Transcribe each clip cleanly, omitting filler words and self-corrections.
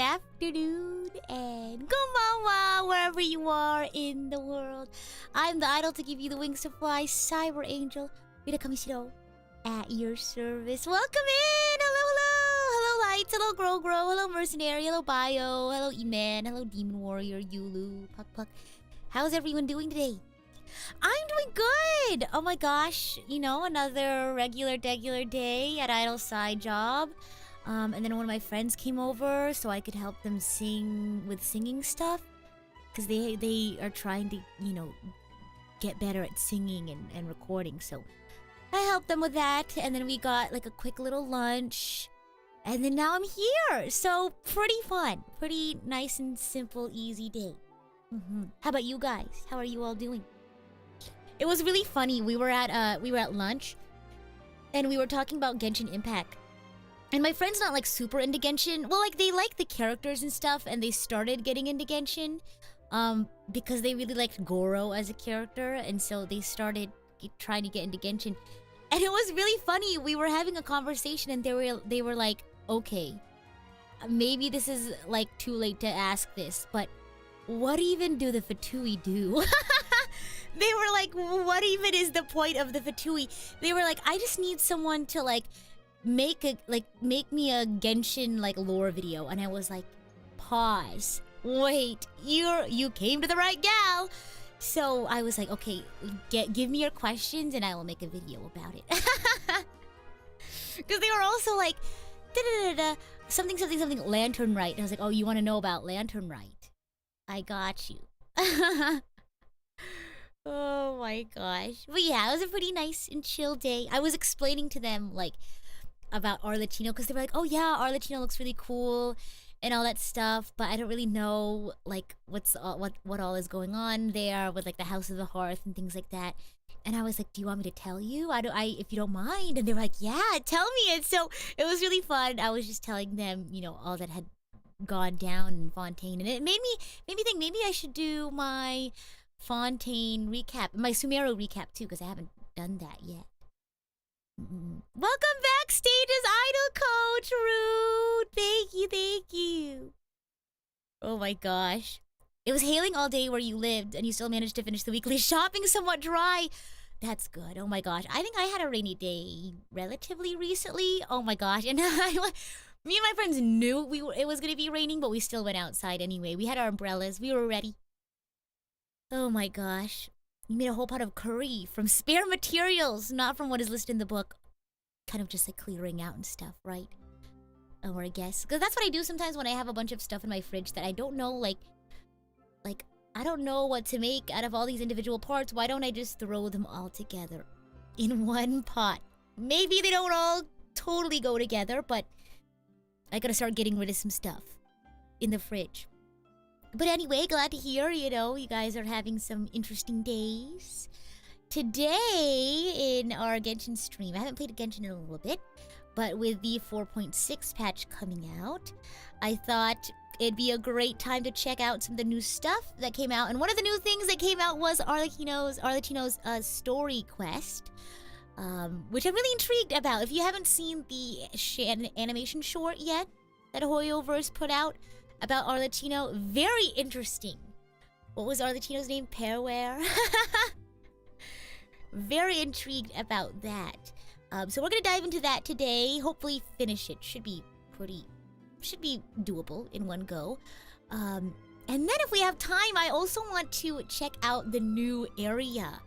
afternoon, and konbanwa wherever you are in the world. I'm the idol to give you the wings to fly, Cyber Angel, Rita Kamishiro, at your service. Welcome in! Hello, hello! Hello, Lights, hello, Grow, hello, Mercenary, hello, Bio, hello, E-Man, hello, Demon Warrior, Yulu, Puck. How's everyone doing today? I'm doing good! Oh my gosh, you know, another regular day at Idol side job. And then one of my friends came over so I could help them sing with singing stuff. Because they are trying to, you know, get better at singing and recording. So I helped them with that. And then we got like a quick little lunch. And then now I'm here. So pretty fun. Pretty nice and simple, easy day. How about you guys? How are you all doing? It was really funny. We were at lunch, and we were talking about Genshin Impact. And my friend's not like super into Genshin. Well, like they like the characters and stuff, and they started getting into Genshin, because they really liked Goro as a character, and so they started trying to get into Genshin. And it was really funny. We were having a conversation, and they were like, "Okay, maybe this is like too late to ask this, but what even do the Fatui do?" They were like, what even is the point of the Fatui? They were like, I just need someone to like make me a Genshin like lore video. And I was like, pause. Wait, you came to the right gal. So I was like, okay, give me your questions and I will make a video about it. Because they were also like, something Lantern Rite. And I was like, oh, you want to know about Lantern Rite? I got you. Oh my gosh. But yeah, it was a pretty nice and chill day. I was explaining to them like about Arlecchino because they were like, oh yeah, Arlecchino looks really cool and all that stuff, but I don't really know like what all is going on there with like the House of the Hearth and things like that. And I was like, do you want me to tell you? If you don't mind. And they were like, yeah, tell me. And so it was really fun. I was just telling them, you know, all that had gone down in Fontaine, and it made me think maybe I should do my Fontaine recap, my Sumeru recap too, because I haven't done that yet. Welcome back, Stage's Idol Coach, Rude. Thank you. Oh my gosh. It was hailing all day where you lived, and you still managed to finish the weekly shopping somewhat dry. That's good. Oh my gosh. I think I had a rainy day relatively recently. Oh my gosh. And me and my friends knew it was going to be raining, but we still went outside anyway. We had our umbrellas. We were ready. Oh my gosh. You made a whole pot of curry from spare materials, not from what is listed in the book. Kind of just like clearing out and stuff, right? Or I guess. Because that's what I do sometimes when I have a bunch of stuff in my fridge that I don't know, like I don't know what to make out of all these individual parts. Why don't I just throw them all together in one pot? Maybe they don't all totally go together, but I gotta start getting rid of some stuff in the fridge. But anyway, glad to hear, you know, you guys are having some interesting days. Today, in our Genshin stream, I haven't played Genshin in a little bit, but with the 4.6 patch coming out, I thought it'd be a great time to check out some of the new stuff that came out. And one of the new things that came out was Arlecchino's story quest, which I'm really intrigued about. If you haven't seen the animation short yet that Hoyoverse put out about Arlecchino, very interesting. What was Arlecchino's name? Perware? Very intrigued about that. So we're gonna dive into that today. Hopefully finish it. Should be doable in one go. And then if we have time, I also want to check out the new area.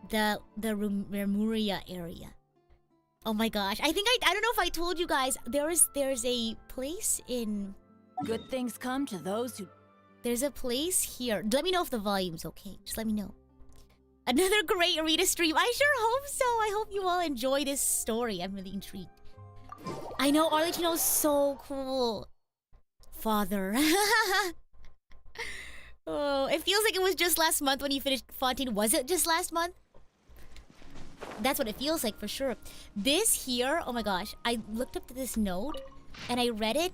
The Remuria area. Oh my gosh. I don't know if I told you guys, there's a place in... Good things come to those who... There's a place here. Let me know if the volume's okay. Just let me know. Another great Rita stream. I sure hope so. I hope you all enjoy this story. I'm really intrigued. I know Arlecchino's so cool. Father. Oh, it feels like it was just last month when you finished Fontaine. Was it just last month? That's what it feels like for sure. This here, oh my gosh. I looked up to this note and I read it.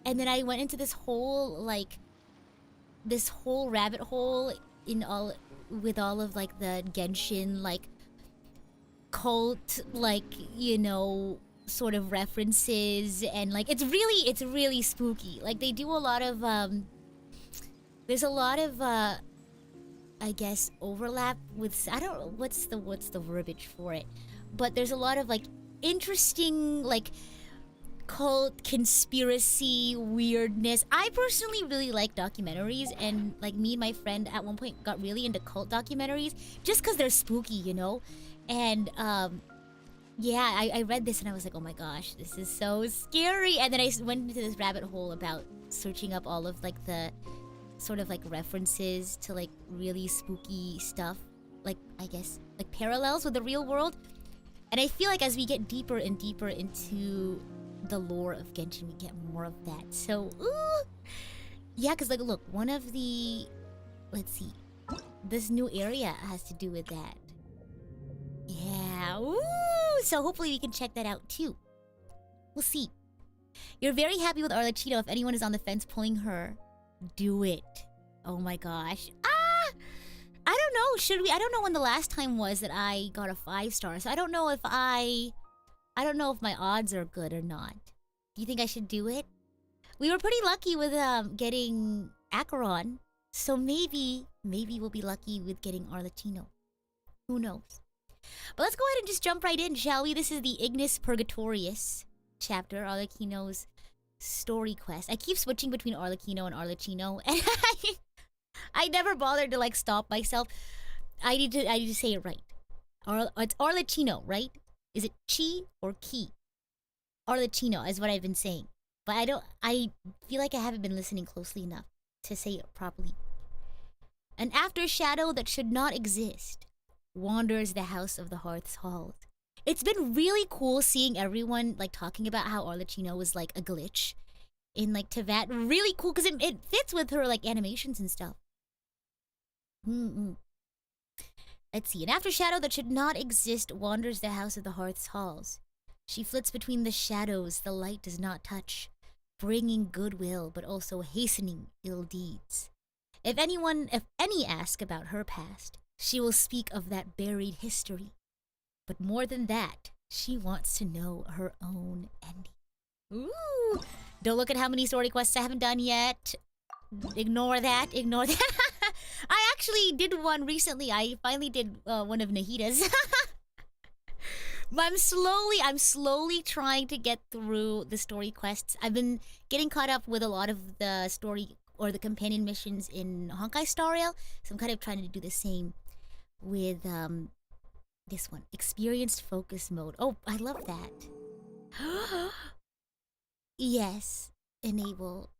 And then I went into this whole rabbit hole with all of like the Genshin like cult, like, you know, sort of references, and like it's really spooky. Like they do a lot of there's a lot of I guess overlap with, I don't know what's the verbiage for it, but there's a lot of like interesting like cult conspiracy weirdness. I personally really like documentaries, and like me and my friend at one point got really into cult documentaries just because they're spooky, you know. And yeah, I read this and I was like, oh my gosh, this is so scary. And then I went into this rabbit hole about searching up all of like the sort of like references to like really spooky stuff, like I guess like parallels with the real world. And I feel like as we get deeper and deeper into the lore of Genshin, we get more of that. So, ooh, yeah, because like look, one of the, let's see, this new area has to do with that. Yeah, ooh, so hopefully we can check that out too. We'll see. You're very happy with Arlecchino. If anyone is on the fence pulling her, do it. Oh my gosh. I don't know. Should we? I don't know when the last time was that I got a 5-star. So I don't know if I don't know if my odds are good or not. Do you think I should do it? We were pretty lucky with getting Acheron. So maybe we'll be lucky with getting Arlecchino. Who knows? But let's go ahead and just jump right in, shall we? This is the Ignis Purgatorius chapter, Arlecchino's story quest. I keep switching between Arlecchino and Arlecchino, and I never bothered to like stop myself. I need to say it right. It's Arlecchino, right? Is it chi or ki? Arlecchino is what I've been saying, but I feel like I haven't been listening closely enough to say it properly. An after shadow that should not exist wanders the house of the hearth's halls. It's been really cool seeing everyone like talking about how Arlecchino was like a glitch in like Tevat. Really cool because it fits with her like animations and stuff. Let's see. An after shadow that should not exist wanders the house of the hearth's halls. She flits between the shadows the light does not touch, bringing goodwill but also hastening ill deeds. If any ask about her past, she will speak of that buried history. But more than that, she wants to know her own ending. Ooh! Don't look at how many story quests I haven't done yet. Ignore that. I actually did one recently. I finally did one of Nahita's. But I'm slowly trying to get through the story quests. I've been getting caught up with a lot of the story or the companion missions in Honkai Star Rail, so I'm kind of trying to do the same with this one, experienced focus mode. Oh, I love that. Yes, enable.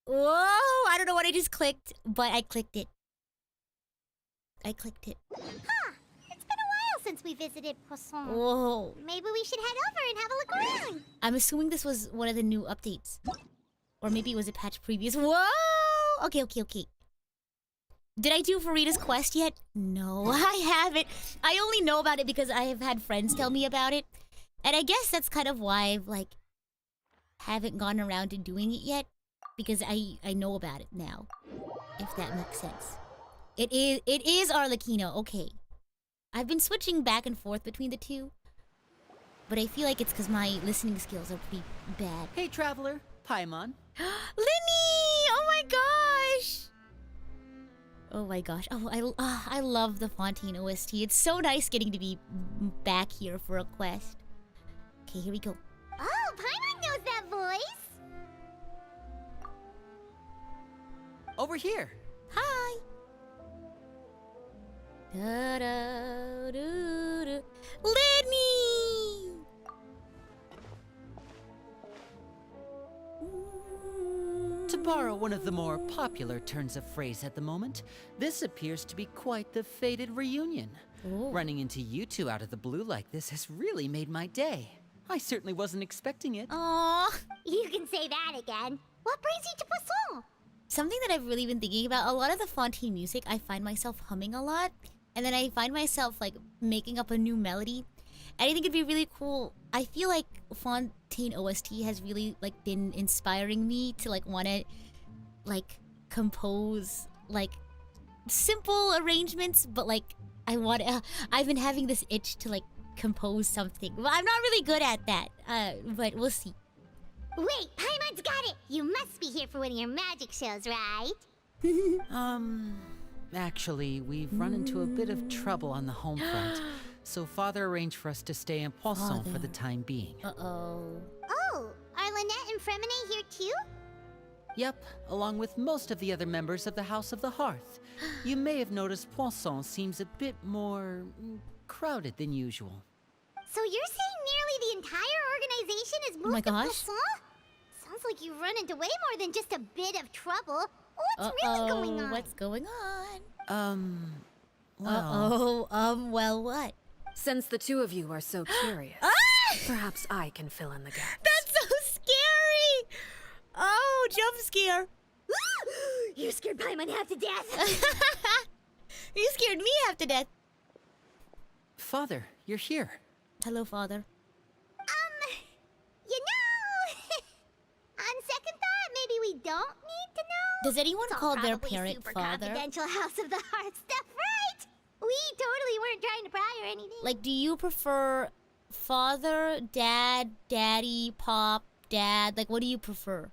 Whoa, I don't know what I just clicked, but I clicked it. Huh, it's been a while since we visited Poisson. Whoa. Maybe we should head over and have a look around. I'm assuming this was one of the new updates. Or maybe it was a patch previous. Whoa! Okay. Did I do Rita's quest yet? No, I haven't. I only know about it because I have had friends tell me about it. And I guess that's kind of why I've, like, haven't gone around to doing it yet. Because I know about it now. If that makes sense. It is Arlecchino, okay. I've been switching back and forth between the two. But I feel like it's because my listening skills are pretty bad. Hey, traveler. Paimon. Linny! Oh my gosh! Oh my gosh. Oh, I love the Fontaine OST. It's so nice getting to be back here for a quest. Okay, here we go. Oh, Paimon knows that voice. Over here. Hi! Da-da-doo-doo. Linny! To borrow one of the more popular turns of phrase at the moment, this appears to be quite the fated reunion. Oh. Running into you two out of the blue like this has really made my day. I certainly wasn't expecting it. Aww. You can say that again. What brings you to Poisson? Something that I've really been thinking about, a lot of the Fontaine music, I find myself humming a lot. And then I find myself, like, making up a new melody. And I think it'd be really cool. I feel like Fontaine OST has really, like, been inspiring me to, like, want to, like, compose, like, simple arrangements. But, like, I've been having this itch to, like, compose something. Well, I'm not really good at that, but we'll see. Wait, Paimon's got it! You must be here for one of your magic shows, right? Actually, we've run into a bit of trouble on the home front, so Father arranged for us to stay in Poisson for the time being. Uh-oh. Oh, are Lynette and Fremine here too? Yep, along with most of the other members of the House of the Hearth. You may have noticed Poisson seems a bit more crowded than usual. So you're saying nearly the entire organization is moved my to gosh. Poisson? Sounds like you've run into way more than just a bit of trouble. What's really going on? What's going on? Well... Well, what? Since the two of you are so curious, perhaps I can fill in the gaps. That's so scary! Oh, jump scare. You scared Paimon half to death. You scared me half to death. Father, you're here. Hello, Father. You know, on second thought, maybe we don't need to know. Does anyone It's all call their probably parent super father? confidential House of the Heart stuff, right? We totally weren't trying to pry or anything. Like, do you prefer father, dad, daddy, pop, dad? Like, what do you prefer?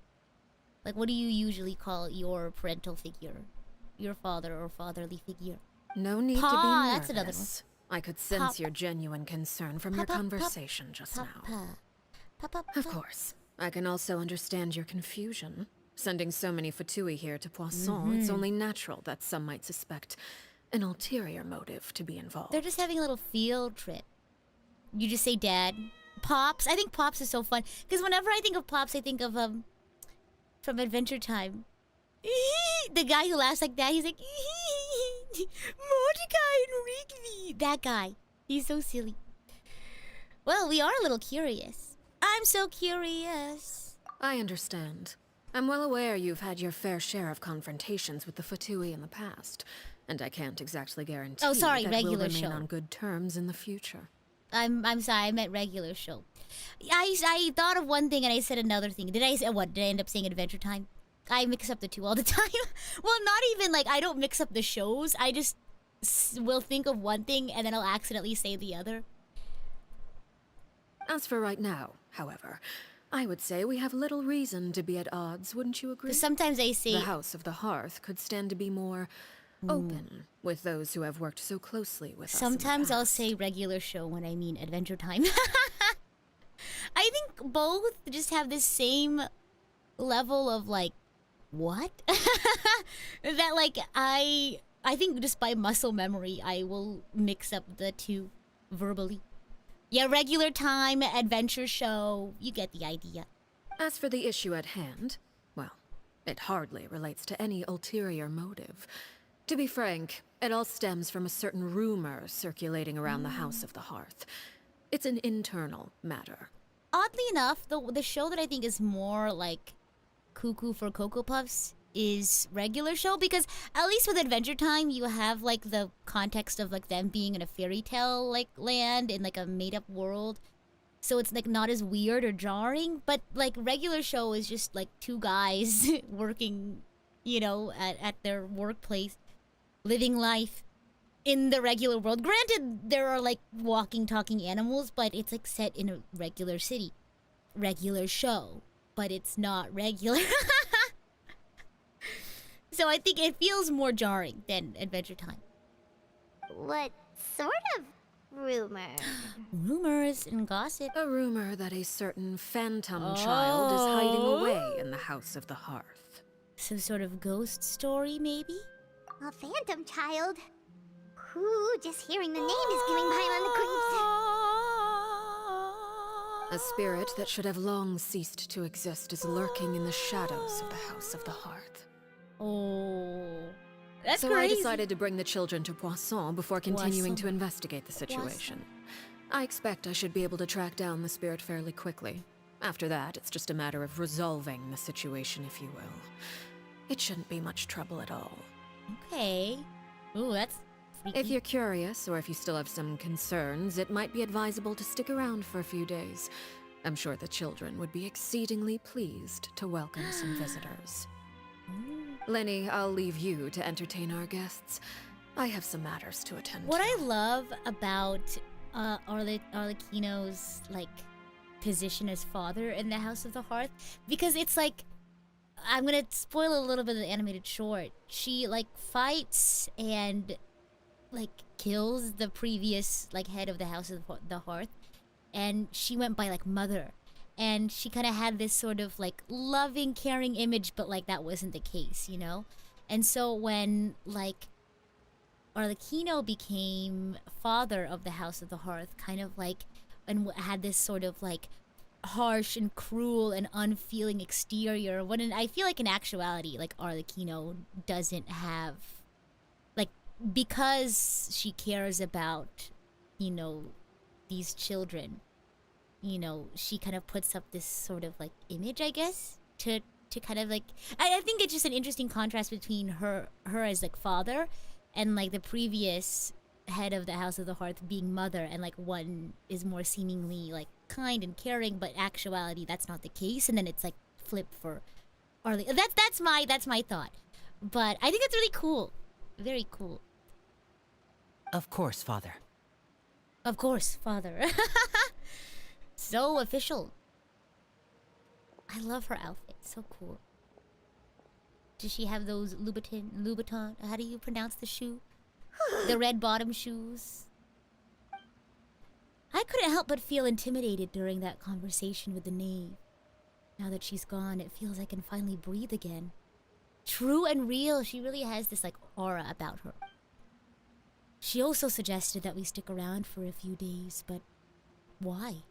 Like, what do you usually call your parental figure? Your father or fatherly figure? No need to be Pa, nervous. that's another one. I could sense your genuine concern from your conversation just now. Papa. Of course. I can also understand your confusion. Sending so many Fatui here to Poisson, it's only natural that some might suspect an ulterior motive to be involved. They're just having a little field trip. You just say dad. Pops. I think Pops is so fun. Because whenever I think of Pops, I think of, from Adventure Time. The guy who laughs like that, he's like, Mordecai and Rigby. That guy. He's so silly. Well, we are a little curious. I'm so curious. I understand. I'm well aware you've had your fair share of confrontations with the Fatui in the past, and I can't exactly guarantee sorry, that regular we'll remain show. on good terms in the future. I'm sorry, I meant regular show. I thought of one thing and I said another thing. Did I say what? Did I end up saying Adventure Time? I mix up the two all the time. Well, not even like I don't mix up the shows. I just will think of one thing and then I'll accidentally say the other. As for right now, however, I would say we have little reason to be at odds, wouldn't you agree? Because sometimes I say The House of the Hearth could stand to be more open with those who have worked so closely with us. sometimes I'll say regular show when I mean Adventure Time. I think both just have the same level of like what? That like I think just by muscle memory I will mix up the two verbally. Yeah, regular time, adventure show, you get the idea. As for the issue at hand, well, it hardly relates to any ulterior motive. To be frank, it all stems from a certain rumor circulating around the House of the Hearth. It's an internal matter. Oddly enough, the show that I think is more like cuckoo for Cocoa Puffs is regular show, because at least with Adventure Time you have like the context of like them being in a fairy tale like land in like a made up world, so it's like not as weird or jarring. But like regular show is just like two guys working, you know, at their workplace, living life in the regular world. Granted, there are like walking talking animals, but it's like set in a regular city. Regular show, but it's not regular. So I think it feels more jarring than Adventure Time. What sort of rumor? Rumors and gossip. A rumor that a certain phantom child is hiding away in the House of the Hearth. Some sort of ghost story, maybe? A phantom child? Ooh, just hearing the name is giving Paimon the creeps. A spirit that should have long ceased to exist is lurking in the shadows of the House of the Hearth. Oh, that's So crazy. I decided to bring the children to Poisson before continuing to investigate the situation. I expect I should be able to track down the spirit fairly quickly. After that, it's just a matter of resolving the situation, if you will. It shouldn't be much trouble at all. Okay. Ooh, that's freaky. If you're curious, or if you still have some concerns, it might be advisable to stick around for a few days. I'm sure the children would be exceedingly pleased to welcome some visitors. Lenny, I'll leave you to entertain our guests. I have some matters to attend What to. I love about Arlecchino's like position as father in the House of the Hearth, because it's like, I'm gonna spoil a little bit of the animated short. She like fights and like kills the previous like head of the House of the Hearth, and she went by like mother, and she kind of had this sort of like loving, caring image, but like that wasn't the case, you know. And so when like Arlecchino became father of the House of the Hearth, kind of like, and had this sort of like harsh and cruel and unfeeling exterior, when I feel like in actuality, like Arlecchino doesn't have, like, because she cares about, you know, these children, you know, she kind of puts up this sort of like image, I guess, to kind of like, I think it's just an interesting contrast between her as like father and like the previous head of the House of the Hearth being mother, and like one is more seemingly like kind and caring, but actuality that's not the case, and then it's like flipped for Arlie. That's my thought, but I think it's really cool, very cool. Of course, Father. Of course, Father. So official. I love her outfit, so cool. Does she have those Louboutin? How do you pronounce the shoe? The red bottom shoes. I couldn't help but feel intimidated during that conversation with the knave. Now that she's gone, it feels I can finally breathe again. True and real, she really has this like aura about her. She also suggested that we stick around for a few days, but why?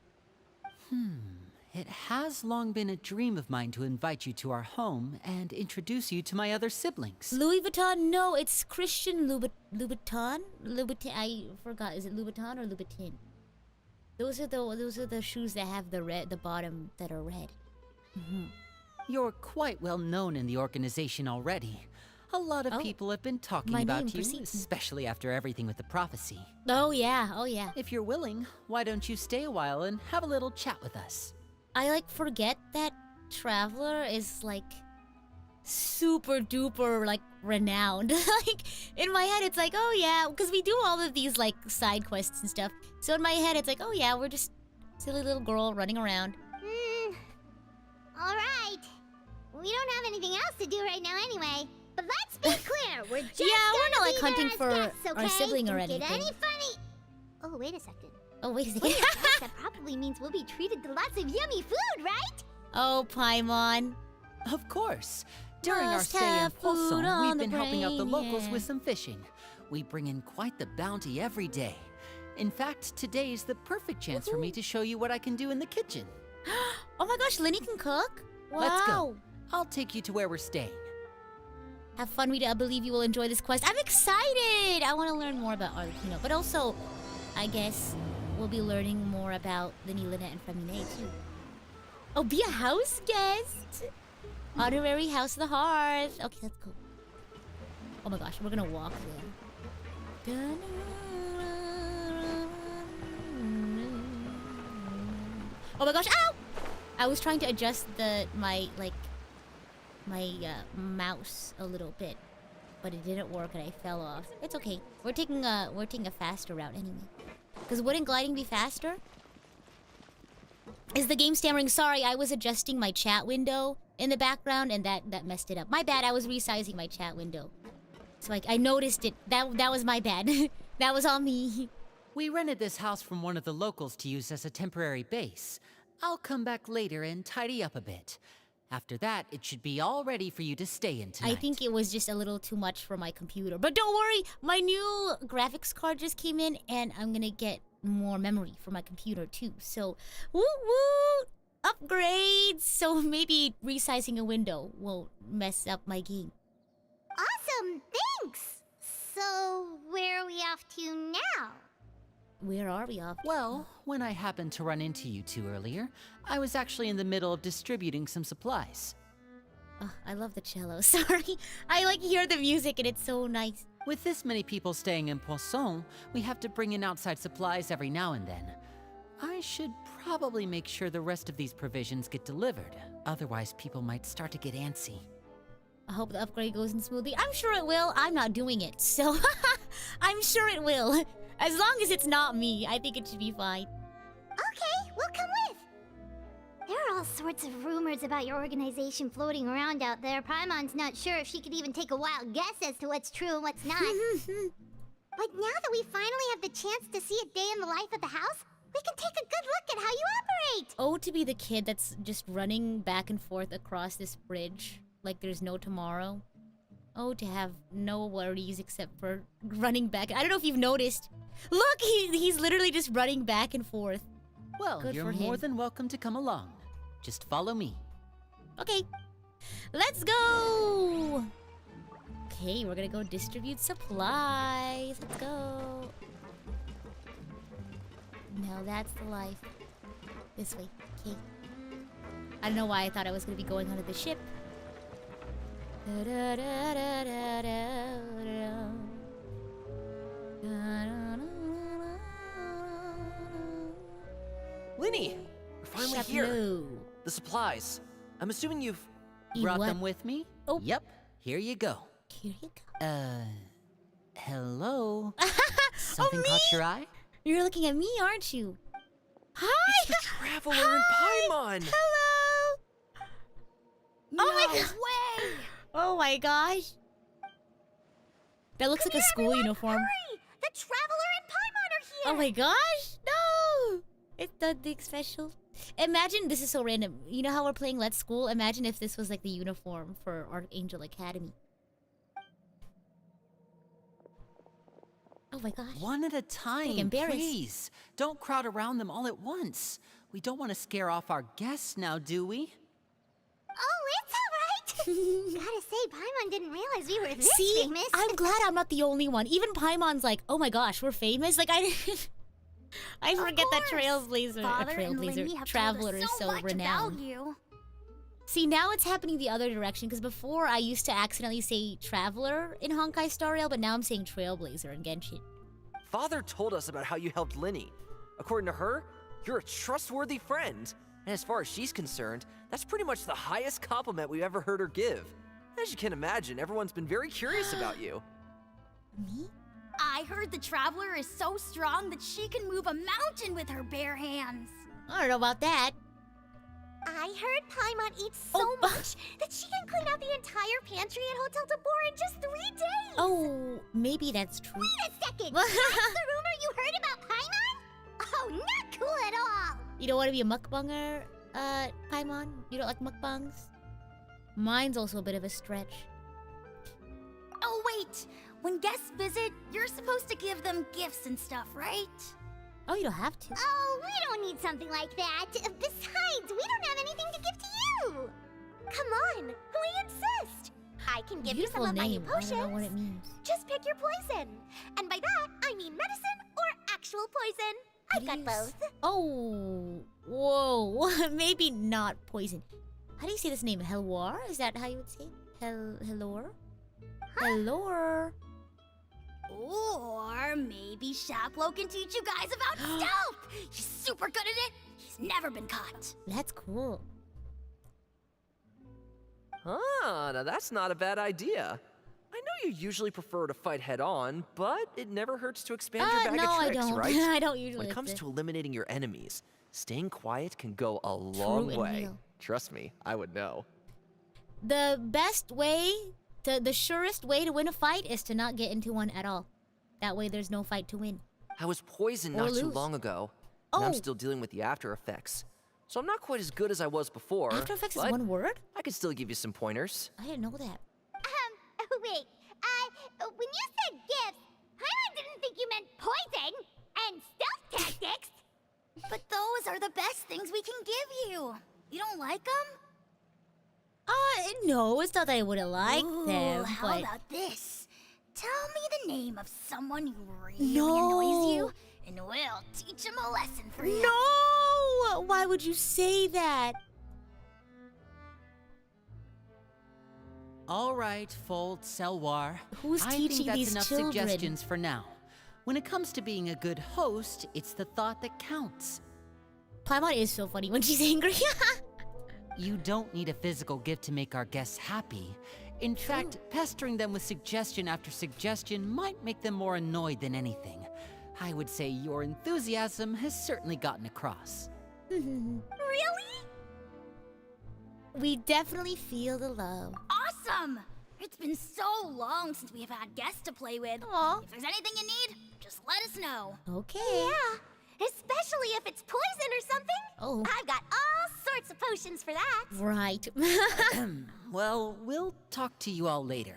It has long been a dream of mine to invite you to our home and introduce you to my other siblings. Louis Vuitton? No, it's Christian Louboutin. Louboutin. I forgot. Is it Louboutin or Louboutin? Those are the shoes that have the bottom that are red. You're quite well known in the organization already. A lot of people have been talking about you, especially after everything with the prophecy. Oh yeah. If you're willing, why don't you stay a while and have a little chat with us? I like forget that Traveler is like super duper like renowned. Like in my head it's like, oh yeah, because we do all of these like side quests and stuff. So in my head it's like, oh yeah, we're just silly little girl running around. Alright. We don't have anything else to do right now anyway. But let's be clear, we're just Yeah, we're not like gonna be hunting there for as guests, okay? our sibling or Don't get anything. any funny. Oh, wait a second. Oh wait a second. Wait a second. That probably means we'll be treated to lots of yummy food, right? Oh Paimon. Of course. During our Must stay in have food Poisson, on we've the been helping out the brain, locals yeah. with some fishing. We bring in quite the bounty every day. In fact, today's the perfect chance for me to show you what I can do in the kitchen. Oh my gosh, Linny can cook? Wow. Let's go. I'll take you to where we're staying. Have fun, Rita. I believe you will enjoy this quest. I'm excited! I want to learn more about Arlecchino. But also, I guess we'll be learning more about Linny, Lynette, and Femine too. Oh, be a house guest! Honorary House of the Hearth. Okay, let's go. Oh my gosh, we're gonna walk there. Oh my gosh, ow! I was trying to adjust my mouse a little bit, but it didn't work and I fell off. It's okay. We're taking a faster route anyway. Cause wouldn't gliding be faster? Is the game stammering? Sorry, I was adjusting my chat window in the background and that messed it up. My bad. I was resizing my chat window, so I noticed it. That was my bad. That was all me. We rented this house from one of the locals to use as a temporary base. I'll come back later and tidy up a bit. After that, it should be all ready for you to stay in tonight. I think it was just a little too much for my computer. But don't worry, my new graphics card just came in and I'm gonna get more memory for my computer too. So, woo woo! Upgrades! So maybe resizing a window won't mess up my game. Awesome, thanks! So, where are we off to now? Where are we off? Well, when I happened to run into you two earlier, I was actually in the middle of distributing some supplies. Oh, I love the cello. Sorry. I like hear the music and it's so nice. With this many people staying in Poisson, we have to bring in outside supplies every now and then. I should probably make sure the rest of these provisions get delivered. Otherwise, people might start to get antsy. I hope the upgrade goes in smoothly. I'm sure it will. I'm not doing it, so I'm sure it will. As long as it's not me, I think it should be fine. Okay, we'll come with. There are all sorts of rumors about your organization floating around out there. Paimon's not sure if she could even take a wild guess as to what's true and what's not. But now that we finally have the chance to see a day in the life of the house, we can take a good look at how you operate! Oh, to be the kid that's just running back and forth across this bridge like there's no tomorrow. Oh, to have no worries except for running back. I don't know if you've noticed. Look, he's literally just running back and forth. Well, Good you're for more him. than welcome to come along. Just follow me. Okay, let's go! Okay, we're gonna go distribute supplies. Let's go. Now that's the life. This way. Okay. I don't know why I thought I was gonna be going onto the ship. Linny! We're finally here! The supplies. I'm assuming you've... Brought what? them with me? Oh. Yep, here you go. Here you go. Hello? Something me? caught your eye? You're looking at me, aren't you? Hi! It's the Traveler in Paimon! Hello! No Oh my god! way! Oh my gosh! That looks like a school uniform. Hurry! The Traveler and Paimon are here! Oh my gosh! No! It's nothing special. Imagine, this is so random. You know how we're playing Let's School? Imagine if this was like the uniform for Archangel Academy. Oh my gosh. One at a time, embarrassed. please. Don't crowd around them all at once. We don't want to scare off our guests now, do we? Oh, it's alright! Gotta say, Paimon didn't realize we were this See? famous. I'm glad I'm not the only one. Even Paimon's like, oh my gosh, we're famous? Like, I forget that Traveler is so renowned. You. See, now it's happening the other direction, because before I used to accidentally say Traveler in Honkai Star Rail, but now I'm saying Trailblazer in Genshin. Father told us about how you helped Linny. According to her, you're a trustworthy friend. And as far as she's concerned, that's pretty much the highest compliment we've ever heard her give. As you can imagine, everyone's been very curious about you. Me? I heard the Traveler is so strong that she can move a mountain with her bare hands. I don't know about that. I heard Paimon eats so much that she can clean out the entire pantry at Hotel Tabor in just 3 days! Oh, maybe that's true. Wait a second! That's the rumor you heard about Paimon? Oh, not cool at all! You don't want to be a mukbanger, Paimon? You don't like mukbangs? Mine's also a bit of a stretch. Oh, wait. When guests visit, you're supposed to give them gifts and stuff, right? Oh, you don't have to. Oh, we don't need something like that. Besides, we don't have anything to give to you. Come on, we insist. I can give Beautiful you some of my new name. potions. I don't know what it means. Just pick your poison. And by that, I mean medicine or actual poison. I've got both. Oh, whoa. Maybe not poison. How do you say this name? Helwar? Is that how you would say it? Helor? Helor? Or maybe Shaplo can teach you guys about stealth. He's super good at it. He's never been caught. That's cool. Ah, now that's not a bad idea. I know you usually prefer to fight head-on, but it never hurts to expand your bag no, of tricks, I don't. right? I don't usually. When it comes It's to eliminating your enemies, staying quiet can go a long and way. real. Trust me, I would know. The best way, the surest way to win a fight is to not get into one at all. That way there's no fight to win. I was poisoned Or not too lose. long ago, and I'm Oh. still dealing with the after effects. So I'm not quite as good as I was before. After Effects is but one word? I could still give you some pointers. I didn't know that. Wait, when you said gifts, Paimon didn't think you meant poison and stealth tactics. But those are the best things we can give you. You don't like them? No, it's not that I wouldn't like Ooh, them, how but... about this? Tell me the name of someone who really No. annoys you, and we'll teach him a lesson for you. No! Why would you say that? All right, Fold, Selwar. Who's I teaching think that's these enough children? suggestions for now. When it comes to being a good host, it's the thought that counts. Paimon is so funny when she's angry. You don't need a physical gift to make our guests happy. In fact, pestering them with suggestion after suggestion might make them more annoyed than anything. I would say your enthusiasm has certainly gotten across. Really? We definitely feel the love. Awesome! It's been so long since we have had guests to play with. Aw. If there's anything you need, just let us know. Okay. Yeah, especially if it's poison or something. Oh. I've got all sorts of potions for that. Right. Well, we'll talk to you all later.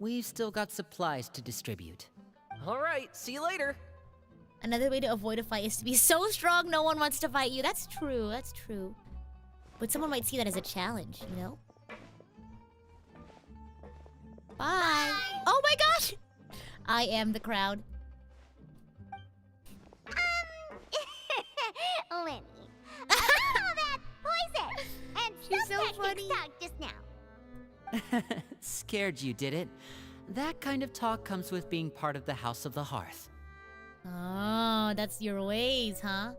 We've still got supplies to distribute. All right, see you later. Another way to avoid a fight is to be so strong no one wants to fight you. That's true, that's true. But someone might see that as a challenge, you know? Bye. Oh my gosh! I am the crowd. Lenny, what's all that poison? And She's stuff so that gets funny. talked just now. Scared you, did it? That kind of talk comes with being part of the House of the Hearth. Oh, that's your ways, huh?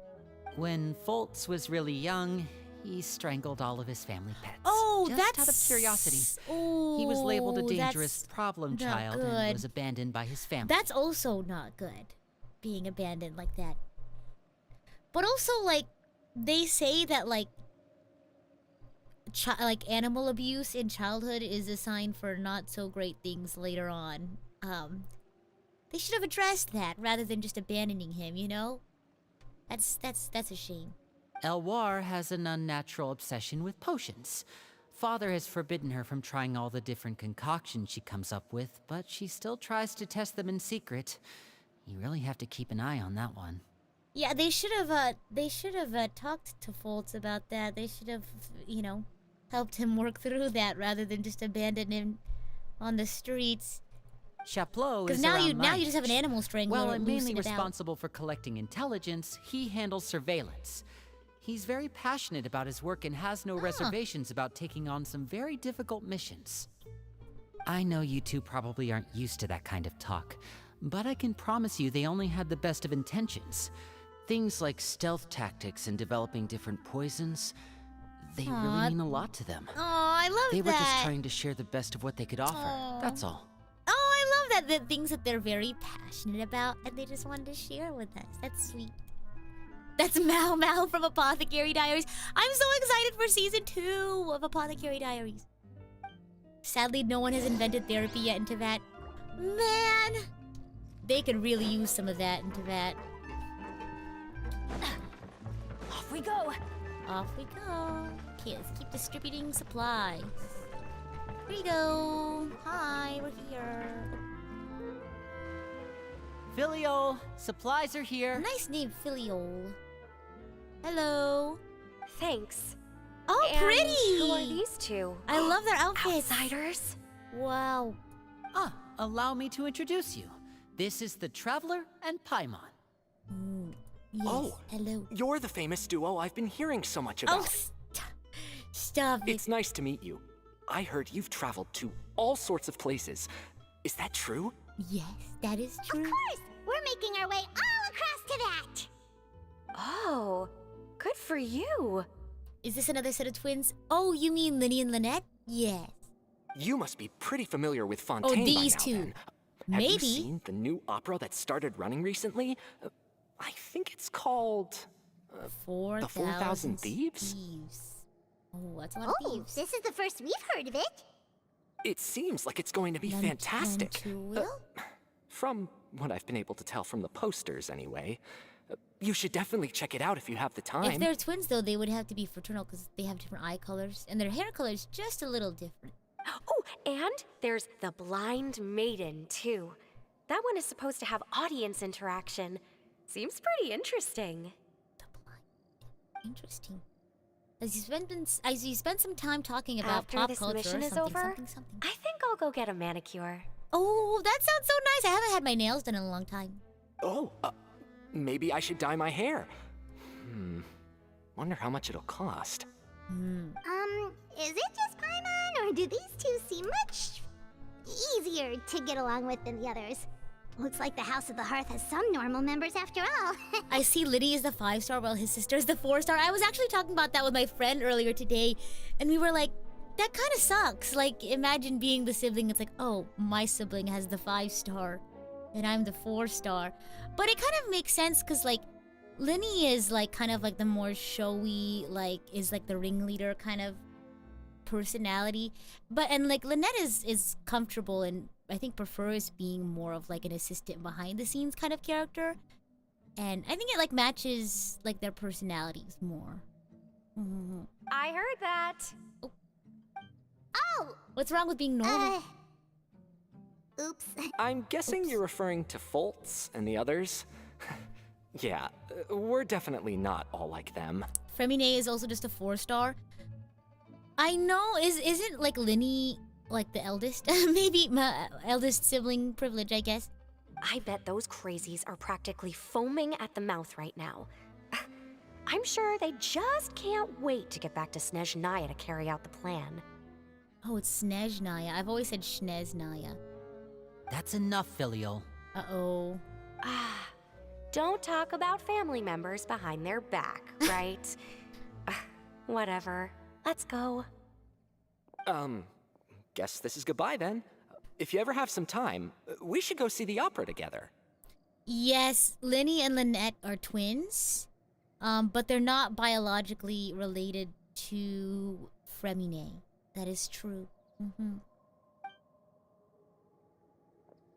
When Foltz was really young, he strangled all of his family pets. Oh, just that's... out of curiosity. Oh, He was labeled a dangerous that's problem not child good. and was abandoned by his family. That's also not good, being abandoned like that. But also, like, they say that, like animal abuse in childhood is a sign for not so great things later on. They should have addressed that rather than just abandoning him, you know? That's a shame. Elwar has an unnatural obsession with potions. Father has forbidden her from trying all the different concoctions she comes up with, but she still tries to test them in secret. You really have to keep an eye on that one. Yeah, they should have talked to Foltz about that. They should have, you know, helped him work through that rather than just abandon him on the streets. Chaplot Because is now around you my just have an age. animal strangler. While I'm mainly loosing it out. responsible for collecting intelligence, he handles surveillance. He's very passionate about his work and has no reservations about taking on some very difficult missions. I know you two probably aren't used to that kind of talk, but I can promise you they only had the best of intentions. Things like stealth tactics and developing different poisons, they really mean a lot to them. Oh, I love They that. were just trying to share the best of what they could offer, Aw. that's all. Oh, I love that. The things that they're very passionate about and they just wanted to share with us. That's sweet. That's Mal Mal from Apothecary Diaries. I'm so excited for season 2 of Apothecary Diaries. Sadly, no one has invented therapy yet in Teyvat. Man, they could really use some of that in Teyvat. Off we go. Off we go. Okay, let's keep distributing supplies. Here we go. Hi, we're here. Filial, supplies are here. Nice name, Filiol. Hello. Thanks. Oh, And pretty! Who are these two? I love their outfits. Outsiders? Wow. Allow me to introduce you. This is the Traveler and Paimon. Yes. Oh. Hello. You're the famous duo I've been hearing so much Oh, about. stop it. It's nice to meet you. I heard you've traveled to all sorts of places. Is that true? Yes, that is true. Of course, we're making our way all across to that. Oh, good for you. Is this another set of twins? Oh, you mean Linny and Lynette? Yes. You must be pretty familiar with Fontaine Oh, these by now, two. then. Have Maybe. you seen the new opera that started running recently? I think it's called... 4,000 4,000 Thieves? Oh, that's a lot of Oh, thieves. this is the first we've heard of it. It seems like it's going to be None fantastic. too well? From what I've been able to tell from the posters, anyway. You should definitely check it out if you have the time. If they're twins, though, they would have to be fraternal because they have different eye colors. And their hair color is just a little different. Oh, and there's the Blind Maiden, too. That one is supposed to have audience interaction. Seems pretty interesting. The blind. Interesting. As you spend some time talking about After pop this culture mission or is something, over, something. I think I'll go get a manicure. Oh, that sounds so nice. I haven't had my nails done in a long time. Oh, maybe I should dye my hair. Wonder how much it'll cost. Is it just Paimon, or do these two seem much easier to get along with than the others? Looks like the House of the Hearth has some normal members after all. I see Liddy is the 5-star while his sister is the 4-star. I was actually talking about that with my friend earlier today, and we were like, that kind of sucks. Like, imagine being the sibling. It's like, oh, my sibling has the 5-star. And I'm the 4-star. But it kind of makes sense because, like, Linny is, like, kind of, like, the more showy, like, is, like, the ringleader kind of personality. And, like, Lynette is comfortable and I think prefers being more of, like, an assistant behind the scenes kind of character. And I think it, like, matches, like, their personalities more. I heard that. Oh! What's wrong with being normal? Oops. I'm guessing you're referring to Foltz and the others. Yeah, we're definitely not all like them. Femine is also just a 4-star. I know, isn't, like, Linny, like, the eldest? Maybe my eldest sibling privilege, I guess. I bet those crazies are practically foaming at the mouth right now. I'm sure they just can't wait to get back to Snezhnaya to carry out the plan. Oh, it's Snezhnaya. I've always said Shneznaya. That's enough, Filial. Uh-oh. Don't talk about family members behind their back, right? Whatever. Let's go. Guess this is goodbye then. If you ever have some time, we should go see the opera together. Yes, Linny and Lynette are twins. But they're not biologically related to Fremine. That is true.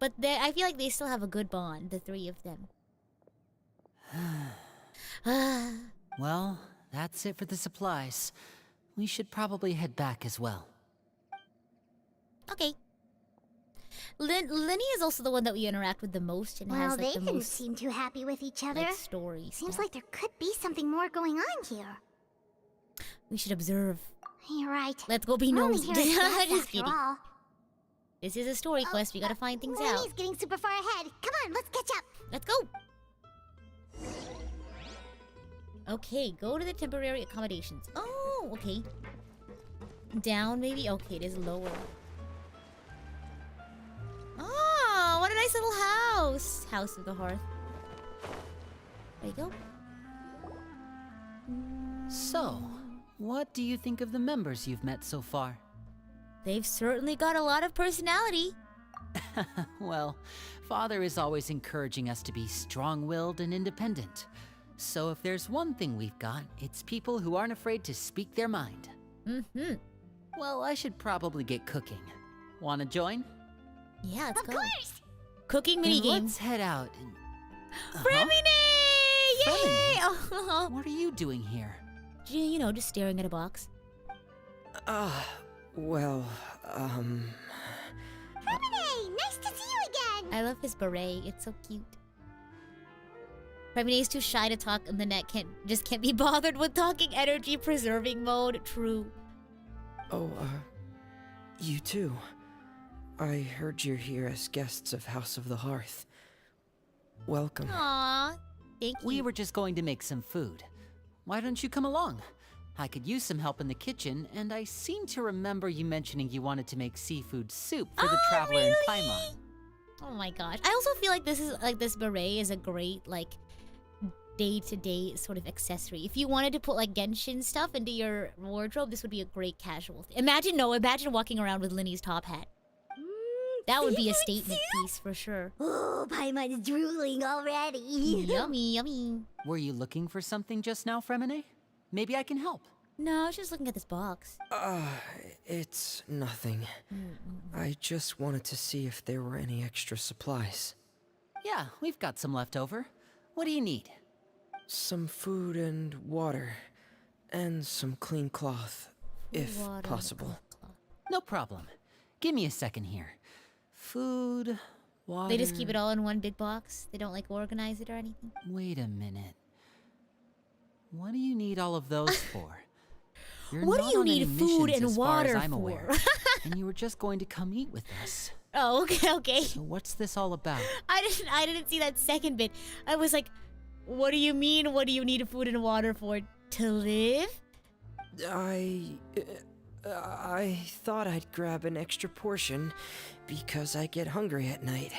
But I feel like they still have a good bond, the three of them. Well, that's it for the supplies. We should probably head back as well. Okay. Linny is also the one that we interact with the most and has, like, they the didn't most, seem too happy with each other. like, stories. Seems like there could be something more going on here. We should observe. You're right. Let's go be We're only nosy. here as guests Just after kidding. all. This is a story quest. We gotta find things out. Lenny's getting super far ahead. Come on, let's catch up. Let's go. Okay, go to the temporary accommodations. Oh, okay. Down, maybe? Okay, it is lower. Oh, what a nice little house. House of the Hearth. There you go. So, what do you think of the members you've met so far? They've certainly got a lot of personality. Well, Father is always encouraging us to be strong-willed and independent. So if there's one thing we've got, it's people who aren't afraid to speak their mind. Well, I should probably get cooking. Wanna join? Yeah, let's go. Of course. Cooking Then minigame. let's head out and... Fremine! Yay! Fremine? Oh, What are you doing here? you know, just staring at a box. Well, Fremine, nice to see you again. I love his beret. It's so cute. Femine is too shy to talk, and Lynette can't be bothered with talking. Energy preserving mode. True. you too. I heard you're here as guests of House of the Hearth. Welcome. Aww. Thank you. We were just going to make some food. Why don't you come along? I could use some help in the kitchen, and I seem to remember you mentioning you wanted to make seafood soup for the traveler in Paimon. Oh my gosh. I also feel like this beret is a great, like, day-to-day sort of accessory. If you wanted to put, like, Genshin stuff into your wardrobe, this would be a great casual thing. Imagine walking around with Linny's top hat. That would be a statement piece for sure. Oh, Paimon's drooling already. Yummy, yummy. Were you looking for something just now, Fremine? Maybe I can help. No, I was just looking at this box. It's nothing. I just wanted to see if there were any extra supplies. Yeah, we've got some left over. What do you need? Some food and water. And some clean cloth, if Water, possible. cloth. No problem. Give me a second here. Food, water... They just keep it all in one big box? They don't, like, organize it or anything? Wait a minute. What do you need all of those for? You're What do not you on need any food missions and as far as water I'm for? aware, and you were just going to come eat with us. Oh, okay. So what's this all about? I didn't see that second bit. I was like, what do you mean? What do you need food and water for? To live? I thought I'd grab an extra portion because I get hungry at night.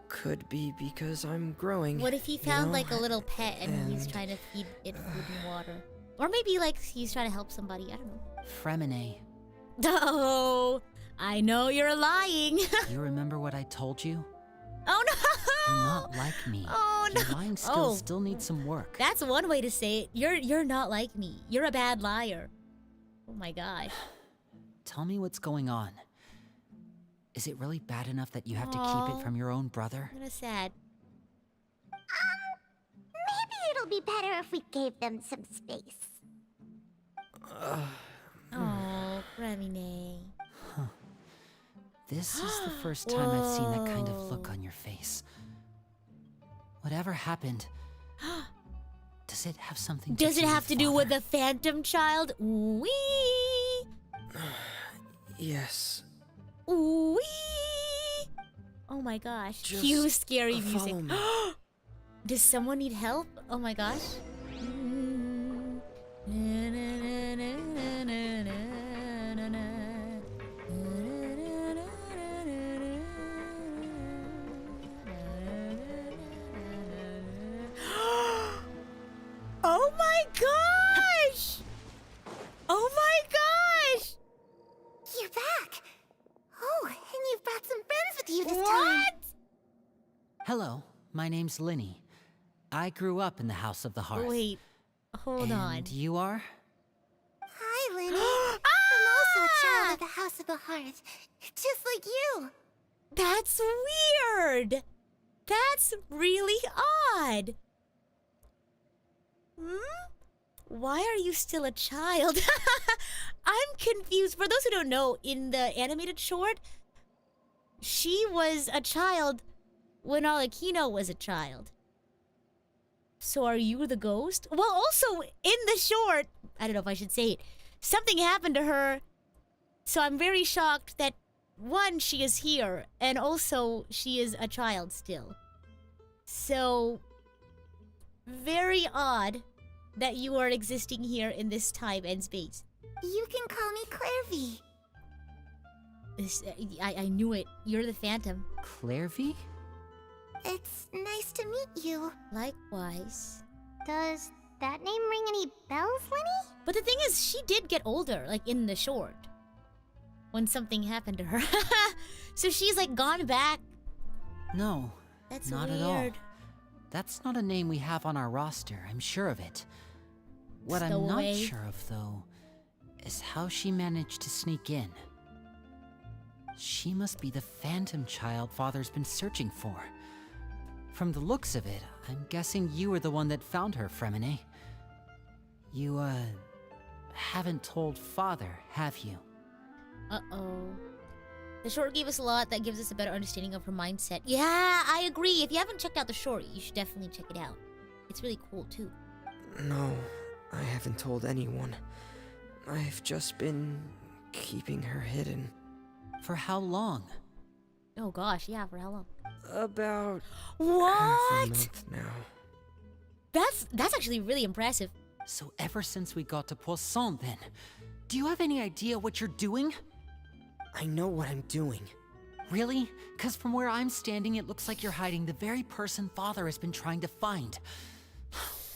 Could be because I'm growing. What if he you found know? like a little pet and he's And- trying to feed it food and water? Or maybe like he's trying to help somebody. I don't know. Fremine, Oh, I know you're lying. you remember what I told you? Oh no! You're not like me. Oh no! Your lying skills still need some work. That's one way to say it. You're not like me. You're a bad liar. Oh my gosh. Tell me what's going on. Is it really bad enough that you have to keep it from your own brother? Kind of sad. Maybe it'll be better if we gave them some space. Oh, Remine. This is the first time I've seen that kind of look on your face. Whatever happened, does it have something to do Does it have to do with Father? the Phantom Child? Wee! Yes. Wee! Oh my gosh. Just Cue scary music. follow me. Does someone need help? Oh my gosh. Oh my gosh! Oh my gosh! You're back. Oh, and you've brought some friends with you this time. What? Hello, my name's Linny. I grew up in the House of the Hearth. Wait, hold on. And you are? Hi, Linny. I'm also a child of the House of the Hearth, just like you. That's weird. That's really odd. Why are you still a child? I'm confused. For those who don't know, in the animated short, she was a child when Alakino was a child. So are you the ghost? Well, also, in the short, I don't know if I should say it, something happened to her. So I'm very shocked that, one, she is here, and also she is a child still. So, very odd that you are existing here in this time and space. You can call me Clairvy. I knew it. You're the Phantom. Clairvy? It's nice to meet you. Likewise. Does that name ring any bells, Linny? But the thing is, she did get older, like in the short. When something happened to her. So she's like gone back. No, That's not weird. at all. That's not a name we have on our roster, I'm sure of it. What I'm not Stowaway. sure of, though, is how she managed to sneak in. She must be the Phantom Child Father's been searching for. From the looks of it, I'm guessing you were the one that found her, Fremine. You, haven't told Father, have you? Uh-oh. The short gave us a lot that gives us a better understanding of her mindset. Yeah, I agree. If you haven't checked out the short, you should definitely check it out. It's really cool, too. No, I haven't told anyone. I've just been keeping her hidden. For how long? Oh gosh, yeah, for how long? About half a What? month now. That's actually really impressive. So ever since we got to Poisson, then, do you have any idea what you're doing? I know what I'm doing. Really? Because from where I'm standing, it looks like you're hiding the very person Father has been trying to find.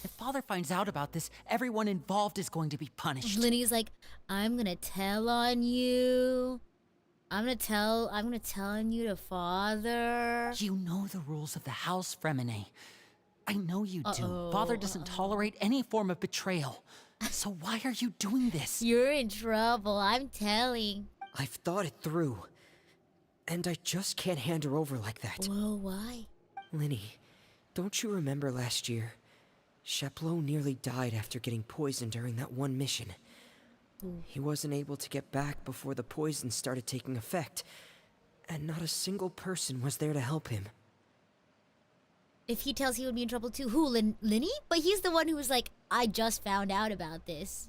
If Father finds out about this, everyone involved is going to be punished. Linny's like, I'm gonna tell on you. I'm gonna tell on you to Father. You know the rules of the house, Fremine. I know you do. Uh-oh. Father doesn't tolerate any form of betrayal. So why are you doing this? You're in trouble, I'm telling. I've thought it through. And I just can't hand her over like that. Whoa, why? Linny, don't you remember last year? Chaplot nearly died after getting poisoned during that one mission. He wasn't able to get back before the poison started taking effect, and not a single person was there to help him. If he tells he would be in trouble too, who, Linny? But he's the one who was like, I just found out about this.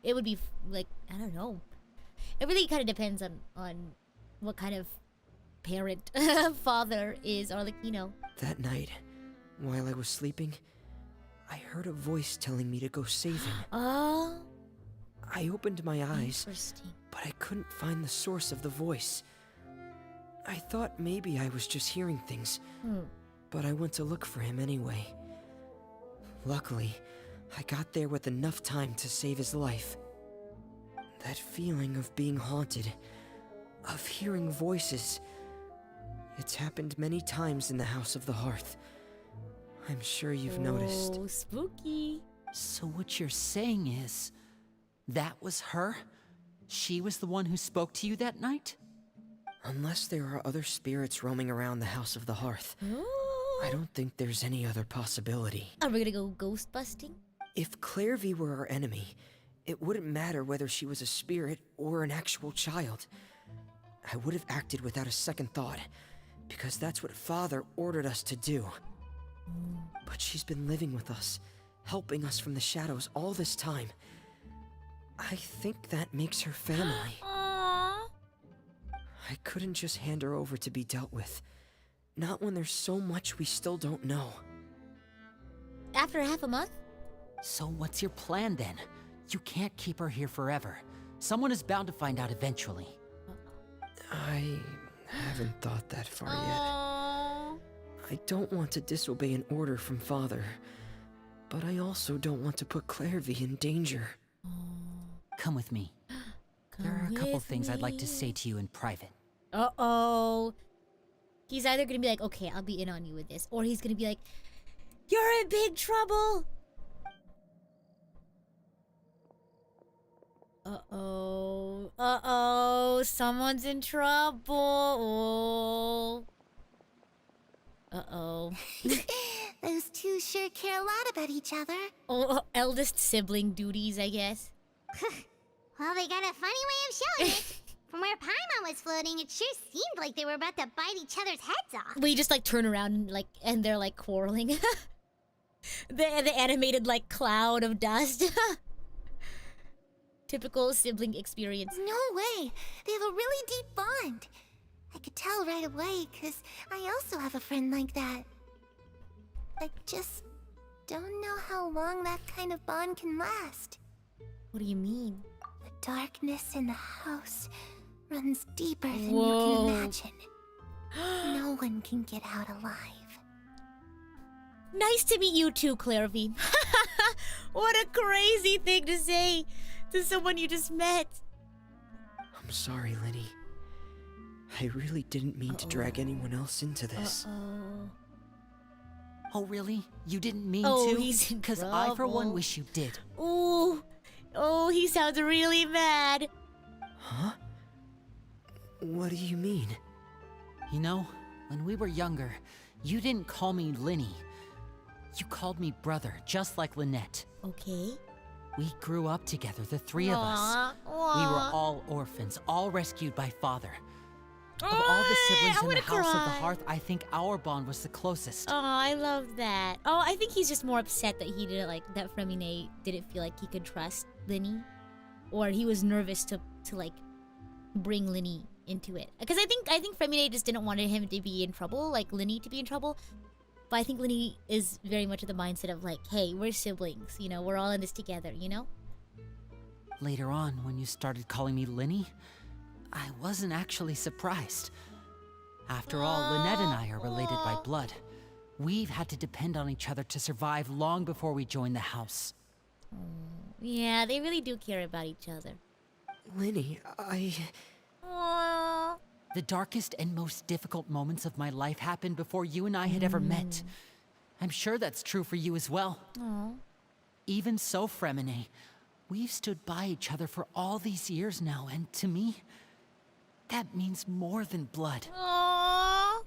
It would be, like, I don't know. It really kind of depends on what kind of parent Father is Arlecchino. That night, while I was sleeping, I heard a voice telling me to go save him. Oh, I opened my eyes, interesting. but I couldn't find the source of the voice. I thought maybe I was just hearing things, but I went to look for him anyway. Luckily, I got there with enough time to save his life. That feeling of being haunted, of hearing voices, It's happened many times in the House of the Hearth. I'm sure you've noticed. Oh, spooky. So what you're saying is, that was her? She was the one who spoke to you that night? Unless there are other spirits roaming around the House of the Hearth, I don't think there's any other possibility. Are we gonna go ghost busting? If Clairvy were our enemy, it wouldn't matter whether she was a spirit or an actual child. I would have acted without a second thought, because that's what Father ordered us to do. But she's been living with us, helping us from the shadows all this time. I think that makes her family. Aww. I couldn't just hand her over to be dealt with. Not when there's so much we still don't know. After half a month? So what's your plan then? You can't keep her here forever. Someone is bound to find out eventually. I haven't thought that far yet. Aww. I don't want to disobey an order from Father, but I also don't want to put Clairvy in danger. Come with me. There are a couple things I'd like to say to you in private. Uh-oh. He's either gonna be like, okay, I'll be in on you with this, or he's gonna be like, you're in big trouble! Uh-oh. Uh-oh. Someone's in trouble. Uh-oh. Those two sure care a lot about each other. Oh, eldest sibling duties, I guess. Well, they got a funny way of showing it. From where Paimon was floating, it sure seemed like they were about to bite each other's heads off. We just like turn around and they're like quarreling. the animated like cloud of dust. Typical sibling experience. No way. They have a really deep bond. I could tell right away, because I also have a friend like that. I just don't know how long that kind of bond can last. What do you mean? The darkness in the house runs deeper than Whoa. you can imagine. No one can get out alive. Nice to meet you too, Clairvy. What a crazy thing to say to someone you just met. I'm sorry, Lenny. I really didn't mean to drag anyone else into this. Uh-oh. Oh, really? You didn't mean Oh, to? he's in Because I, for one, trouble. wish you did. Ooh. Oh, he sounds really mad. Huh? What do you mean? You know, when we were younger, you didn't call me Linny. You called me brother, just like Lynette. Okay. We grew up together, the three of us. Aw, We aw. were all orphans, all rescued by Father. Of all the siblings I in the wanna House of the cry. Hearth, I think our bond was the closest. Oh, I love that. Oh, I think he's just more upset that he didn't like that Fremine didn't feel like he could trust Linny, or he was nervous to like bring Linny into it. Because I think Fremine just didn't want him to be in trouble, like Linny to be in trouble. But I think Linny is very much of the mindset of like, hey, we're siblings, you know, we're all in this together, you know. Later on, when you started calling me Linny, I wasn't actually surprised. After all, Lynette and I are related by blood. We've had to depend on each other to survive long before we joined the house. Yeah, they really do care about each other. Lenny, Aww. The darkest and most difficult moments of my life happened before you and I had ever met. I'm sure that's true for you as well. Aw. Even so, Fremine, we've stood by each other for all these years now, and to me, that means more than blood. Aww.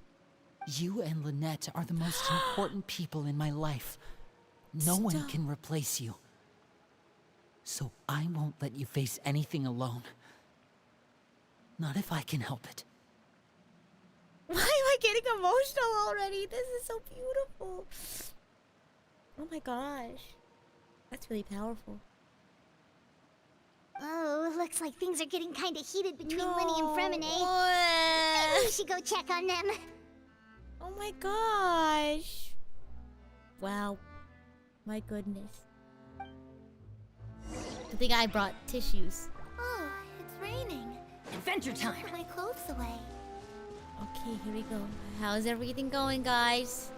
You and Lynette are the most important people in my life. No one Stop. can replace you. So I won't let you face anything alone. Not if I can help it. Why am I getting emotional already? This is so beautiful. Oh my gosh. That's really powerful. Oh, looks like things are getting kind of heated between Linny and Fremine. Maybe What? we should go check on them. Oh my gosh. Wow. My goodness. I think I brought tissues. Oh, it's raining. Adventure time. Put my clothes away. Okay, here we go. How's everything going, guys?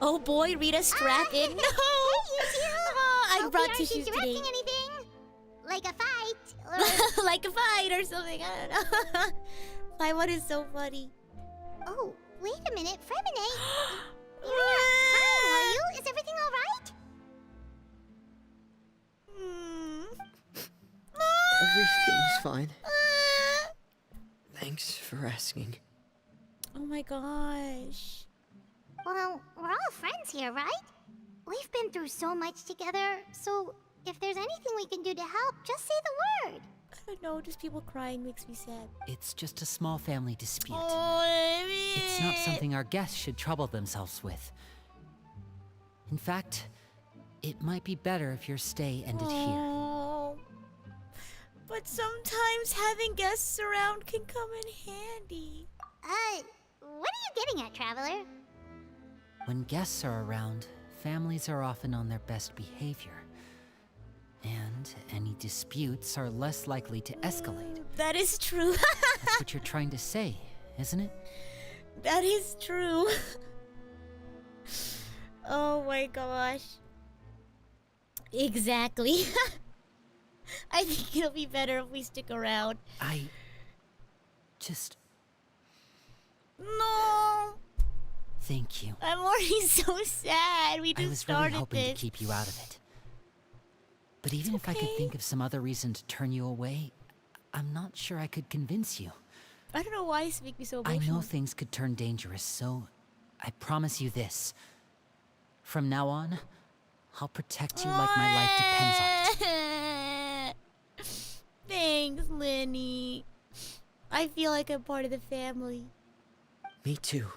Oh boy, Rita, strap in. No! Hey, you two! I Hope brought we aren't tissues today. interrupting anything. Like a fight, or... Like a fight or something, I don't know. Paimon is so funny. Oh, wait a minute, Fremine. You're not crying, are you? Is everything alright? Everything's fine. Thanks for asking. Oh my gosh. Well, we're all friends here, right? We've been through so much together, so if there's anything we can do to help, just say the word. I don't know, just people crying makes me sad. It's just a small family dispute. Oh, It's not something our guests should trouble themselves with. In fact, it might be better if your stay ended here. Oh. But sometimes having guests around can come in handy. What are you getting at, Traveler? When guests are around, families are often on their best behavior. And any disputes are less likely to escalate. That is true. That's what you're trying to say, isn't it? That is true. Oh my gosh. Exactly. I think it'll be better if we stick around. No. Thank you. I'm already so sad. We I just was started really hoping this. to keep you out of it. But even if I could think of some other reason to turn you away, I'm not sure I could convince you. I don't know why it's making me so I emotional. know things could turn dangerous, so I promise you this. From now on, I'll protect you like my life depends on it. Thanks, Lenny. I feel like I'm part of the family. Me too.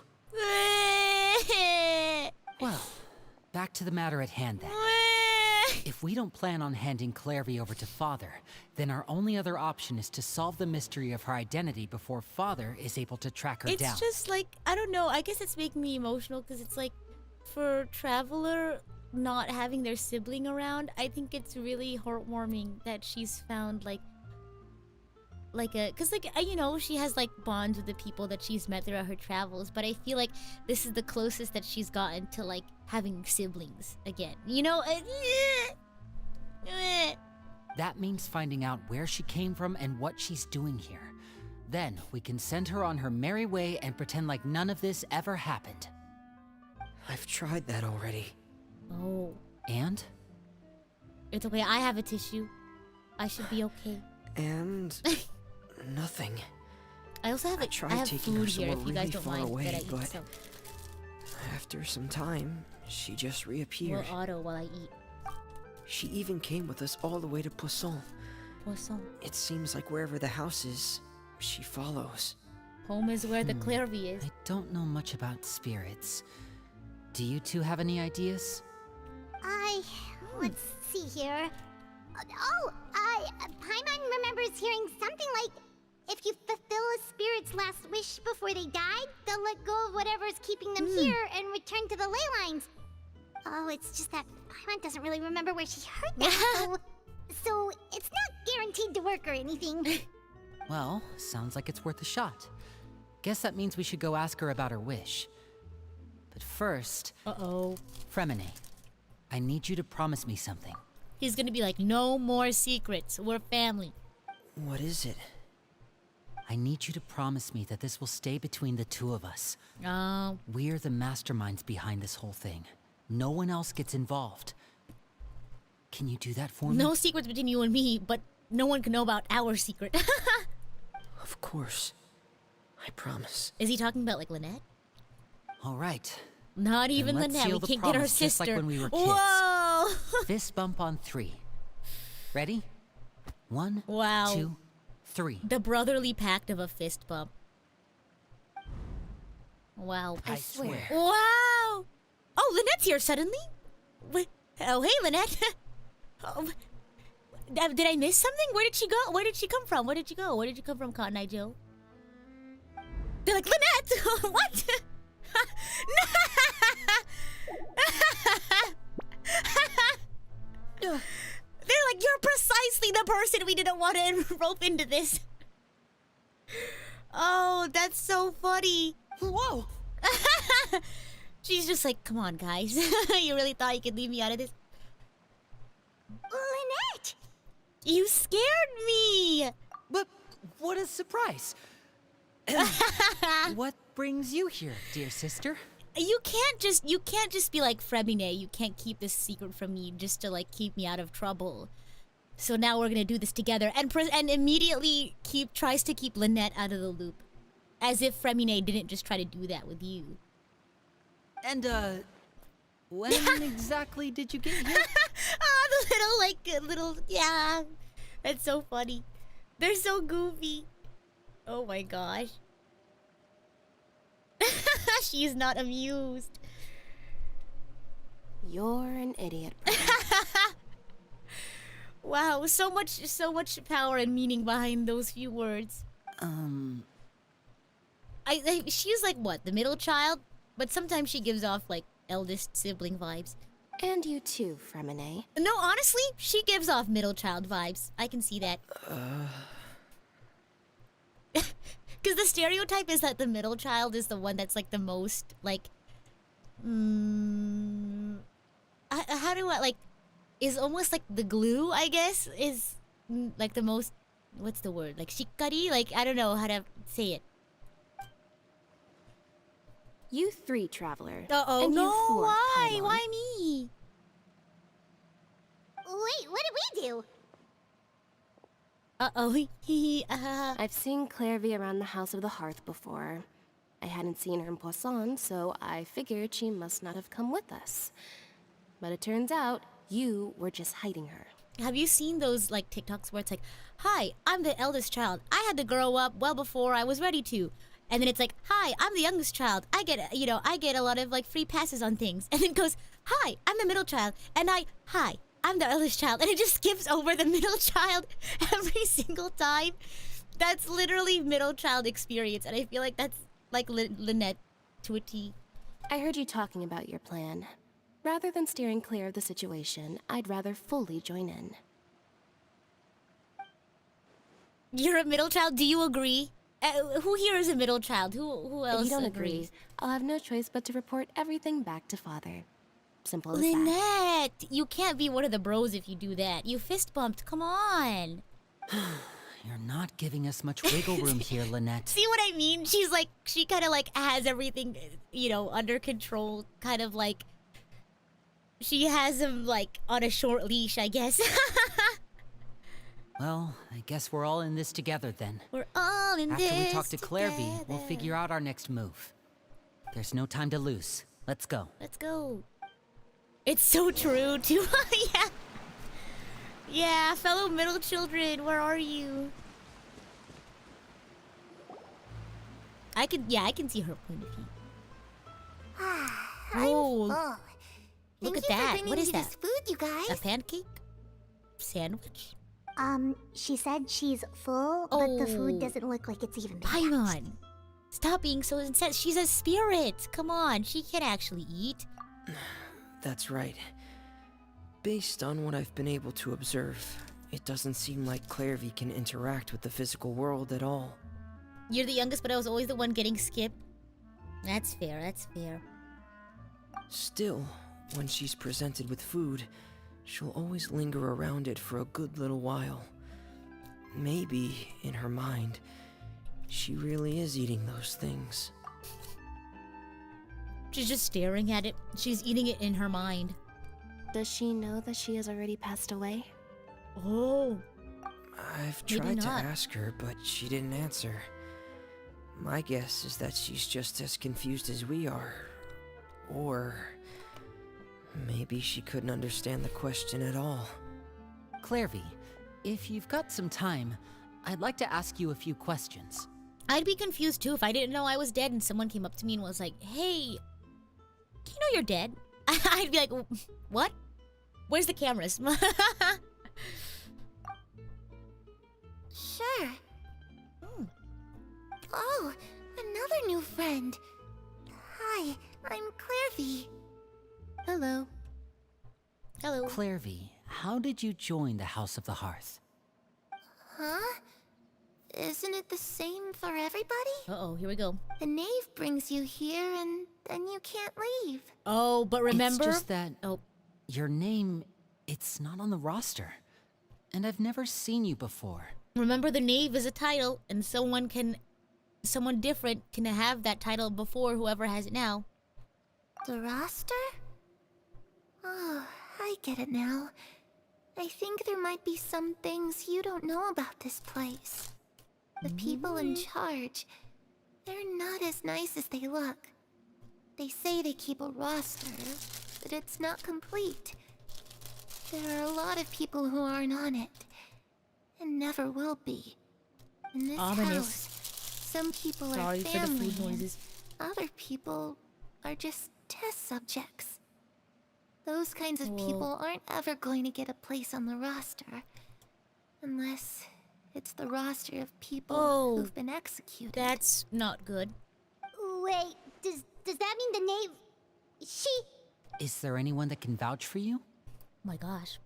Well, back to the matter at hand then. If we don't plan on handing Clairvy over to Father, then our only other option is to solve the mystery of her identity before Father is able to track her down. It's just like, I don't know, I guess it's making me emotional because it's like, for Traveler not having their sibling around, I think it's really heartwarming that she's found like a, because like, you know, she has like bonds with the people that she's met throughout her travels, but I feel like this is the closest that she's gotten to like having siblings again, you know? That means finding out where she came from and what she's doing here. Then we can send her on her merry way and pretend like none of this ever happened. I've tried that already. Oh. And? It's okay, I have a tissue. I should be okay. And nothing. I also have I tried have taking food her here somewhere if you guys really don't far mind away, that I eat, but so after some time, she just reappeared. we'll auto while I eat. She even came with us all the way to Poisson. Poisson. It seems like wherever the house is, she follows. Home is where the Clairvy is. I don't know much about spirits. Do you two have any ideas? Let's see here. Paimon remembers hearing something like, if you fulfill a spirit's last wish before they died, they'll let go of whatever's keeping them here and return to the ley lines. Oh, it's just that Paimon doesn't really remember where she heard that, so it's not guaranteed to work or anything. Well, sounds like it's worth a shot. Guess that means we should go ask her about her wish. But first... Fremine, I need you to promise me something. He's gonna be like, no more secrets. We're family. What is it? I need you to promise me that this will stay between the two of us. We're the masterminds behind this whole thing. No one else gets involved. Can you do that for me? No secrets between you and me, but no one can know about our secret. Of course. I promise. Is he talking about like Lynette? All right. Not even Then let's Lynette. seal We the can't get our promise just sister. like when we were kids. Whoa! Fist bump on 3. Ready? 1, Wow. 2, 3. The brotherly pact of a fist bump. Wow. I swear. Wow! Oh, Lynette's here suddenly? Oh, hey, Lynette. Did I miss something? Where did she go? Where did she come from? Where did she go? Where did you come from, Cotton Eye Joe? They're like, Lynette! What? They're like, you're precisely the person we didn't want to rope into this. Oh, that's so funny. Whoa! She's just like, come on, guys. You really thought you could leave me out of this? What brings you here, dear sister? You can't just be like, Fremine, you can't keep this secret from me just to like keep me out of trouble. So now we're gonna do this together, and immediately tries to keep Lynette out of the loop, as if Fremine didn't just try to do that with you. And when exactly did you get here? The little yeah, that's so funny. They're so goofy. Oh my gosh. She's not amused. You're an idiot, brother. Wow, so much power and meaning behind those few words. She's like what, the middle child? But sometimes she gives off like eldest sibling vibes. And you too, Fremine. No, honestly, she gives off middle child vibes. I can see that. Because the stereotype is that the middle child is the one that's like the most like, how do I like, is almost like the glue, I guess, is like the most, what's the word, like shikkari, like I don't know how to say it. You 3, Traveler. Uh-oh, and no, you 4, why? Paimon. Why me? Wait, what did we do? Uh-oh, I've seen Clairvy around the House of the Hearth before. I hadn't seen her in Poisson, so I figured she must not have come with us. But it turns out you were just hiding her. Have you seen those like TikToks where it's like, hi, I'm the eldest child. I had to grow up well before I was ready to. And then it's like, hi, I'm the youngest child. I get a lot of like free passes on things. And then it goes, hi, I'm the middle child. And hi, I'm the eldest child. And it just skips over the middle child every single time. That's literally middle child experience. And I feel like that's like Lynette to a T. I heard you talking about your plan. Rather than steering clear of the situation, I'd rather fully join in. You're a middle child? Do you agree? Who here is a middle child? Who else If you don't agrees? agree, I'll have no choice but to report everything back to Father. Simple as that. Lynette, you can't be one of the bros if you do that. You fist bumped. Come on. You're not giving us much wiggle room here, Lynette. See what I mean? She's like, she kind of like has everything, under control. Kind of like, she has him like on a short leash, I guess. Well, I guess we're all in this together then. We're all in this After we talk to Clairvy, we'll together. figure out our next move. There's no time to lose. Let's go. Let's go. It's so true, too. Yeah. Yeah, fellow middle children, where are you? I can see her point of view. Oh, look at that. What is that? Food, you guys. A pancake? Sandwich? She said she's full, but the food Oh. doesn't look like it's even baked. Paimon, stop being so intense. She's a spirit. Come on, she can actually eat. That's right. Based on what I've been able to observe, it doesn't seem like Clairvy can interact with the physical world at all. You're the youngest, but I was always the one getting skipped. That's fair, that's fair. Still, when she's presented with food, she'll always linger around it for a good little while. Maybe, in her mind, she really is eating those things. She's just staring at it. She's eating it in her mind. Does she know that she has already passed away? Oh. I've Maybe tried to not. ask her, but she didn't answer. My guess is that she's just as confused as we are. Or maybe she couldn't understand the question at all. Clairvy, if you've got some time, I'd like to ask you a few questions. I'd be confused too if I didn't know I was dead and someone came up to me and was like, hey, do you know you're dead? I'd be like, what? Where's the cameras? Sure. Oh, another new friend. Hi, I'm Clairvy. Hello. Hello. Clairvy, how did you join the House of the Hearth? Huh? Isn't it the same for everybody? Uh-oh, here we go. The knave brings you here and then you can't leave. Oh, but remember... It's just that Oh, your name, it's not on the roster. And I've never seen you before. remember the knave is a title and someone can someone different can have that title before whoever has it now. The roster? Oh, I get it now. I think there might be some things you don't know about this place. The people in charge, they're not as nice as they look. They say they keep a roster, but it's not complete. There are a lot of people who aren't on it, and never will be. In this Ominous. house, some people Sorry are for the family, food noises. and other people are just test subjects. Those kinds of people aren't ever going to get a place on the roster, unless it's the roster of people who've been executed. That's not good. Wait, does that mean the name... She... Is there anyone that can vouch for you? Oh my gosh.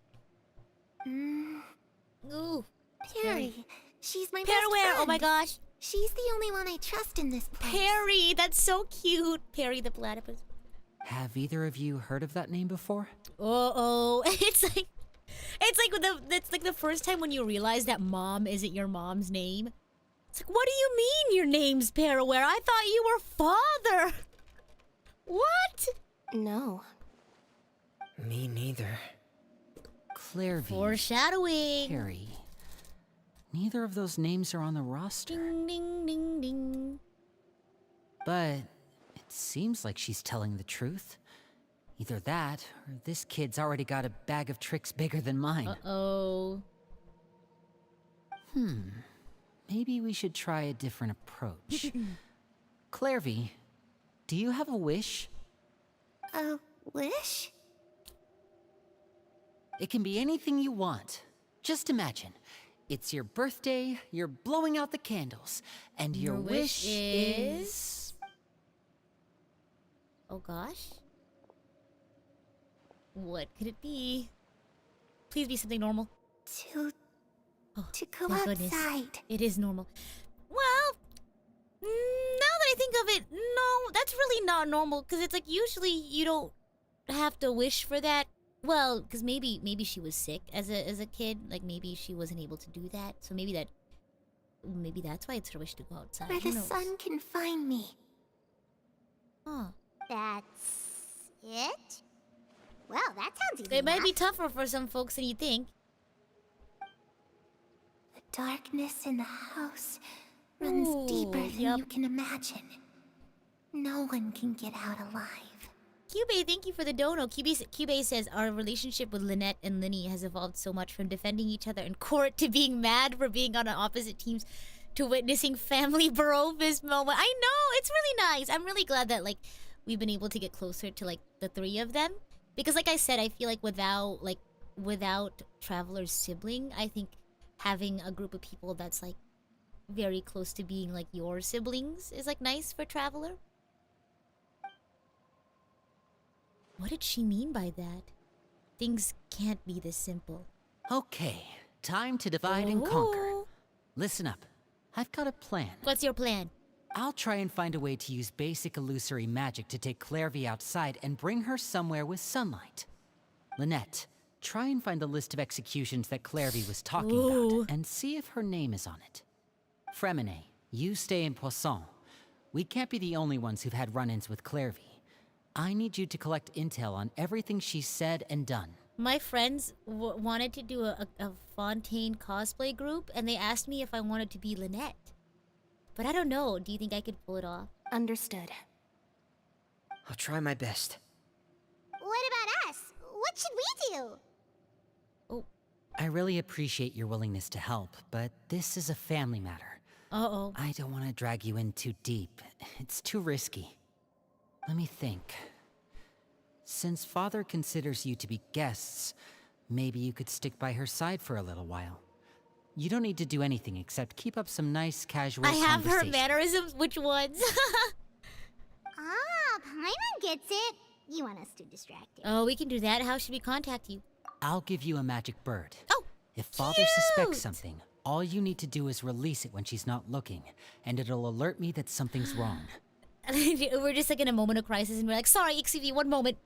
Ooh. Perry. She's my best Perry, friend. oh my gosh. She's the only one I trust in this place. Perry, that's so cute. Perry the platypus. Have either of you heard of that name before? Uh-oh. It's like the first time when you realize that mom isn't your mom's name. It's like, what do you mean your name's Paraware? I thought you were father. What? No. Me neither. Clairvy. Foreshadowing. Perry. Neither of those names are on the roster. Ding, ding, ding, ding. But it seems like she's telling the truth. Either that, or this kid's already got a bag of tricks bigger than mine. Uh-oh. Maybe we should try a different approach. Clairvy, do you have a wish? A wish? It can be anything you want. Just imagine. It's your birthday, you're blowing out the candles, and your wish is... Oh gosh. What could it be? Please be something normal. To go my outside. goodness. It is normal. Well, now that I think of it, no, that's really not normal. Because it's like usually you don't have to wish for that. Well, because maybe she was sick as a kid. Like maybe she wasn't able to do that. So maybe that's why it's her wish to go outside. Where Who the knows? sun can find me. Huh. That's it? Well, that sounds easy It might be enough. tougher for some folks than you think. The darkness in the house runs deeper than you can imagine. No one can get out alive. Cube, thank you for the dono. Cube says, our relationship with Lynette and Linny has evolved so much from defending each other in court to being mad for being on opposite teams to witnessing family bro this moment. I know, it's really nice. I'm really glad that, like, we've been able to get closer to, like, the three of them. Because, like I said, I feel like without Traveler's sibling, I think having a group of people that's, like, very close to being, like, your siblings is, like, nice for Traveler. What did she mean by that? Things can't be this simple. Okay, time to divide and conquer. Listen up. I've got a plan. What's your plan? I'll try and find a way to use basic illusory magic to take Clairvy outside and bring her somewhere with sunlight. Lynette, try and find the list of executions that Clairvy was talking about and see if her name is on it. Fremine, you stay in Poisson. We can't be the only ones who've had run-ins with Clairvy. I need you to collect intel on everything she's said and done. My friends wanted to do a Fontaine cosplay group, and they asked me if I wanted to be Lynette. But I don't know. Do you think I could pull it off? Understood. I'll try my best. What about us? What should we do? Oh. I really appreciate your willingness to help, but this is a family matter. Uh-oh. I don't want to drag you in too deep. It's too risky. Let me think. Since Father considers you to be guests, maybe you could stick by her side for a little while. You don't need to do anything except keep up some nice casual I have her conversation. mannerisms. Which ones? Paimon gets it. You want us to distract her. Oh, we can do that. How should we contact you? I'll give you a magic bird. Oh, If Father suspects something, all you need to do is release it when she's not looking, and it'll alert me that something's wrong. We're just like in a moment of crisis, and we're like, sorry, XCV, one moment.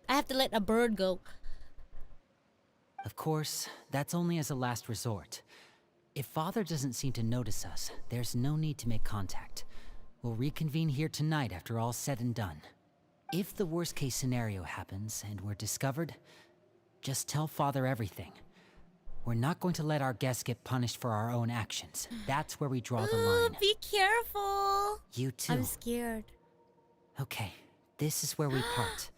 I have to let a bird go. Of course, that's only as a last resort. If Father doesn't seem to notice us, there's no need to make contact. We'll reconvene here tonight after all's said and done. If the worst case scenario happens and we're discovered, just tell Father everything. We're not going to let our guests get punished for our own actions. That's where we draw the line. Be careful. You too. I'm scared. Okay, this is where we part.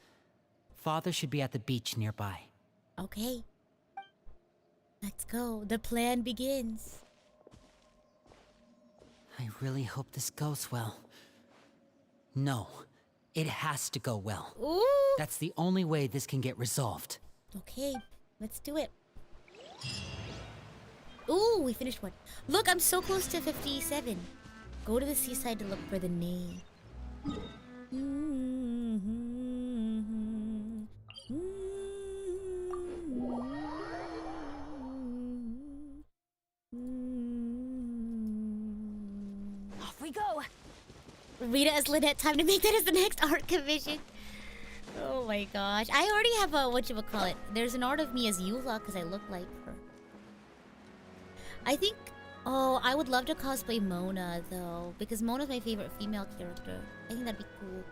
Father should be at the beach nearby. Okay. Let's go. The plan begins. I really hope this goes well. No, it has to go well. Ooh. That's the only way this can get resolved. Okay, let's do it. Ooh, we finished one. Look, I'm so close to 57. Go to the seaside to look for the name. Off we go. Rita as Lynette, time to make that as the next art commission. Oh my gosh. I already have a, whatchamacallit. There's an art of me as Eula because I look like her. I think, oh, I would love to cosplay Mona though, because Mona's my favorite female character. I think that'd be cool.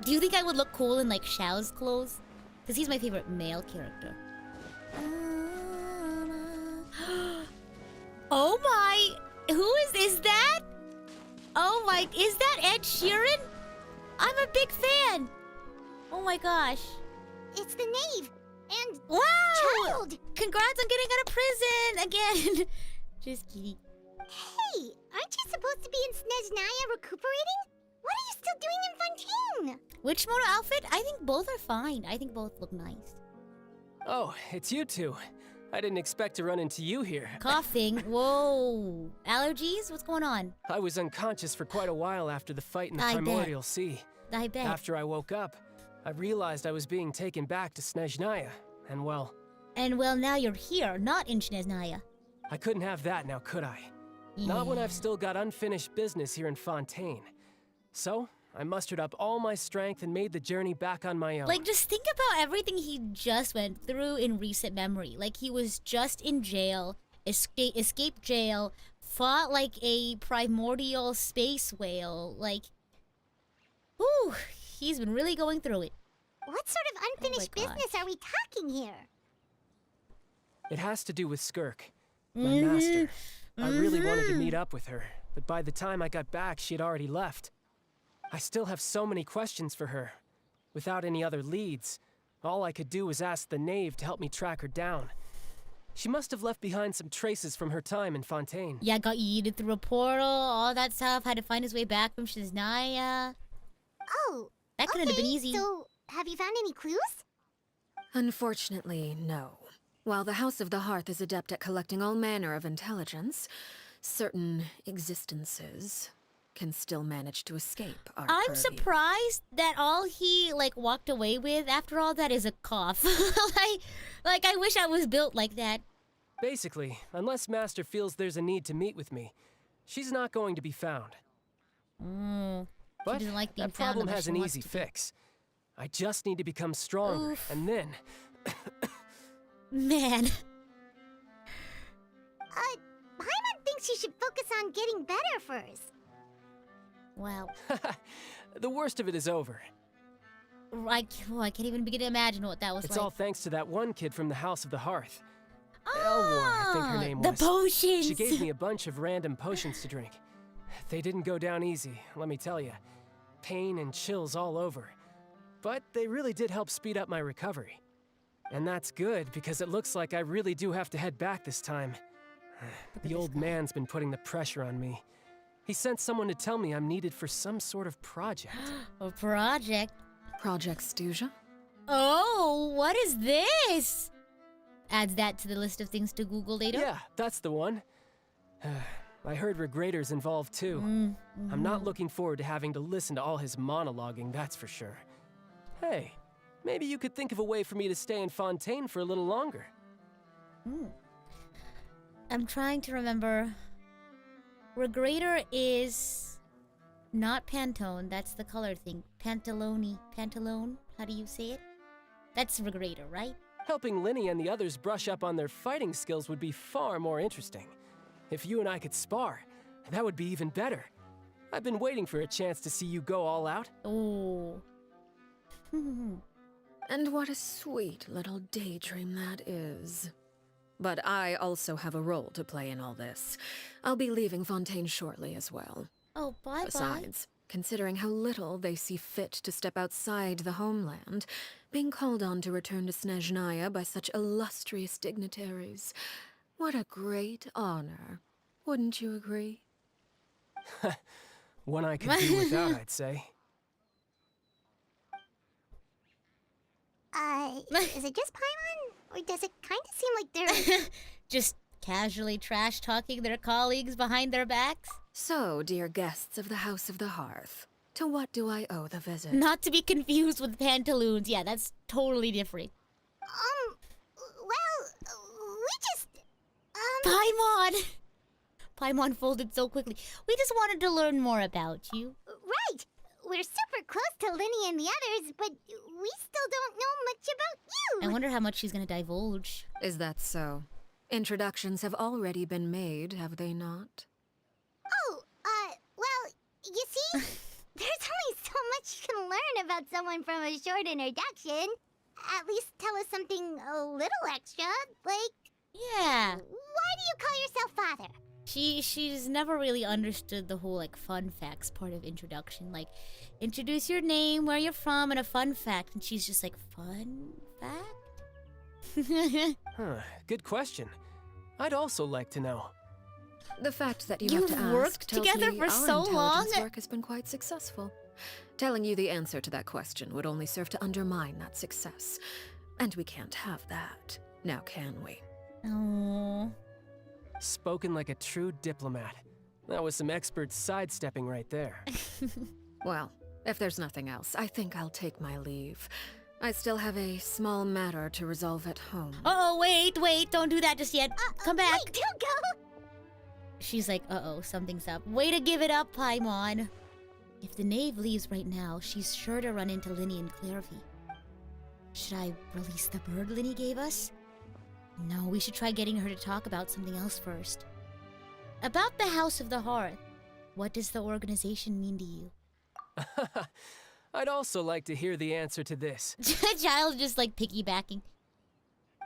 Do you think I would look cool in like Xiao's clothes? Because he's my favorite male character. Oh my, who is that? Oh my, is that Ed Sheeran? I'm a big fan. Oh my gosh. It's the knave and wow! child. Congrats on getting out of prison again. Just kidding. Hey, aren't you supposed to be in Snezhnaya recuperating? What are you still doing in Fontaine? Which Mona outfit? I think both are fine. I think both look nice. Oh, it's you two. I didn't expect to run into you here. Coughing. Whoa. Allergies? What's going on? I was unconscious for quite a while after the fight in the I Primordial Sea. I bet. After I woke up, I realized I was being taken back to Snezhnaya, and well... And well, now you're here, not in Snezhnaya. I couldn't have that now, could I? Yeah. Not when I've still got unfinished business here in Fontaine. So, I mustered up all my strength and made the journey back on my own. Like, just think about everything he just went through in recent memory. Like, he was just in jail, escaped jail, fought like a primordial space whale. Like, whew, he's been really going through it. What sort of unfinished business are we talking here? It has to do with Skirk, my master. I really wanted to meet up with her, but by the time I got back, she had already left. I still have so many questions for her. Without any other leads, all I could do was ask the knave to help me track her down. She must have left behind some traces from her time in Fontaine. Yeah, got yeeted through a portal, all that stuff, had to find his way back from Snezhnaya. Oh, that couldn't have been easy. So, have you found any clues? Unfortunately, no. While the House of the Hearth is adept at collecting all manner of intelligence, certain existences can still manage to escape our I'm purview. surprised that all he like walked away with after all that is a cough. like I wish I was built like that. Basically, unless Master feels there's a need to meet with me, she's not going to be found. But doesn't like being that problem found unless has she an wants easy to be. fix. I just need to become stronger, Oof. and then... Man. Paimon thinks you should focus on getting better first. Wow. The worst of it is over. I can't even begin to imagine what that was It's like. all thanks to that one kid from the House of the Hearth. Elwar, I think her name the was. potions. She gave me a bunch of random potions to drink. They didn't go down easy, let me tell you. Pain and chills all over. But they really did help speed up my recovery. And that's good, because it looks like I really do have to head back this time. The old man's been putting the pressure on me. He sent someone to tell me I'm needed for some sort of project. A project? Project Stuja? Oh, what is this? Adds that to the list of things to Google later. Yeah, that's the one. I heard Regrator's involved too. I'm not looking forward to having to listen to all his monologuing, that's for sure. Hey, maybe you could think of a way for me to stay in Fontaine for a little longer. I'm trying to remember. Regrator is not Pantone, that's the color thing. Pantalone. How do you say it? That's Regrator, right? Helping Linny and the others brush up on their fighting skills would be far more interesting. if you and I could spar, that would be even better. I've been waiting for a chance to see you go all out. Oh. And what a sweet little daydream that is. But I also have a role to play in all this. I'll be leaving Fontaine shortly as well. Oh, bye-bye. Besides, considering how little they see fit to step outside the homeland, being called on to return to Snezhnaya by such illustrious dignitaries, what a great honor. Wouldn't you agree? One I could do without, I'd say. Is it just Paimon? Or does it kind of seem like they're... Just casually trash-talking their colleagues behind their backs? So, dear guests of the House of the Hearth, to what do I owe the visit? Not to be confused with pantaloons. Yeah, that's totally different. Well, we just... Paimon! Paimon folded so quickly. We just wanted to learn more about you. Right! We're super close to Linny and the others, but we still don't know much about you! I wonder how much she's gonna divulge. Is that so? Introductions have already been made, have they not? Oh, well, you see, there's only so much you can learn about someone from a short introduction. At least tell us something a little extra, like... Yeah. Why do you call yourself father? She's never really understood the whole, like, fun facts part of introduction. Like, introduce your name, where you're from, and a fun fact. And she's just like, fun fact? Good question. I'd also like to know. The fact that you You've have to ask worked tells together me for our so long. intelligence work has been quite successful. Telling you the answer to that question would only serve to undermine that success. And we can't have that, now can we? Oh. Spoken like a true diplomat. That was some expert sidestepping right there. Well, if there's nothing else, I think I'll take my leave. I still have a small matter to resolve at home. Uh-oh, wait, don't do that just yet. Come back. Wait, don't go! She's like, uh-oh, something's up. Way to give it up, Paimon. If the knave leaves right now, she's sure to run into Linny and Clairvy. Should I release the bird Linny gave us? No, we should try getting her to talk about something else first. About the House of the Hearth, what does the organization mean to you? I'd also like to hear the answer to this. Child just like piggybacking.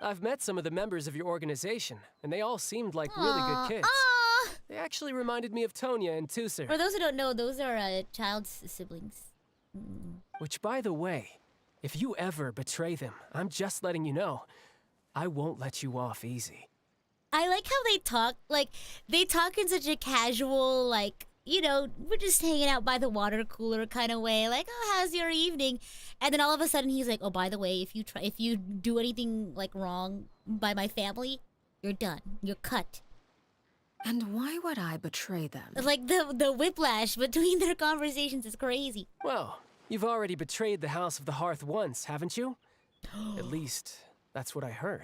I've met some of the members of your organization, and they all seemed like really good kids. Aww. They actually reminded me of Tonya and Tusser. For those who don't know, those are Child's siblings. Which, by the way, if you ever betray them, I'm just letting you know, I won't let you off easy. I like how they talk. Like, they talk in such a casual, like, you know, we're just hanging out by the water cooler kind of way. Like, oh, how's your evening? And then all of a sudden he's like, oh, by the way, if you do anything, like, wrong by my family, you're done. You're cut. And why would I betray them? Like, the whiplash between their conversations is crazy. Well, you've already betrayed the House of the Hearth once, haven't you? At least, that's what I heard.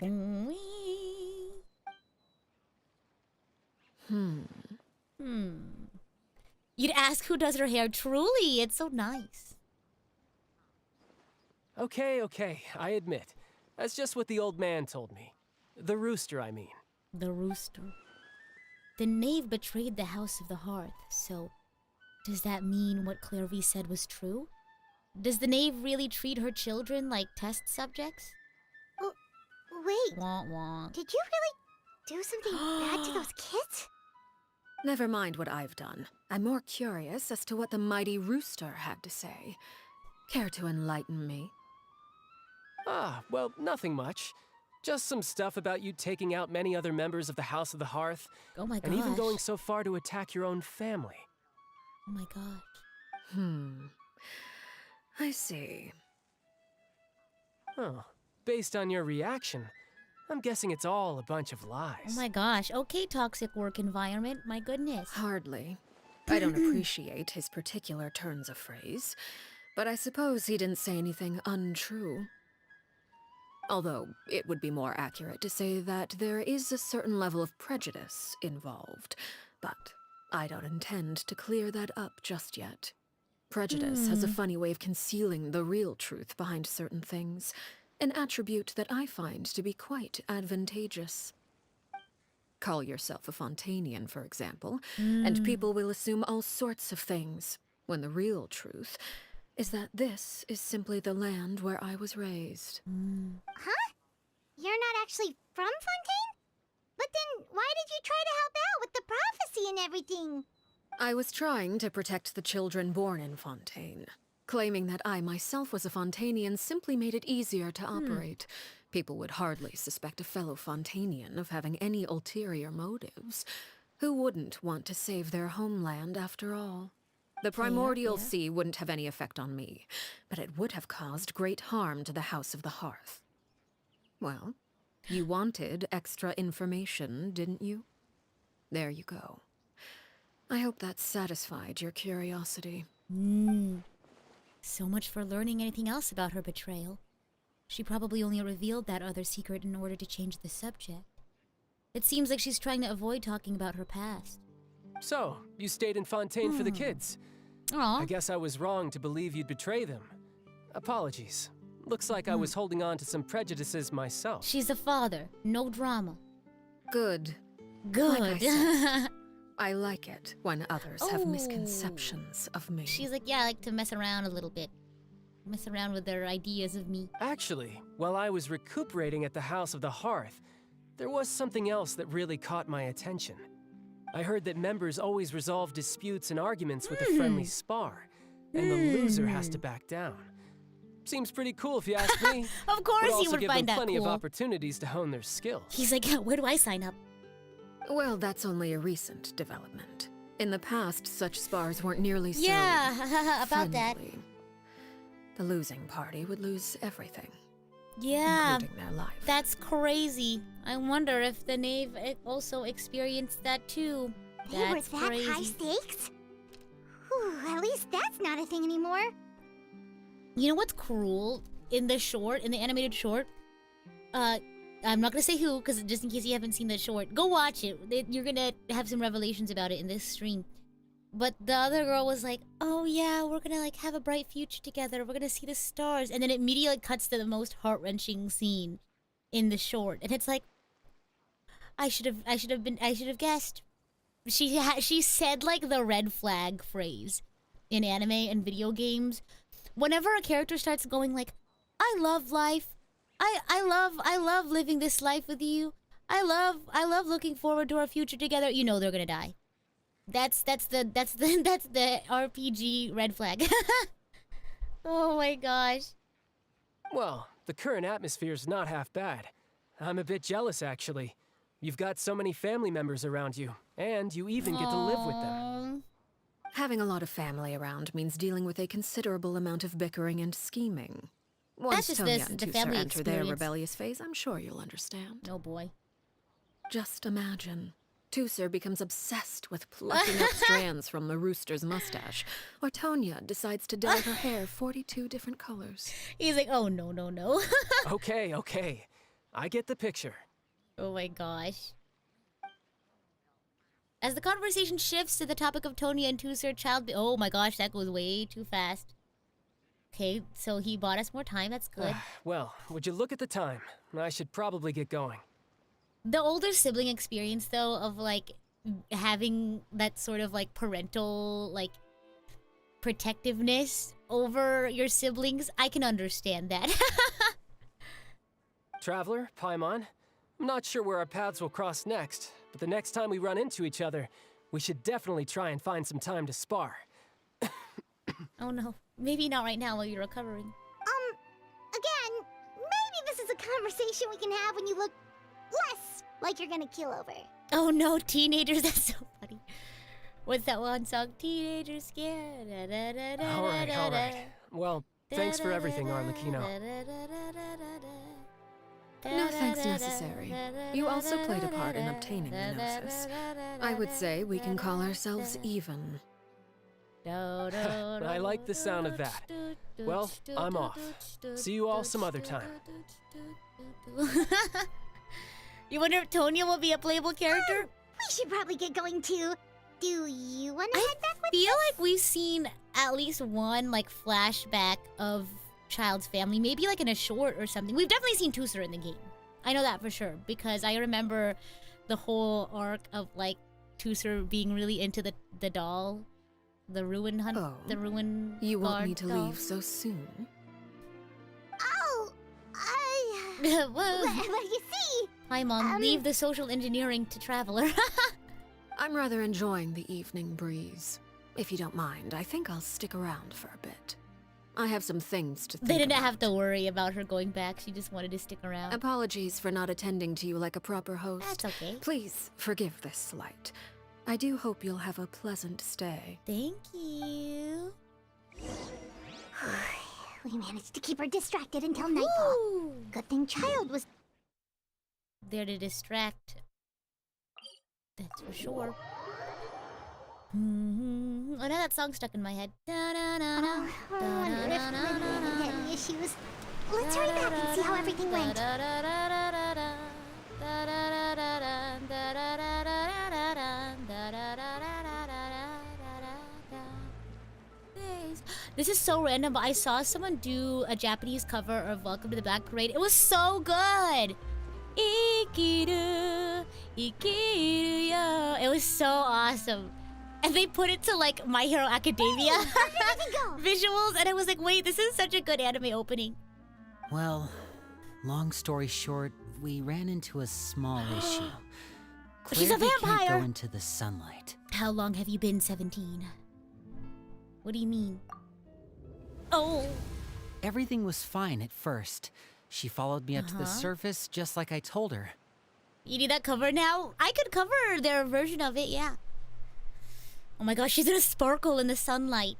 You'd ask who does her hair. Truly, it's so nice. Okay, I admit. That's just what the old man told me. The rooster, I mean. The rooster. The knave betrayed the House of the Hearth, so does that mean what Clairvy said was true? Does the knave really treat her children like test subjects? Oh, wait. Wah wah. Did you really do something bad to those kids? Never mind what I've done. I'm more curious as to what the mighty rooster had to say. Care to enlighten me? Ah, well, nothing much. Just some stuff about you taking out many other members of the House of the Hearth. Oh my gosh. And even going so far to attack your own family. Oh my gosh. I see. Oh, based on your reaction, I'm guessing it's all a bunch of lies. Oh my gosh. Okay, toxic work environment. My goodness. Hardly. I don't appreciate his particular turns of phrase, but I suppose he didn't say anything untrue. Although, it would be more accurate to say that there is a certain level of prejudice involved, but I don't intend to clear that up just yet. Prejudice has a funny way of concealing the real truth behind certain things, an attribute that I find to be quite advantageous. Call yourself a Fontanian, for example, and people will assume all sorts of things, when the real truth is that this is simply the land where I was raised. Huh? You're not actually from Fontaine? But then why did you try to help out with the prophecy and everything? I was trying to protect the children born in Fontaine. Claiming that I myself was a Fontanian simply made it easier to operate. People would hardly suspect a fellow Fontanian of having any ulterior motives. Who wouldn't want to save their homeland after all? The primordial sea wouldn't have any effect on me, but it would have caused great harm to the House of the Hearth. Well, you wanted extra information, didn't you? There you go. I hope that satisfied your curiosity. So much for learning anything else about her betrayal. She probably only revealed that other secret in order to change the subject. It seems like she's trying to avoid talking about her past. So, you stayed in Fontaine for the kids. Aw. I guess I was wrong to believe you'd betray them. Apologies. Looks like I was holding on to some prejudices myself. She's a father. No drama. Good. Good. Like I said, I like it when others have misconceptions of me. She's like, yeah, I like to mess around a little bit. Mess around with their ideas of me. Actually, while I was recuperating at the House of the Hearth, there was something else that really caught my attention. I heard that members always resolve disputes and arguments with a friendly spar, and the loser has to back down. Seems pretty cool if you ask me. Of course also he would give find them that plenty cool. of opportunities to hone their skills. He's like, yeah, where do I sign up? Well, that's only a recent development. In the past, such spars weren't nearly so Yeah, about that. friendly. The losing party would lose everything, Yeah, including their life. that's crazy. I wonder if the knave also experienced that too. They were That's that high crazy. stakes? Whew, at least that's not a thing anymore. You know what's cruel? In the short, in the animated short, I'm not gonna say who, because just in case you haven't seen the short, go watch it. You're gonna have some revelations about it in this stream. But the other girl was like, oh yeah, we're gonna like have a bright future together. We're gonna see the stars. And then it immediately cuts to the most heart-wrenching scene in the short. And it's like, I should have guessed. She said like the red flag phrase in anime and video games. Whenever a character starts going like, I love life. I love living this life with you. I love looking forward to our future together. You know they're gonna die. That's the RPG red flag. Oh my gosh. Well, the current atmosphere's not half bad. I'm a bit jealous, actually. You've got so many family members around you, and you even get to live with them. Having a lot of family around means dealing with a considerable amount of bickering and scheming. Once just Tonya the and Tusser family enter their experience. rebellious phase, I'm sure you'll understand. Oh boy. Just imagine. Tusser becomes obsessed with plucking out strands from the rooster's mustache, or Tonya decides to dye her hair 42 different colors. He's like, oh no. Okay. I get the picture. Oh my gosh. As the conversation shifts to the topic of Tonya and Tusser, oh my gosh, that goes way too fast. Okay, so he bought us more time, that's good. Well, would you look at the time? I should probably get going. The older sibling experience, though, of like having that sort of like parental like protectiveness over your siblings, I can understand that. Traveler, Paimon, I'm not sure where our paths will cross next, but the next time we run into each other, we should definitely try and find some time to spar. Oh no, maybe not right now while you're recovering. Again, maybe this is a conversation we can have when you look less like you're gonna keel over. Oh no, teenagers, that's so funny. What's that one song? Teenagers scared. All right. Well, thanks for everything, Arlecchino. No thanks necessary. You also played a part in obtaining the Gnosis. I would say we can call ourselves even. I like the sound of that. Well, I'm off. See you all some other time. You wonder if Tonya will be a playable character? We should probably get going too. Do you want to head back with I feel like we've seen at least one like flashback of Child's family, maybe like in a short or something. We've definitely seen Tusser in the game. I know that for sure because I remember the whole arc of like Tusser being really into the doll, the ruin hunt, the ruin. You want me guard to doll. leave so soon? Oh, Whoa. well, you see... Hi, Mom. Leave the social engineering to Traveler. I'm rather enjoying the evening breeze. If you don't mind, I think I'll stick around for a bit. I have some things to think They didn't about. have to worry about her going back. She just wanted to stick around. Apologies for not attending to you like a proper host. That's okay. Please forgive this slight. I do hope you'll have a pleasant stay. Thank you. We managed to keep her distracted until nightfall. Woo! Good thing Child was... There to distract. That's for sure. Oh, now that song stuck in my head. I wonder if Lydia had any issues. Let's hurry back and see how everything went. This is so random, but I saw someone do a Japanese cover of Welcome to the Black Parade. It was so good! Ikiru, ikiru yo. It was so awesome. And they put it to like My Hero Academia visuals, and I was like, wait, this is such a good anime opening. Well, long story short, we ran into a small issue. She's a Clearly can't vampire. go into the sunlight. How long have you been 17? What do you mean? Oh. Everything was fine at first. She followed me up to the surface just like I told her. You need that cover now? I could cover their version of it, yeah. Oh my gosh, she's gonna sparkle in the sunlight.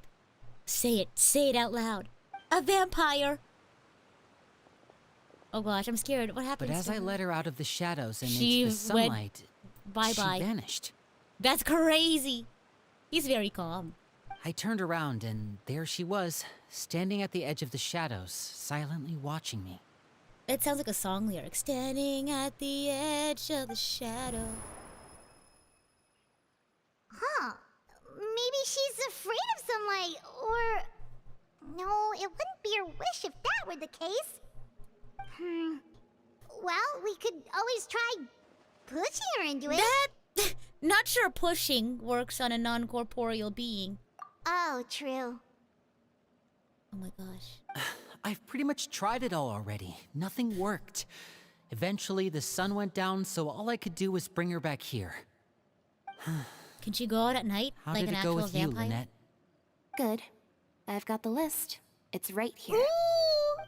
Say it out loud. A vampire. Oh gosh, I'm scared. What happened? But as I let her out of the shadows and She into the sunlight, bye-bye. she vanished. That's crazy. He's very calm. I turned around and there she was, standing at the edge of the shadows, silently watching me. It sounds like a song lyric. Standing at the edge of the shadow. Huh. Maybe she's afraid of sunlight, or... No, it wouldn't be her wish if that were the case. Well, we could always try pushing her into it. That... Not sure pushing works on a non-corporeal being. Oh, true. Oh my gosh. I've pretty much tried it all already. Nothing worked. Eventually, the sun went down, so all I could do was bring her back here. Can she go out at night How like did an it actual go with vampire? you, Lynette? Good. I've got the list. It's right here. Ooh,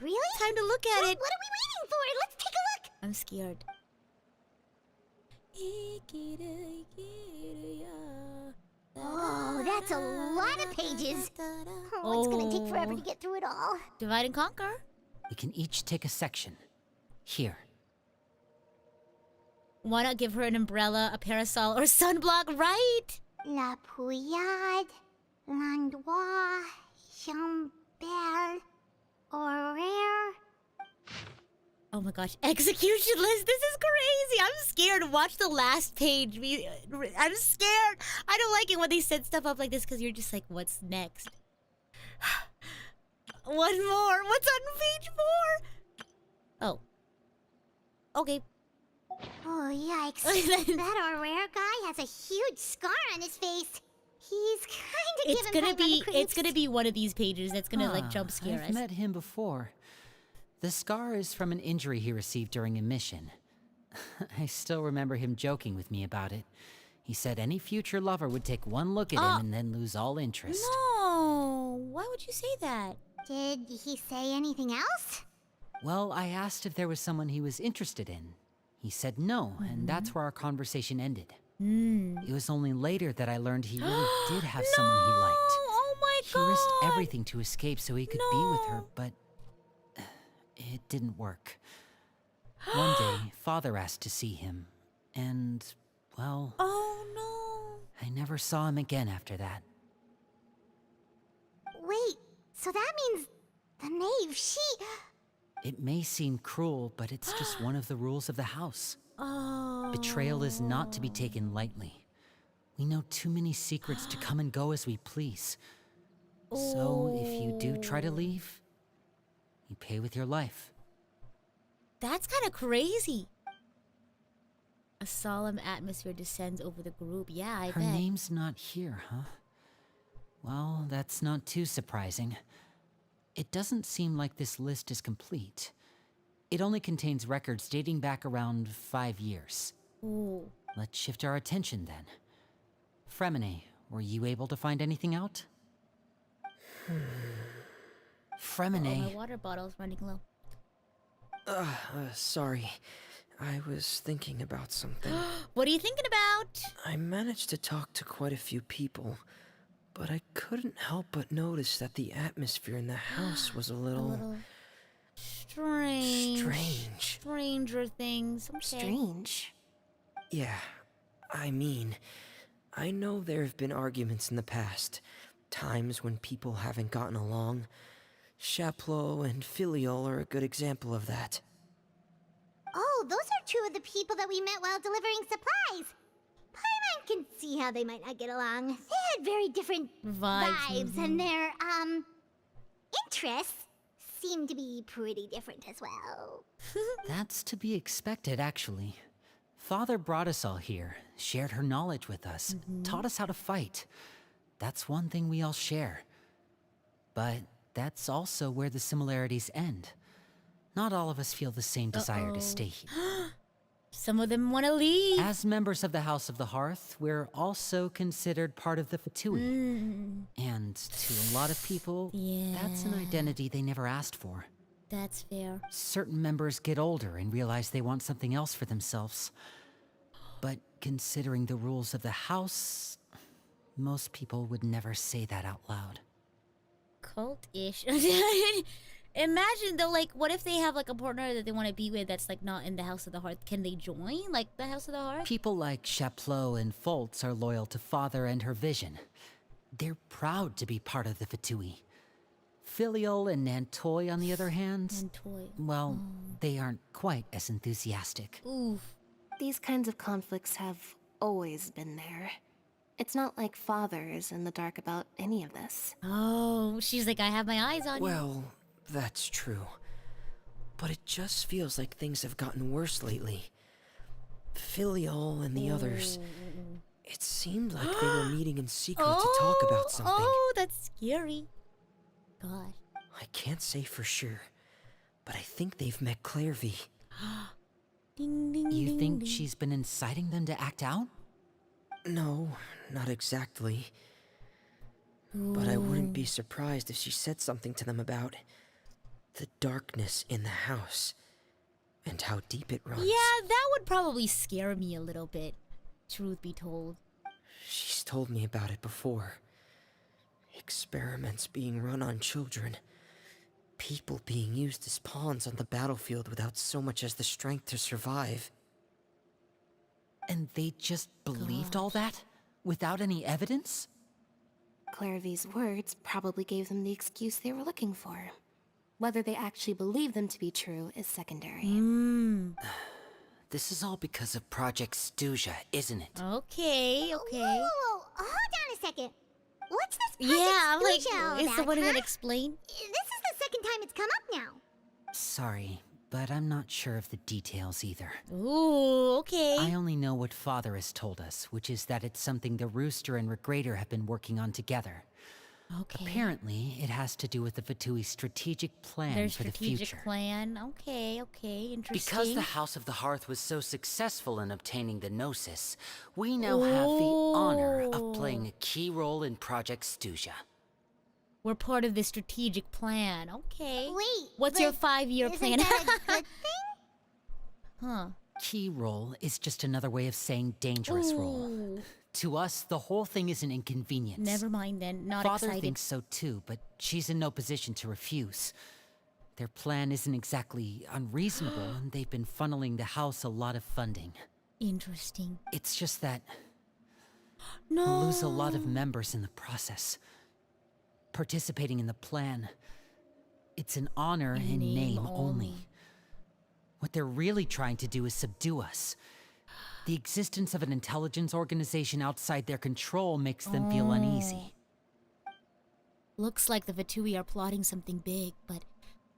Really? time to look at it. What are we waiting for? Let's take a look. I'm scared. Oh, that's a lot of pages. Oh, it's gonna take forever to get through it all. Divide and conquer. We can each take a section. Here. Why not give her an umbrella, a parasol, or sunblock, right? La Pouillade, L'Endroit, Chambel, Horaire. Oh my gosh, execution list, this is crazy! I'm scared, watch the last page. I'm scared! I don't like it when they set stuff up like this because you're just like, what's next? One more, what's on page 4? Oh. Okay. Oh, yikes. That Horaire guy has a huge scar on his face. He's kind of It's gonna be one of these pages that's gonna like jump scare I've us. met him before. The scar is from an injury he received during a mission. I still remember him joking with me about it. He said any future lover would take one look at him and then lose all interest. No, why would you say that? Did he say anything else? Well, I asked if there was someone he was interested in. He said no, and that's where our conversation ended. It was only later that I learned he really did have someone he liked. Oh my He god! risked everything to escape so he could be with her, but it didn't work. One day, Father asked to see him, and, well, Oh no! I never saw him again after that. Wait, so that means the knave, she... It may seem cruel, but it's just one of the rules of the house. Oh. Betrayal is not to be taken lightly. We know too many secrets to come and go as we please. So if you do try to leave, you pay with your life. That's kind of crazy. solemn atmosphere descends over the group. Yeah, I Her bet. name's not here, huh? Well, that's not too surprising. It doesn't seem like this list is complete. It only contains records dating back around 5 years. Ooh. Let's shift our attention then. Fremine, were you able to find anything out? Fremine. Oh, my water bottle's running low. Sorry. I was thinking about something. What are you thinking about? I managed to talk to quite a few people, but I couldn't help but notice that the atmosphere in the house was a little Strange. Stranger things. Okay. Strange. Yeah, I mean, I know there have been arguments in the past, times when people haven't gotten along. Chaplot and Filial are a good example of that. Oh, those are two of the people that we met while delivering supplies. Paimon can see how they might not get along. They had very different vibes, and their, interests seem to be pretty different as well. That's to be expected, actually. Father brought us all here, shared her knowledge with us, taught us how to fight. That's one thing we all share. But that's also where the similarities end. Not all of us feel the same desire to stay here. Some of them want to leave. As members of the House of the Hearth, we're also considered part of the Fatui. And to a lot of people, that's an identity they never asked for. That's fair. Certain members get older and realize they want something else for themselves. But considering the rules of the House, most people would never say that out loud. Cult-ish. Imagine though, like, what if they have like a partner that they want to be with that's like not in the House of the Hearth? Can they join like the House of the Hearth? People like Chaplot and Foltz are loyal to Father and her vision. They're proud to be part of the Fatui. Filial and Nantoy, on the other hand, well, they aren't quite as enthusiastic. Oof. These kinds of conflicts have always been there. It's not like Father is in the dark about any of this. Oh, she's like, I have my eyes on you. Well, that's true. But it just feels like things have gotten worse lately. Filial and the others, it seemed like they were meeting in secret to talk about something. Oh, that's scary. God. I can't say for sure, but I think they've met Clairvy. Ding, ding, You ding, think ding. she's been inciting them to act out? No, not exactly. But I wouldn't be surprised if she said something to them about the darkness in the house and how deep it runs. Yeah, that would probably scare me a little bit, truth be told. She's told me about it before. Experiments being run on children. People being used as pawns on the battlefield without so much as the strength to survive. And they just believed all that? Without any evidence? Clairvy's words probably gave them the excuse they were looking for. Whether they actually believe them to be true is secondary. This is all because of Project Stuja, isn't it? Okay. Whoa, hold on a second. What's this Project Yeah, I'm like, Stuja all is about, someone huh? gonna explain? This is the second time it's come up now. Sorry, but I'm not sure of the details either. Ooh, okay. I only know what Father has told us, which is that it's something the Rooster and Regrator have been working on together. Okay. Apparently, it has to do with the Fatui's strategic plan Their for the strategic future. plan. Okay, interesting. Because the House of the Hearth was so successful in obtaining the Gnosis, we now have the honor of playing a key role in Project Stuja. We're part of the strategic plan. Okay. Wait, What's your but 5-year isn't plan? that a good thing? Huh. Key role is just another way of saying dangerous role. Ooh. To us, the whole thing is an inconvenience. Never mind then. Not Father excited. thinks so too, but she's in no position to refuse. Their plan isn't exactly unreasonable, and they've been funneling the house a lot of funding. Interesting. It's just that No. we'll lose a lot of members in the process. Participating in the plan, it's an honor in name only. What they're really trying to do is subdue us. The existence of an intelligence organization outside their control makes them feel uneasy. Looks like the Fatui are plotting something big, but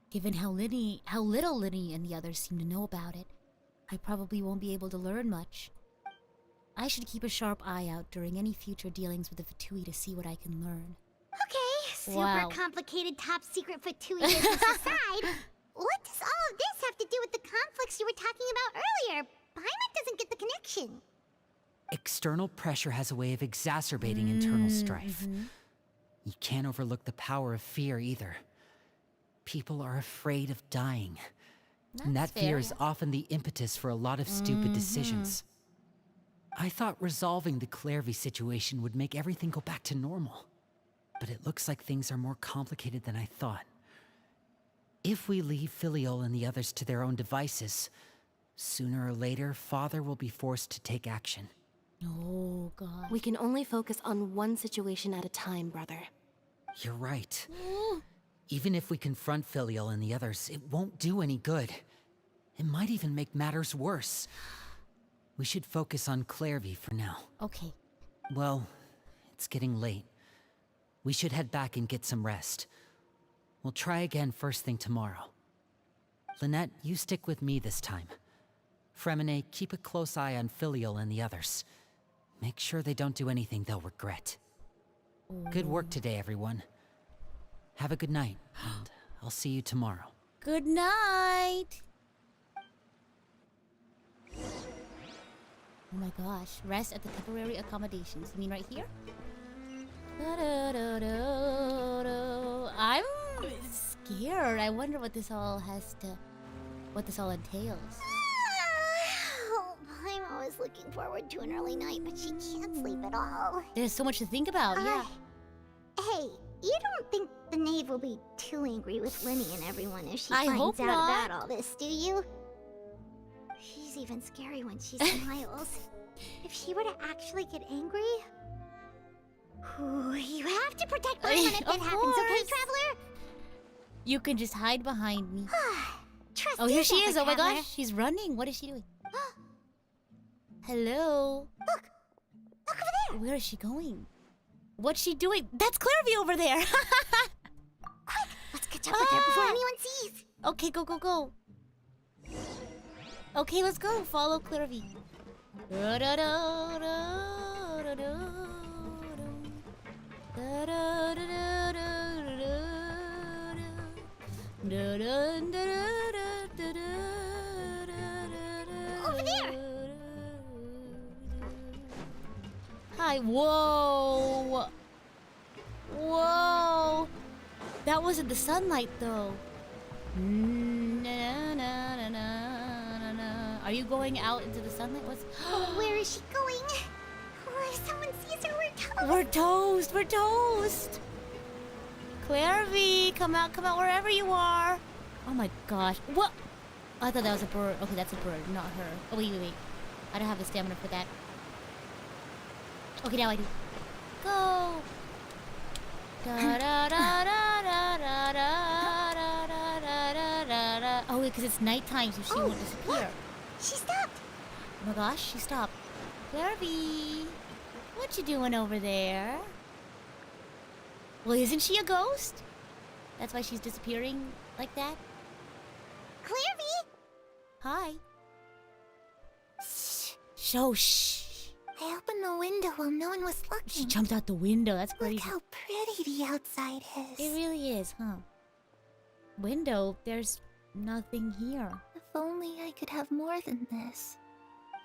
given how little Linny and the others seem to know about it, I probably won't be able to learn much. I should keep a sharp eye out during any future dealings with the Fatui to see what I can learn. Okay, super Wow. complicated top secret Fatui business aside, what does all of this have to do with the conflicts you were talking about earlier? Paimon doesn't get the connection. External pressure has a way of exacerbating internal strife. You can't overlook the power of fear either. People are afraid of dying. And that fear is often the impetus for a lot of stupid decisions. I thought resolving the Clairvy situation would make everything go back to normal. But it looks like things are more complicated than I thought. If we leave Filiol and the others to their own devices, sooner or later, Father will be forced to take action. Oh, God. We can only focus on one situation at a time, brother. You're right. Even if we confront Filial and the others, it won't do any good. It might even make matters worse. We should focus on Clairvy for now. Okay. Well, it's getting late. We should head back and get some rest. We'll try again first thing tomorrow. Lynette, you stick with me this time. Fremine, keep a close eye on Filial and the others. Make sure they don't do anything they'll regret. Good work today, everyone. Have a good night, and I'll see you tomorrow. Good night. Oh my gosh. Rest at the temporary accommodations. You mean right here? I'm scared. I wonder what this all entails. Oh, I'm always looking forward to an early night, but she can't sleep at all. There's so much to think about, yeah. Hey, you don't think the knave will be too angry with Linny and everyone if she I finds hope out not. about all this, do you? She's even scary when she smiles. If she were to actually get angry... Ooh, you have to protect Paimon if that Of happens, okay, course. Traveler? You can just hide behind me. Trust Oh, here she yourself, is. Oh my Traveler. gosh, she's running. What is she doing? Hello. Look over there. Where is she going? What's she doing? That's Clairvy over there. Quick, let's catch up with her before anyone sees. Okay, go, go, go. Okay, let's go. Follow Clairvy. Over there. Hi. Whoa. Whoa. That wasn't the sunlight, though. Are you going out into the sunlight? What's... Oh, where is she going? Oh, if someone sees her, we're toast. We're toast. We're toast. Clairvy, come out, wherever you are. Oh my gosh. What? I thought that was a bird. Okay, that's a bird, not her. Oh, wait. I don't have the stamina for that. Okay, now I do. Go. Oh, because it's nighttime, so she won't disappear. Look, she stopped. Oh my gosh, she stopped. Clairvy, what you doing over there? Well, isn't she a ghost? That's why she's disappearing like that? Clairvy! Hi. Shh. I opened the window while no one was looking. She jumped out the window. That's crazy. Look how pretty the outside is. It really is, huh? Window? There's nothing here. If only I could have more than this.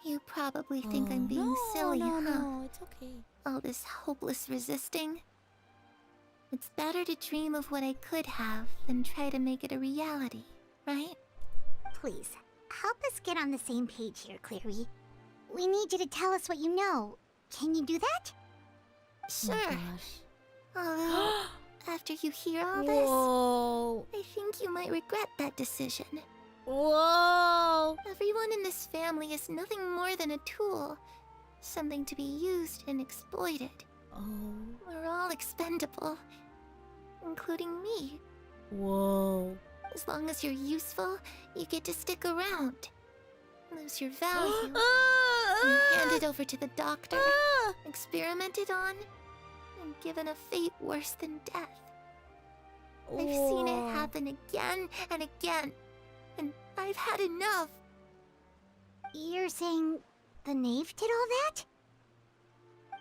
You probably think I'm being silly, huh? No, it's okay. All this hopeless resisting. It's better to dream of what I could have than try to make it a reality, right? Please, help us get on the same page here, Clary. We need you to tell us what you know. Can you do that? Oh my gosh. Although, after you hear all Whoa. this, I think you might regret that decision. Whoa. Everyone in this family is nothing more than a tool. Something to be used and exploited. Oh. We're all expendable. Including me. Whoa. As long as you're useful, you get to stick around. Lose your value. And handed over to the doctor. Experimented on. And given a fate worse than death. I've seen it happen again and again. And I've had enough. You're saying the knave did all that?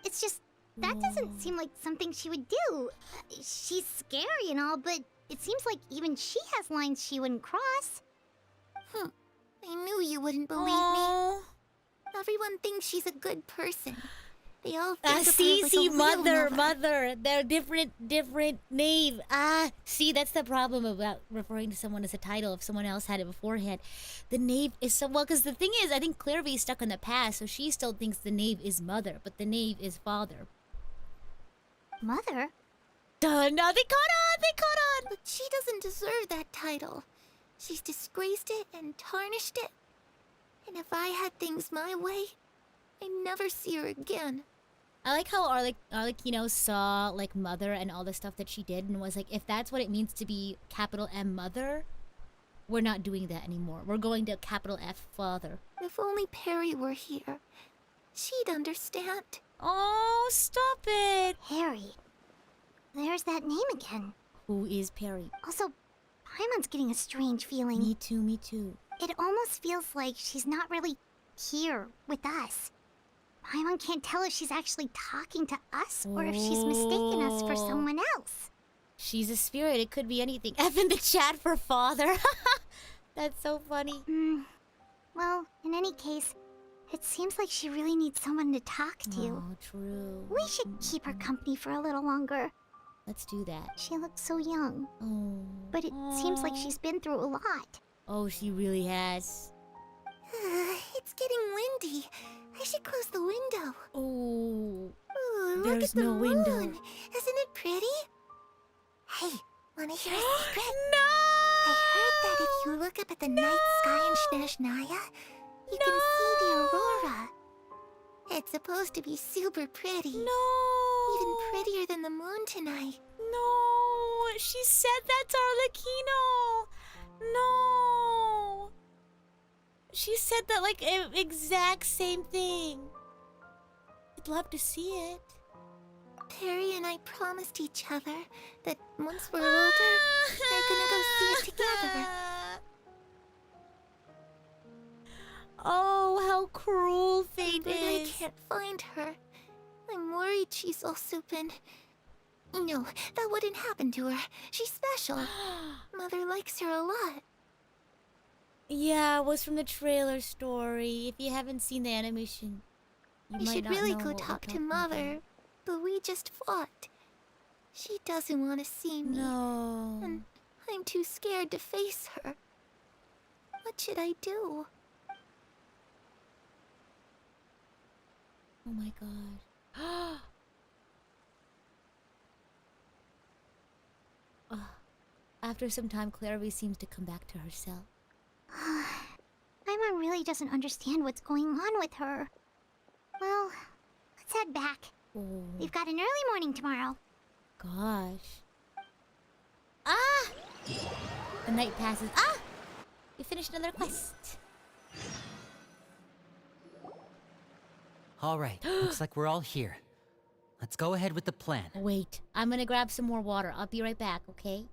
It's just, that doesn't seem like something she would do. She's scary and all, but it seems like even she has lines she wouldn't cross. I knew you wouldn't believe Aww. me. Everyone thinks she's a good person. They all think of her like a see, real mother. They're different name. See, that's the problem about referring to someone as a title if someone else had it beforehand. The knave is so, well, because the thing is, I think Clairvy is stuck in the past, so she still thinks the knave is mother, but the knave is father. Mother? Duh, no, they caught on! But she doesn't deserve that title. She's disgraced it and tarnished it. And if I had things my way, I'd never see her again. I like how Arlecchino saw, like, mother and all the stuff that she did and was like, if that's what it means to be capital M mother, we're not doing that anymore. We're going to capital F father. If only Perry were here, she'd understand. Oh, stop it! Harry. There's that name again. Who is Perry? Also, Paimon's getting a strange feeling. Me too. It almost feels like she's not really here with us. Paimon can't tell if she's actually talking to us or if she's mistaken us for someone else. She's a spirit. It could be anything. F in the chat for father. That's so funny. Well, in any case, it seems like she really needs someone to talk to. Oh, true. We should keep her company for a little longer. Let's do that. She looks so young. Oh. But it seems like she's been through a lot. Oh, she really has. It's getting windy. I should close the window. Oh. Ooh, look There's at the no moon. window. Isn't it pretty? Hey, wanna hear a secret? No! I heard that if you look up at the night sky in Snezhnaya, you can see the aurora. It's supposed to be super pretty. No! Even prettier than the moon tonight. No! She said that to Arlecchino! No! She said that like exact same thing. I'd love to see it. Perry and I promised each other that once we're older, we're gonna go see it together. Oh, how cruel fate But I is. can't find her. I'm worried she's also been... No, that wouldn't happen to her. She's special. Mother likes her a lot. Yeah, it was from the trailer story. If you haven't seen the animation, you We might should not really know go what we're talk to talking Mother, about. but we just fought. She doesn't want to see me. No. And I'm too scared to face her. What should I do? Oh my god. After some time, Clairvy seems to come back to herself. Paimon really doesn't understand what's going on with her. Well, let's head back. Oh We've got an early morning tomorrow. gosh. Ah! The night passes. Ah! We finished another quest. All right, looks like we're all here. Let's go ahead with the plan. Wait, I'm gonna grab some more water. I'll be right back, okay?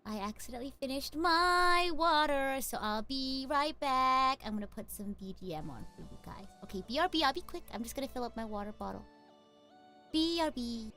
I accidentally finished my water, so I'll be right back. I'm gonna put some BGM on for you guys. Okay, BRB, I'll be quick. I'm just gonna fill up my water bottle. BRB.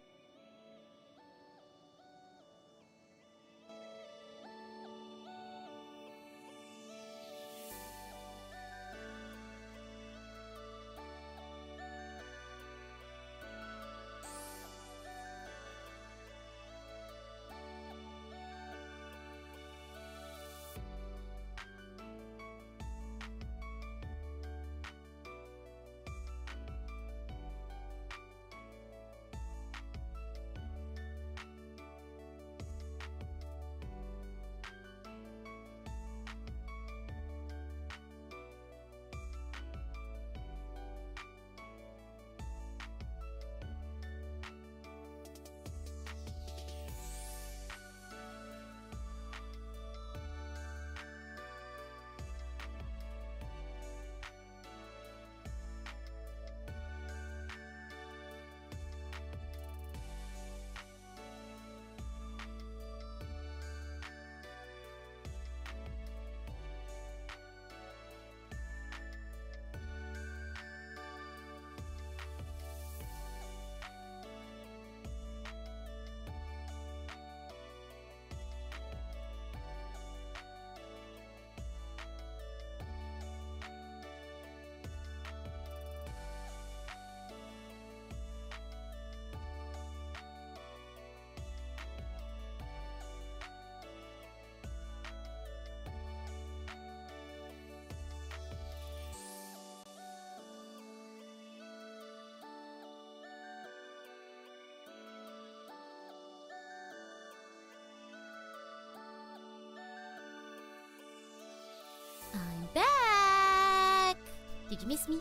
Did you miss me?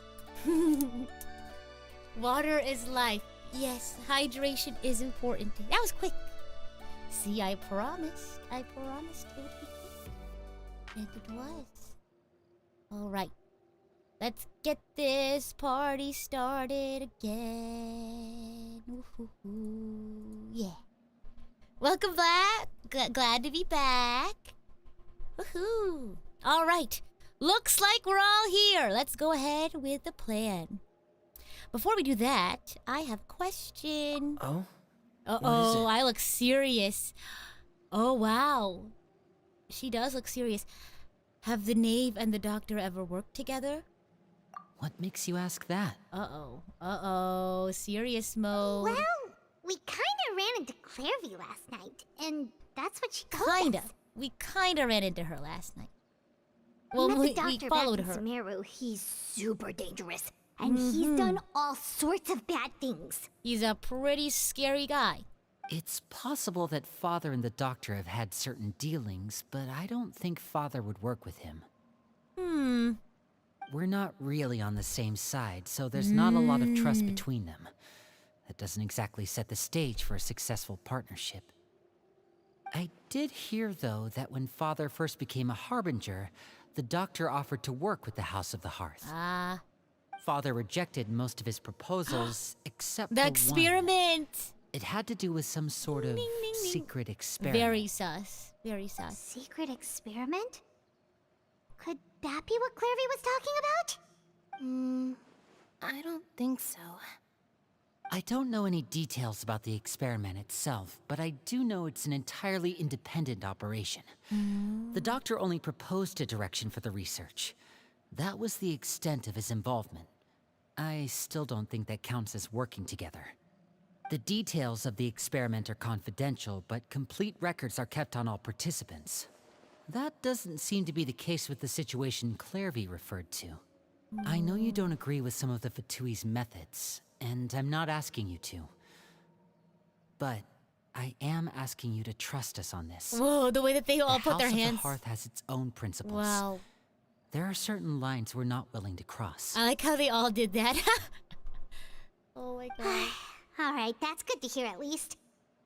Water is life. Yes, hydration is important. That was quick. See, I promised. I promised it would be quick. And it was. Alright. Let's get this party started again. Woohoo. Yeah. Welcome back. Glad to be back. Woohoo. Alright. Looks like we're all here. Let's go ahead with the plan. Before we do that, I have a question. Oh? Uh-oh, I look serious. Oh, wow. She does look serious. Have the knave and the doctor ever worked together? What makes you ask that? Uh-oh. Uh-oh. Serious mode. Well, we kinda ran into Clairvy last night, and that's what she told Kinda. us. We kinda ran into her last night. We Well, met we the doctor followed back her. in Sumeru. He's super dangerous, and he's done all sorts of bad things. He's a pretty scary guy. It's possible that Father and the Doctor have had certain dealings, but I don't think Father would work with him. We're not really on the same side, so there's not a lot of trust between them. That doesn't exactly set the stage for a successful partnership. I did hear, though, that when Father first became a Harbinger, the Doctor offered to work with the House of the Hearth. Ah. Father rejected most of his proposals, except The for experiment! one. It had to do with some sort of secret experiment. Very sus. Very sus. Secret experiment? Could that be what Clairvy was talking about? I don't think so. I don't know any details about the experiment itself, but I do know it's an entirely independent operation. The Doctor only proposed a direction for the research. That was the extent of his involvement. I still don't think that counts as working together. The details of the experiment are confidential, but complete records are kept on all participants. That doesn't seem to be the case with the situation Clairvy referred to. I know you don't agree with some of the Fatui's methods, and I'm not asking you to. But I am asking you to trust us on this. Whoa, the way that they all put their The House hands. of the Hearth has its own principles. Wow. There are certain lines we're not willing to cross. I like how they all did that. Oh my god. Alright, that's good to hear at least.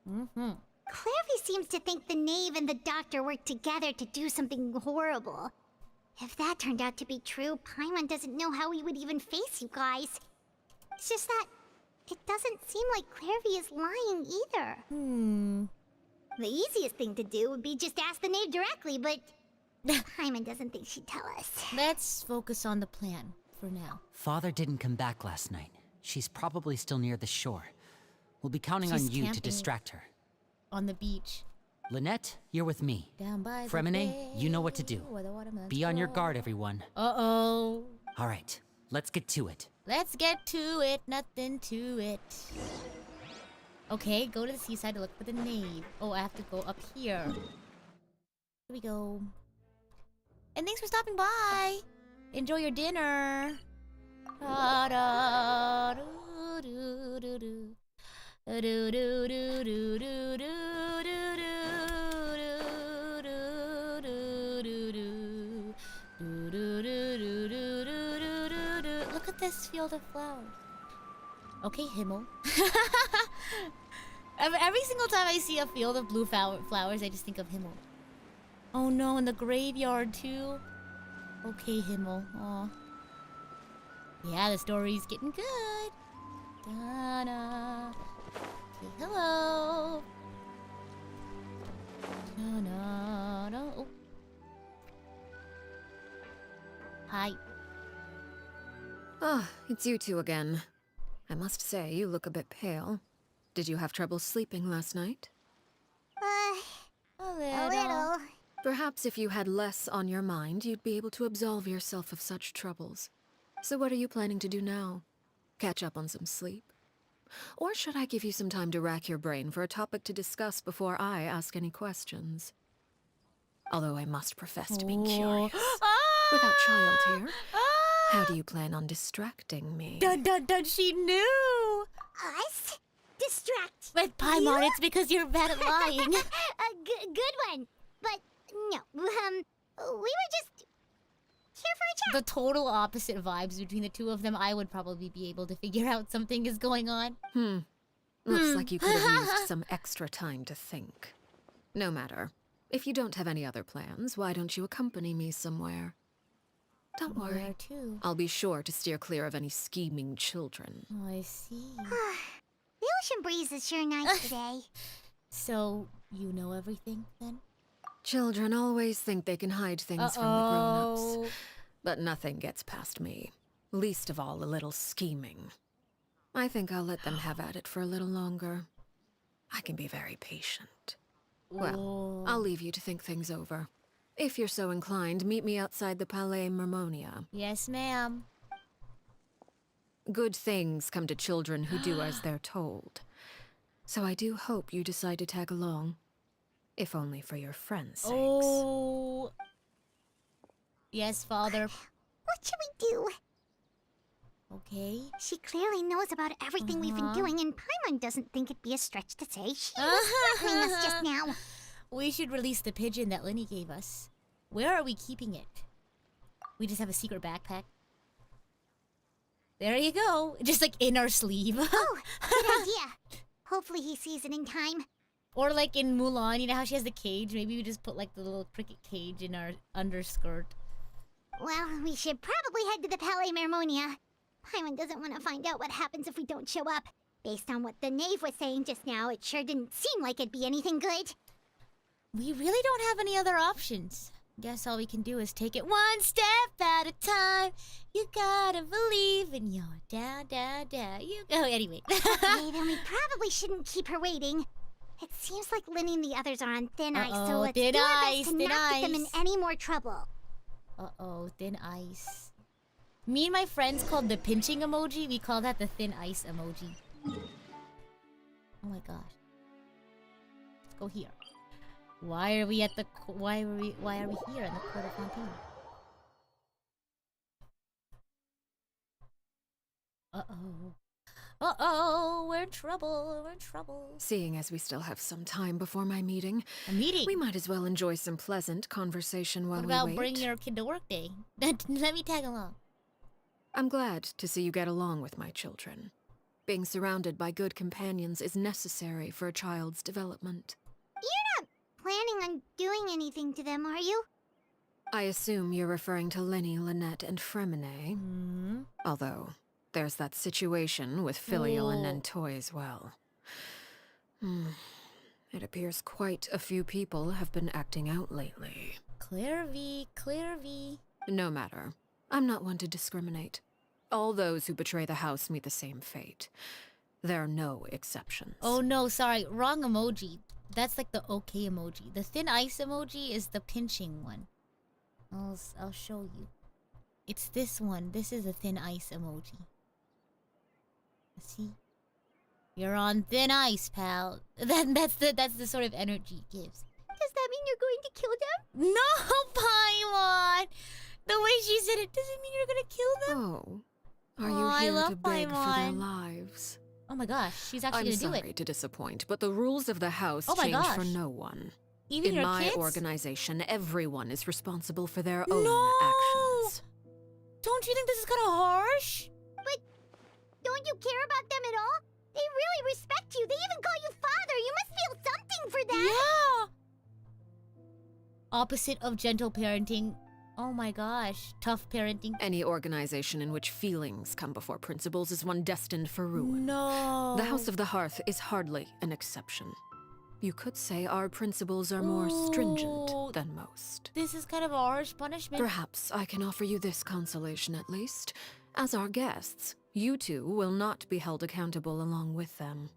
Clairvy seems to think the knave and the doctor worked together to do something horrible. If that turned out to be true, Paimon doesn't know how he would even face you guys. It's just that it doesn't seem like Clairvy is lying either. The easiest thing to do would be just ask the knave directly, but Paimon doesn't think she'd tell us. Let's focus on the plan for now. Father didn't come back last night. She's probably still near the shore. We'll be counting She's on you to camping. distract her. On the beach. Lynette, you're with me. Down by the Fremine, bay, you know what to do. where the watermelons Be on your grow. guard, everyone. Uh-oh. All right, let's get to it. Let's get to it, nothing to it. Okay, go to the seaside to look for the knave. Oh, I have to go up here. Here we go. And thanks for stopping by. Enjoy your dinner. Look at this field of flowers. Okay, Himmel. Every single time I see a field of blue flowers, I just think of Himmel. Oh no, in the graveyard too. Okay, Himmel. Aw. Yeah, the story's getting good. Da-da. Say hello. Da-da-da. Oh. Hi. Ah, it's you two again. I must say, you look a bit pale. Did you have trouble sleeping last night? A A little. Perhaps if you had less on your mind, you'd be able to absolve yourself of such troubles. So what are you planning to do now? Catch up on some sleep? Or should I give you some time to rack your brain for a topic to discuss before I ask any questions? Although I must profess to be curious. Without child here, how do you plan on distracting me? Dun dun dun, she knew! Us? Distract. But Paimon, it's because you're bad at lying. A good one. But no, we were just Here for a chat. the total opposite vibes between the two of them, I would probably be able to figure out something is going on. Looks like you could have used some extra time to think. No matter. If you don't have any other plans, why don't you accompany me somewhere? Don't worry. Where to? I'll be sure to steer clear of any scheming children. Oh, I see. The ocean breeze is sure nice today. So, you know everything, then? Children always think they can hide things from the grown-ups. But nothing gets past me. Least of all a little scheming. I think I'll let them have at it for a little longer. I can be very patient. Well, I'll leave you to think things over. If you're so inclined, meet me outside the Palais Mermonia. Yes, ma'am. Good things come to children who do as they're told. So I do hope you decide to tag along. If only for your friends' sakes. Oh. Yes, father. What should we do? Okay. She clearly knows about everything we've been doing, and Paimon doesn't think it'd be a stretch to say she was threatening us just now. We should release the pigeon that Lenny gave us. Where are we keeping it? We just have a secret backpack. There you go. Just like in our sleeve. Oh, good idea. Hopefully he sees it in time. Or like in Mulan, you know how she has the cage? Maybe we just put like the little cricket cage in our underskirt. Well, we should probably head to the Palais Mermonia. Paimon doesn't want to find out what happens if we don't show up. Based on what the knave was saying just now, it sure didn't seem like it'd be anything good. We really don't have any other options. Guess all we can do is take it one step at a time. You gotta believe in your dad. You go anyway. Okay, then we probably shouldn't keep her waiting. It seems like Linny and the others are on thin ice, so let's do our best to not get them in any more trouble. Thin ice. Me and my friends called the pinching emoji. We call that the thin ice emoji. Oh my gosh. Let's go here. Why are we at the why are we here in the Court of Fontaine? We're in trouble. Seeing as we still have some time before my meeting, we might as well enjoy some pleasant conversation while what we about wait. bring your kid to work day? Let me tag along. I'm glad to see you get along with my children. Being surrounded by good companions is necessary for a child's development. You're not planning on doing anything to them, are you? I assume you're referring to Lenny, Lynette, and Fremine. Although, there's that situation with Filial and Nentoy as well. It appears quite a few people have been acting out lately. Clear V. No matter. I'm not one to discriminate. All those who betray the house meet the same fate. There are no exceptions. Oh no, sorry, wrong emoji. That's like the okay emoji. The thin ice emoji is the pinching one. I'll show you. It's this one. This is a thin ice emoji. See? You're on thin ice, pal. That's the sort of energy it gives. Does that mean you're going to kill them? No, Paimon! The way she said it doesn't mean you're gonna kill them. Oh, are you here to beg for their lives? Oh my gosh, she's actually gonna do it. I'm sorry to disappoint, but the rules of the house change for no one. Even in your my kids? organization, everyone is responsible for their own actions. Don't you think this is kind of harsh? But don't you care about them at all? They really respect you. They even call you father. You must feel something for them. Yeah. Opposite of gentle parenting. Oh my gosh, tough parenting. Any organization in which feelings come before principles is one destined for ruin. No. The House of the Hearth is hardly an exception. You could say our principles are more stringent than most. This is kind of a harsh punishment. Perhaps I can offer you this consolation at least. As our guests, you two will not be held accountable along with them.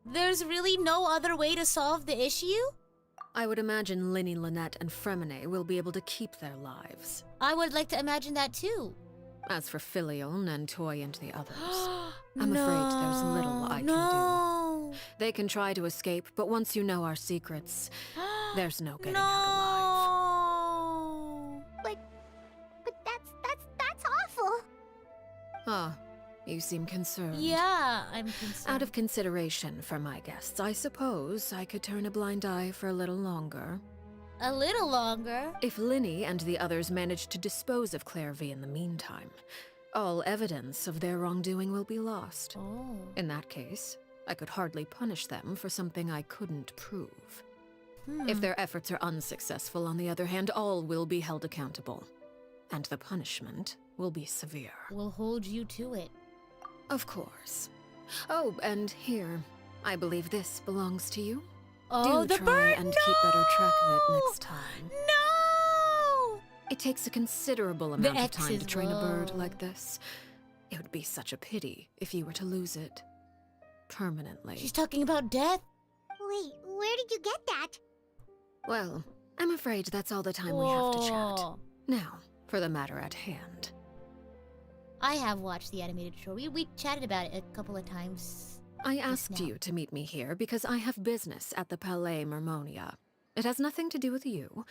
There's really no other way to solve the issue? I would imagine Linny, Lynette, and Fremine will be able to keep their lives. I would like to imagine that too. As for Filial, Nentoy, and the others, I'm afraid there's little I can do. They can try to escape, but once you know our secrets, there's no getting out alive. But that's awful. Ah, you seem concerned. Yeah, I'm concerned. Out of consideration for my guests, I suppose I could turn a blind eye for a little longer. A little longer. If Linny and the others manage to dispose of Claire V in the meantime, all evidence of their wrongdoing will be lost. Oh. In that case, I could hardly punish them for something I couldn't prove. If their efforts are unsuccessful, on the other hand, all will be held accountable. And the punishment will be severe. We'll hold you to it. Of course. Oh, and here, I believe this belongs to you. Oh, Do the try bird! and No! keep better track of it next time. No! It takes a considerable amount of time to X's, train a bird whoa. like this. It would be such a pity if you were to lose it. Permanently. She's talking about death? Wait, where did you get that? Well, I'm afraid that's all the time we have to chat. Whoa. Now, for the matter at hand. I have watched the animated show. We chatted about it a couple of times. I Just asked now. you to meet me here because I have business at the Palais Mermonia. It has nothing to do with you,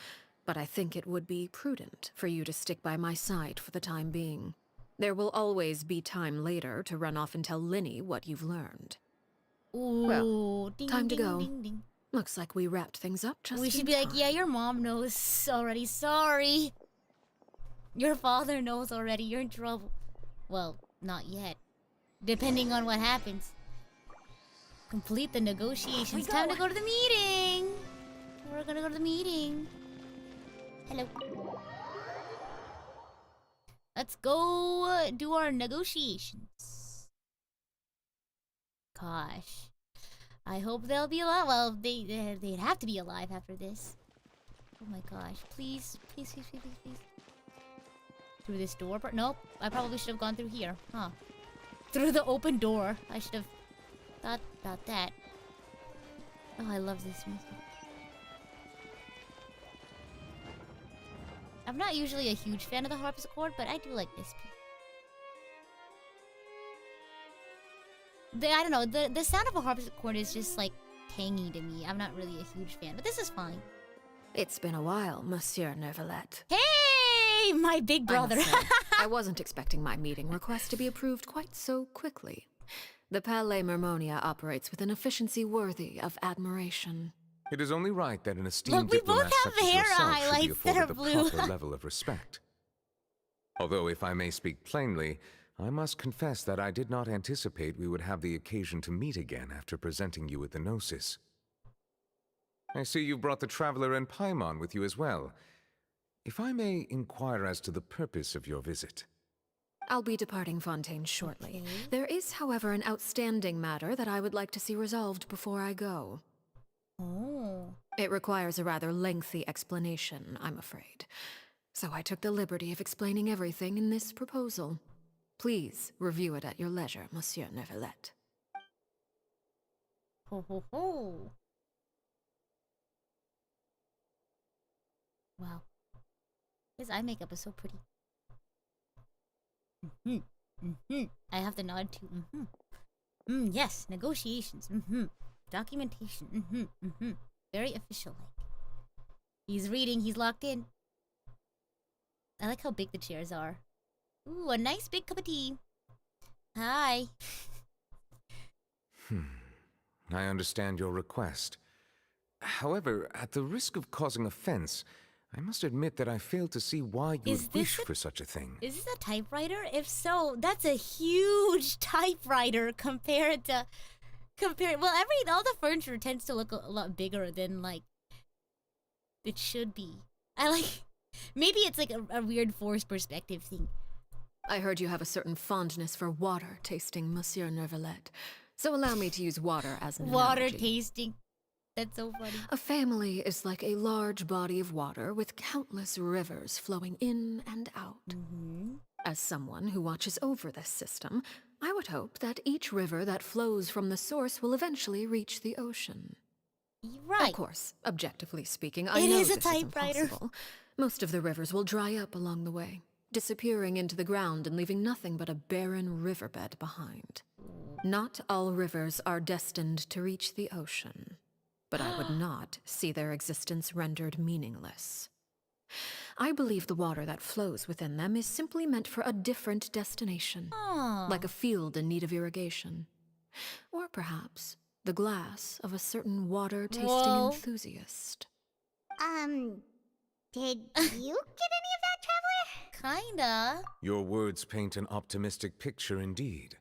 but I think it would be prudent for you to stick by my side for the time being. There will always be time later to run off and tell Linny what you've learned. Ooh, Well, ding, time to ding, go. ding, ding. Looks like we wrapped things up just We in should be like, time. yeah, your mom knows already. Sorry. Your father knows already. You're in trouble. Well, not yet. Depending on what happens. Complete the negotiations. Time to go to the meeting. We're gonna go to the meeting. Hello. Let's go do our negotiations. Gosh. I hope they'll be alive. Well, they'd have to be alive after this. Oh my gosh. Please, please, please, please, please, please. Through this door? Nope. I probably should have gone through here. Huh. Through the open door. I should have thought about that. Oh, I love this music. I'm not usually a huge fan of the harpsichord, but I do like this piece. I don't know, the sound of a harpsichord is just like tangy to me. I'm not really a huge fan, but this is fine. It's been a while, Monsieur Neuvillette. Hey, my big brother. I must say, I wasn't expecting my meeting request to be approved quite so quickly. The Palais Mermonia operates with an efficiency worthy of admiration. It is only right that an esteemed Look, we both diplomat have such as hair yourself should be highlights that afforded are the blue. proper level of respect. Although, if I may speak plainly, I must confess that I did not anticipate we would have the occasion to meet again after presenting you with the Gnosis. I see you've brought the Traveler and Paimon with you as well. If I may inquire as to the purpose of your visit. I'll be departing Fontaine shortly. Okay. There is, however, an outstanding matter that I would like to see resolved before I go. Oh. It requires a rather lengthy explanation, I'm afraid. So I took the liberty of explaining everything in this proposal. Please review it at your leisure, Monsieur Neuvillette. Ho ho ho. Wow. His eye makeup is so pretty. I have to nod to. Yes, negotiations. Documentation. Very official like. He's reading, he's locked in. I like how big the chairs are. Ooh, a nice big cup of tea. Hi. I understand your request. However, at the risk of causing offense, I must admit that I fail to see why you would wish for such a thing. Is this a typewriter? If so, that's a huge typewriter compared to... Well, all the furniture tends to look a lot bigger than, like, it should be. Maybe it's like a weird forced perspective thing. I heard you have a certain fondness for water tasting, Monsieur Neuvillette. So allow me to use water as an Water analogy. tasting. That's so funny. A family is like a large body of water with countless rivers flowing in and out. As someone who watches over this system, I would hope that each river that flows from the source will eventually reach the ocean. Right. Of course, objectively speaking, I It know is a this typewriter. impossible. Most of the rivers will dry up along the way, disappearing into the ground and leaving nothing but a barren riverbed behind. Not all rivers are destined to reach the ocean, but I would not see their existence rendered meaningless. I believe the water that flows within them is simply meant for a different destination, like a field in need of irrigation. Or perhaps the glass of a certain water-tasting enthusiast. Did you get any of that, Traveler? Kinda. Your words paint an optimistic picture indeed.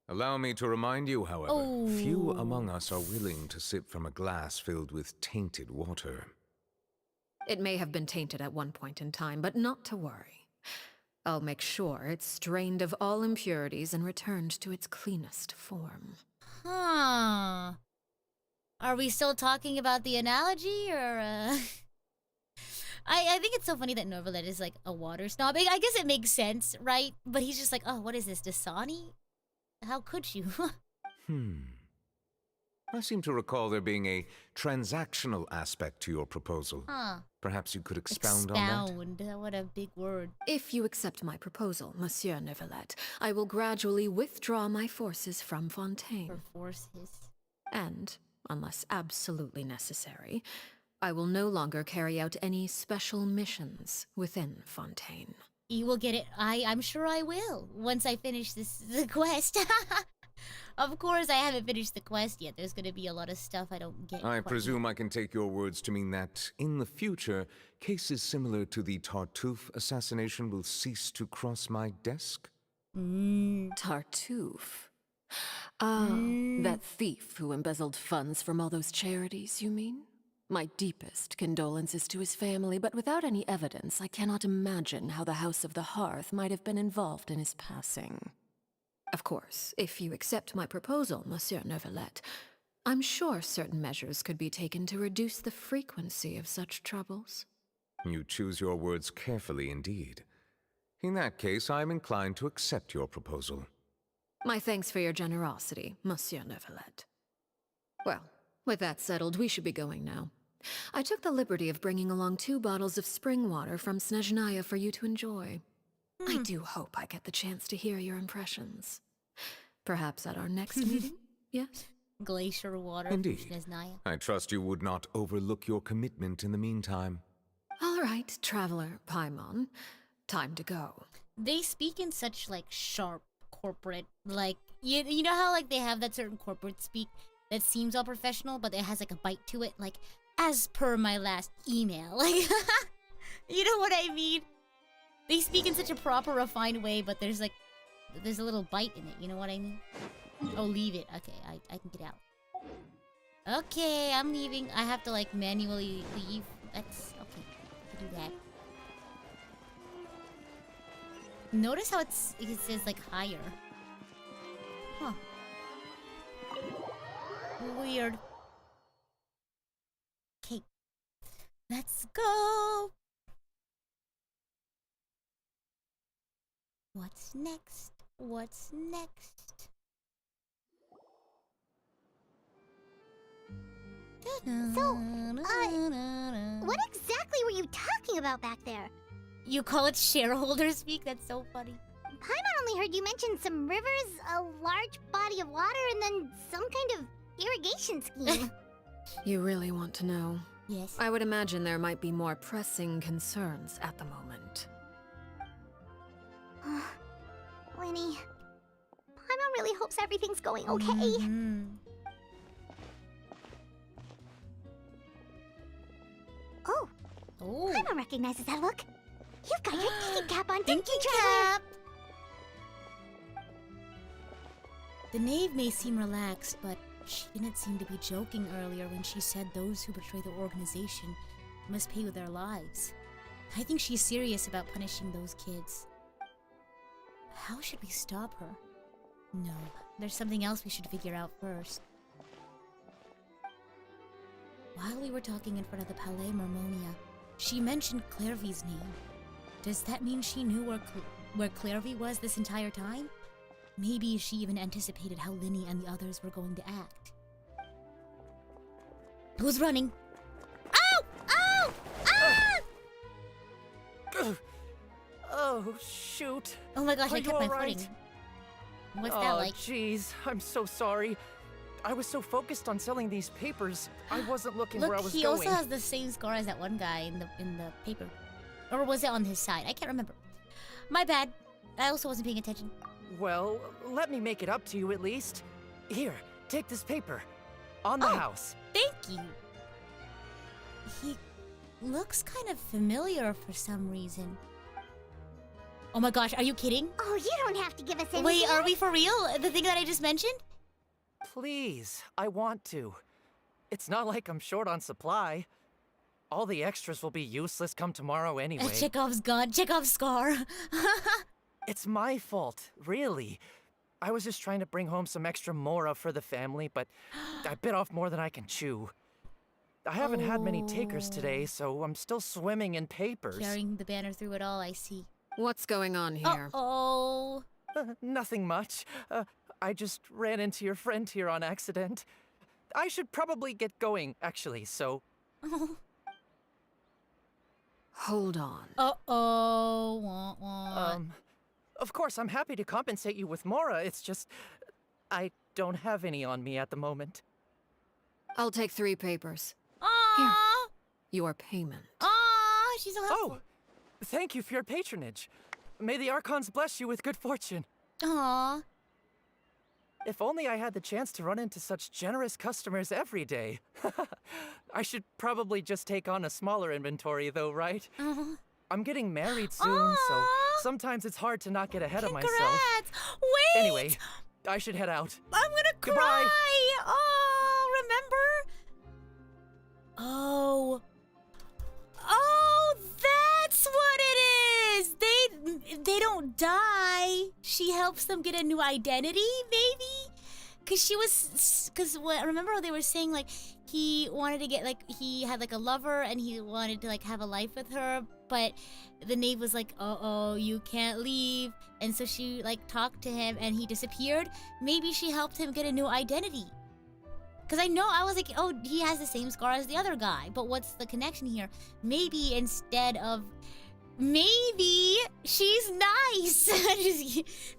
Allow me to remind you, however, few among us are willing to sip from a glass filled with tainted water. It may have been tainted at one point in time, but not to worry. I'll make sure it's strained of all impurities and returned to its cleanest form. Huh. Are we still talking about the analogy, or, I think it's so funny that Norvalet is like a water snob. I guess it makes sense, right? But he's just like, oh, what is this, Dasani? How could you? I seem to recall there being a transactional aspect to your proposal. Huh. Perhaps you could expound on that? Expound. What a big word. If you accept my proposal, Monsieur Neuvillette, I will gradually withdraw my forces from Fontaine. For forces. And, unless absolutely necessary, I will no longer carry out any special missions within Fontaine. You will get it. I'm sure I will. Once I finish the quest. Of course, I haven't finished the quest yet. There's gonna be a lot of stuff I don't get. I presume I can take your words to mean that, in the future, cases similar to the Tartuffe assassination will cease to cross my desk? Tartuffe? That thief who embezzled funds from all those charities, you mean? My deepest condolences to his family, but without any evidence, I cannot imagine how the House of the Hearth might have been involved in his passing. Of course, if you accept my proposal, Monsieur Neuvillette, I'm sure certain measures could be taken to reduce the frequency of such troubles. You choose your words carefully indeed. In that case, I am inclined to accept your proposal. My thanks for your generosity, Monsieur Neuvillette. Well, with that settled, we should be going now. I took the liberty of bringing along 2 bottles of spring water from Snezhnaya for you to enjoy. I do hope I get the chance to hear your impressions. Perhaps at our next meeting, yes? Glacier water. Indeed. Snezhnaya. I trust you would not overlook your commitment in the meantime. All right, Traveler Paimon. Time to go. They speak in such, like, sharp corporate, like, you know how, like, they have that certain corporate speak that seems all professional, but it has, like, a bite to it, like, as per my last email. Like, you know what I mean? They speak in such a proper, refined way, but there's a little bite in it, you know what I mean? Oh, leave it. Okay, I can get out. Okay, I'm leaving. I have to, like, manually leave. That's, okay, I can do that. Notice how it says, like, higher. Huh. Weird. Okay. Let's go! What's next? What's next? So, what exactly were you talking about back there? You call it shareholder speak? That's so funny. Paimon only heard you mention some rivers, a large body of water, and then some kind of irrigation scheme. You really want to know? Yes. I would imagine there might be more pressing concerns at the moment. Winnie, Paimon really hopes everything's going okay. Oh, Paimon recognizes that look. You've got your thinking cap on, didn't you, Traveler? The knave may seem relaxed, but she didn't seem to be joking earlier when she said those who betray the organization must pay with their lives. I think she's serious about punishing those kids. How should we stop her? No, there's something else we should figure out first. While we were talking in front of the Palais Marmonia, she mentioned Clairvy's name. Does that mean she knew where Clairvy was this entire time? Maybe she even anticipated how Linny and the others were going to act. Who's running? Ow! Ow! Ah! Oh, shoot. Oh my gosh, Are I kept you my all right? footing. What's that like? Oh, jeez, I'm so sorry. I was so focused on selling these papers, I wasn't looking where I was Look, going. he also has the same scar as that one guy in the paper. Or was it on his side? I can't remember. My bad. I also wasn't paying attention. Well, let me make it up to you at least. Here, take this paper. On the house. Thank you. looks kind of familiar for some reason. Oh my gosh, are you kidding? Oh, you don't have to give us anything. Wait, are we for real? The thing that I just mentioned? Please, I want to. It's not like I'm short on supply. All the extras will be useless come tomorrow anyway. Chekhov's gun, Chekhov's scar. It's my fault, really. I was just trying to bring home some extra mora for the family, but I bit off more than I can chew. I haven't had many takers today, so I'm still swimming in papers. Carrying the banner through it all, I see. What's going on here? Oh. Nothing much. I just ran into your friend here on accident. I should probably get going, actually, so... Hold on. Uh-oh. Wah, wah. Of course, I'm happy to compensate you with mora. It's just... I don't have any on me at the moment. I'll take 3 papers. Aww. Here. Your payment. Aww, she's so helpful. Oh! Thank you for your patronage. May the Archons bless you with good fortune. Aww. If only I had the chance to run into such generous customers every day. I should probably just take on a smaller inventory though, right? I'm getting married soon, so sometimes it's hard to not get ahead of myself. Wait! Anyway, I should head out. I'm gonna cry! Goodbye. Oh, remember? Oh. Oh, that's what it is! They don't die. She helps them get a new identity, maybe? Remember how they were saying, like, he wanted to get, like, he had, like, a lover and he wanted to, like, have a life with her, but the knave was like, uh-oh, you can't leave. And so she, like, talked to him and he disappeared. Maybe she helped him get a new identity. Because I was like, oh, he has the same scar as the other guy. But what's the connection here? Maybe instead of... Maybe she's nice.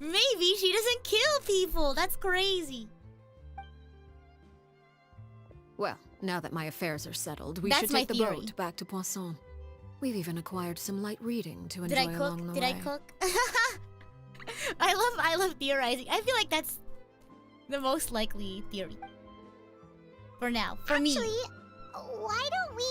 Maybe she doesn't kill people. That's crazy. Well, now that my affairs are settled, we That's should my take the theory. boat back to Poisson. We've even acquired some light reading to Did enjoy I along the cook? way. Did I cook? I love theorizing. I feel like that's the most likely theory. For now. For me. Actually, why don't we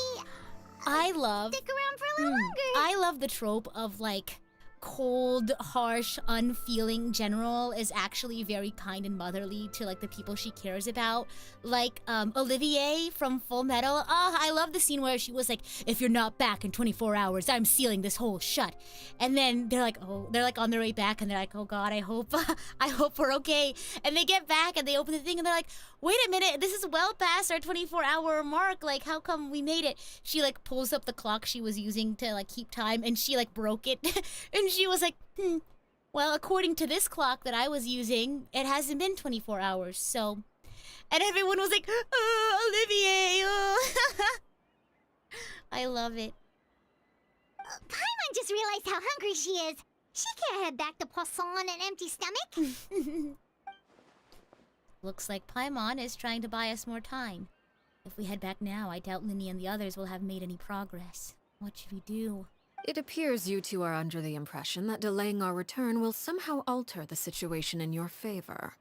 I love stick around for a little longer? I love the trope of like cold, harsh, unfeeling general is actually very kind and motherly to like the people she cares about. Like Olivier from Full Metal. I love the scene where she was like, if you're not back in 24 hours, I'm sealing this hole shut. And then they're like on their way back and they're like, oh God, I hope we're okay. And they get back and they open the thing and they're like, wait a minute, this is well past our 24-hour mark. Like, how come we made it? She like pulls up the clock she was using to like keep time and she like broke it. And she was like, well, according to this clock that I was using, it hasn't been 24 hours, so... And everyone was like, oh, Olivier, oh. I love it. Paimon just realized how hungry she is. She can't head back to Poisson on an empty stomach. Looks like Paimon is trying to buy us more time. If we head back now, I doubt Linny and the others will have made any progress. What should we do? It appears you two are under the impression that delaying our return will somehow alter the situation in your favor.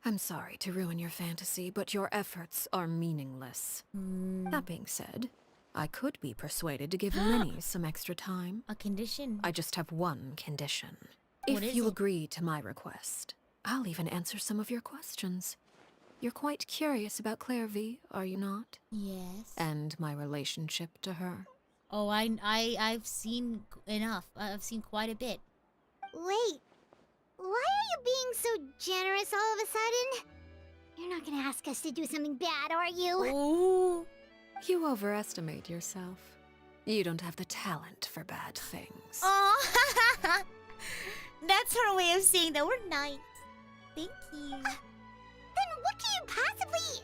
I'm sorry to ruin your fantasy, but your efforts are meaningless. That being said, I could be persuaded to give Linny some extra time. A condition? I just have one condition. What If is you it? agree to my request, I'll even answer some of your questions. You're quite curious about Clairvy, are you not? Yes. And my relationship to her. Oh, I've seen enough. I've seen quite a bit. Wait, why are you being so generous all of a sudden? You're not gonna ask us to do something bad, are you? Ooh. You overestimate yourself. You don't have the talent for bad things. Oh, that's her way of saying that we're nice. Thank you. Then what can you possibly...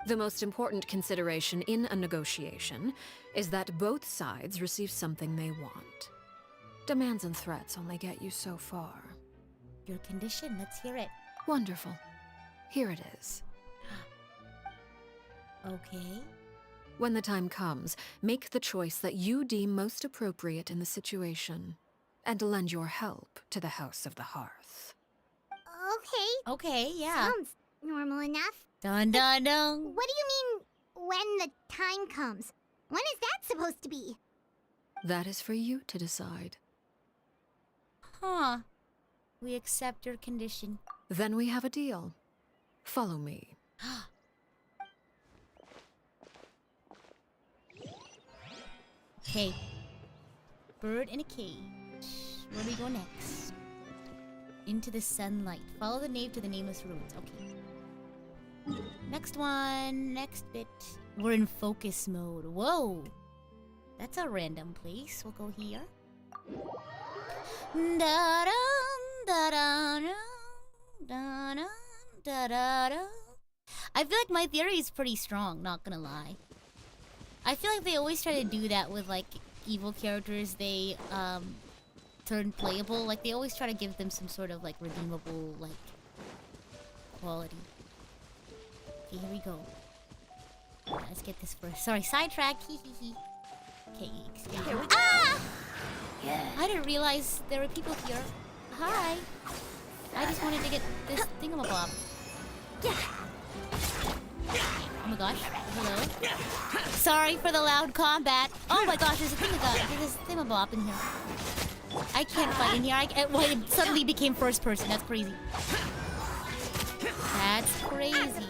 The most important consideration in a negotiation is that both sides receive something they want. Demands and threats only get you so far. Your condition, let's hear it. Wonderful. Here it is. Okay. When the time comes, make the choice that you deem most appropriate in the situation, and lend your help to the House of the Hearth. Okay. Okay, yeah. Sounds normal enough. Dun dun dun. What do you mean, when the time comes? When is that supposed to be? That is for you to decide. Huh. We accept your condition. Then we have a deal. Follow me. Okay. Bird in a cage. Where do we go next? Into the sunlight. Follow the nave to the nameless ruins. Okay. Next one. Next bit. We're in focus mode. Whoa. That's a random place. We'll go here. I feel like my theory is pretty strong, not gonna lie. I feel like they always try to do that with like evil characters. They turn playable. Like they always try to give them some sort of like redeemable like quality. Okay, here we go. Let's get this first. Sorry, sidetrack. Hee hee hee. Okay, excuse me. Ah! I didn't realize there were people here. Hi. I just wanted to get this thingamabob. Oh my gosh. Hello. Sorry for the loud combat. Oh my gosh, there's a thingamabob in here. I can't fight in here. Well, it suddenly became first person. That's crazy. That's crazy.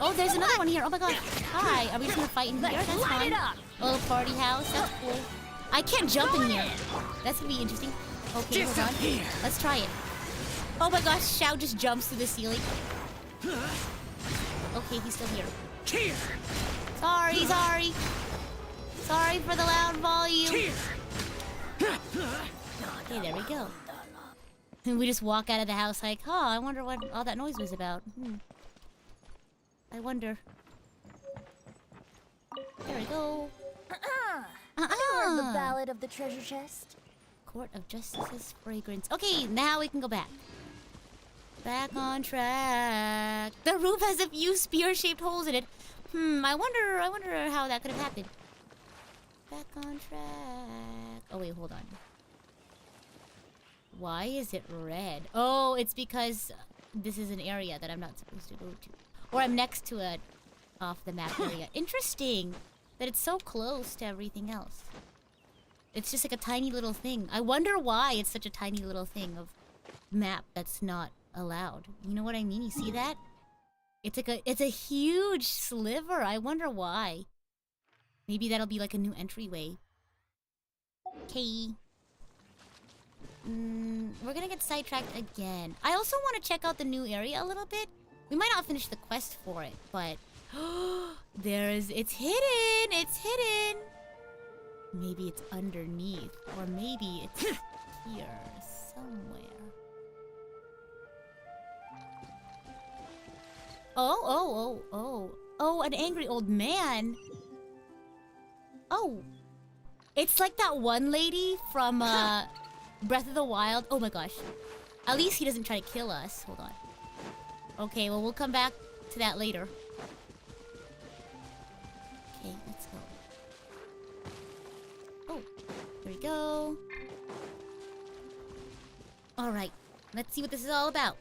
Oh, there's another one here. Oh my gosh. Hi. Are we just gonna fight in here? That's fine. A little party house. That's cool. I can't jump in here. That's gonna be interesting. Okay, hold on. Let's try it. Oh my gosh, Xiao just jumps through the ceiling. Okay, he's still here. Sorry. Sorry for the loud volume. Okay, there we go. And we just walk out of the house like, oh, I wonder what all that noise was about. I wonder. There we go. The Ballad of the Treasure Chest. Court of Justice's fragrance. Okay, now we can go back. Back on track. The roof has a few spear-shaped holes in it. I wonder how that could have happened. Back on track. Oh wait, hold on. Why is it red? Oh, it's because this is an area that I'm not supposed to go to. Or I'm next to a off-the-map area. Interesting that it's so close to everything else. It's just like a tiny little thing. I wonder why it's such a tiny little thing of map that's not allowed. You know what I mean? You see that? It's a huge sliver. I wonder why. Maybe that'll be like a new entryway. Okay. We're gonna get sidetracked again. I also want to check out the new area a little bit. We might not finish the quest for it, but it's hidden. It's hidden. Maybe it's underneath, or maybe it's here somewhere. Oh, an angry old man. Oh, it's like that one lady from Breath of the Wild. Oh my gosh. At least he doesn't try to kill us. Hold on. Okay, well, we'll come back to that later. Okay, let's go. Oh, here we go. Alright, let's see what this is all about.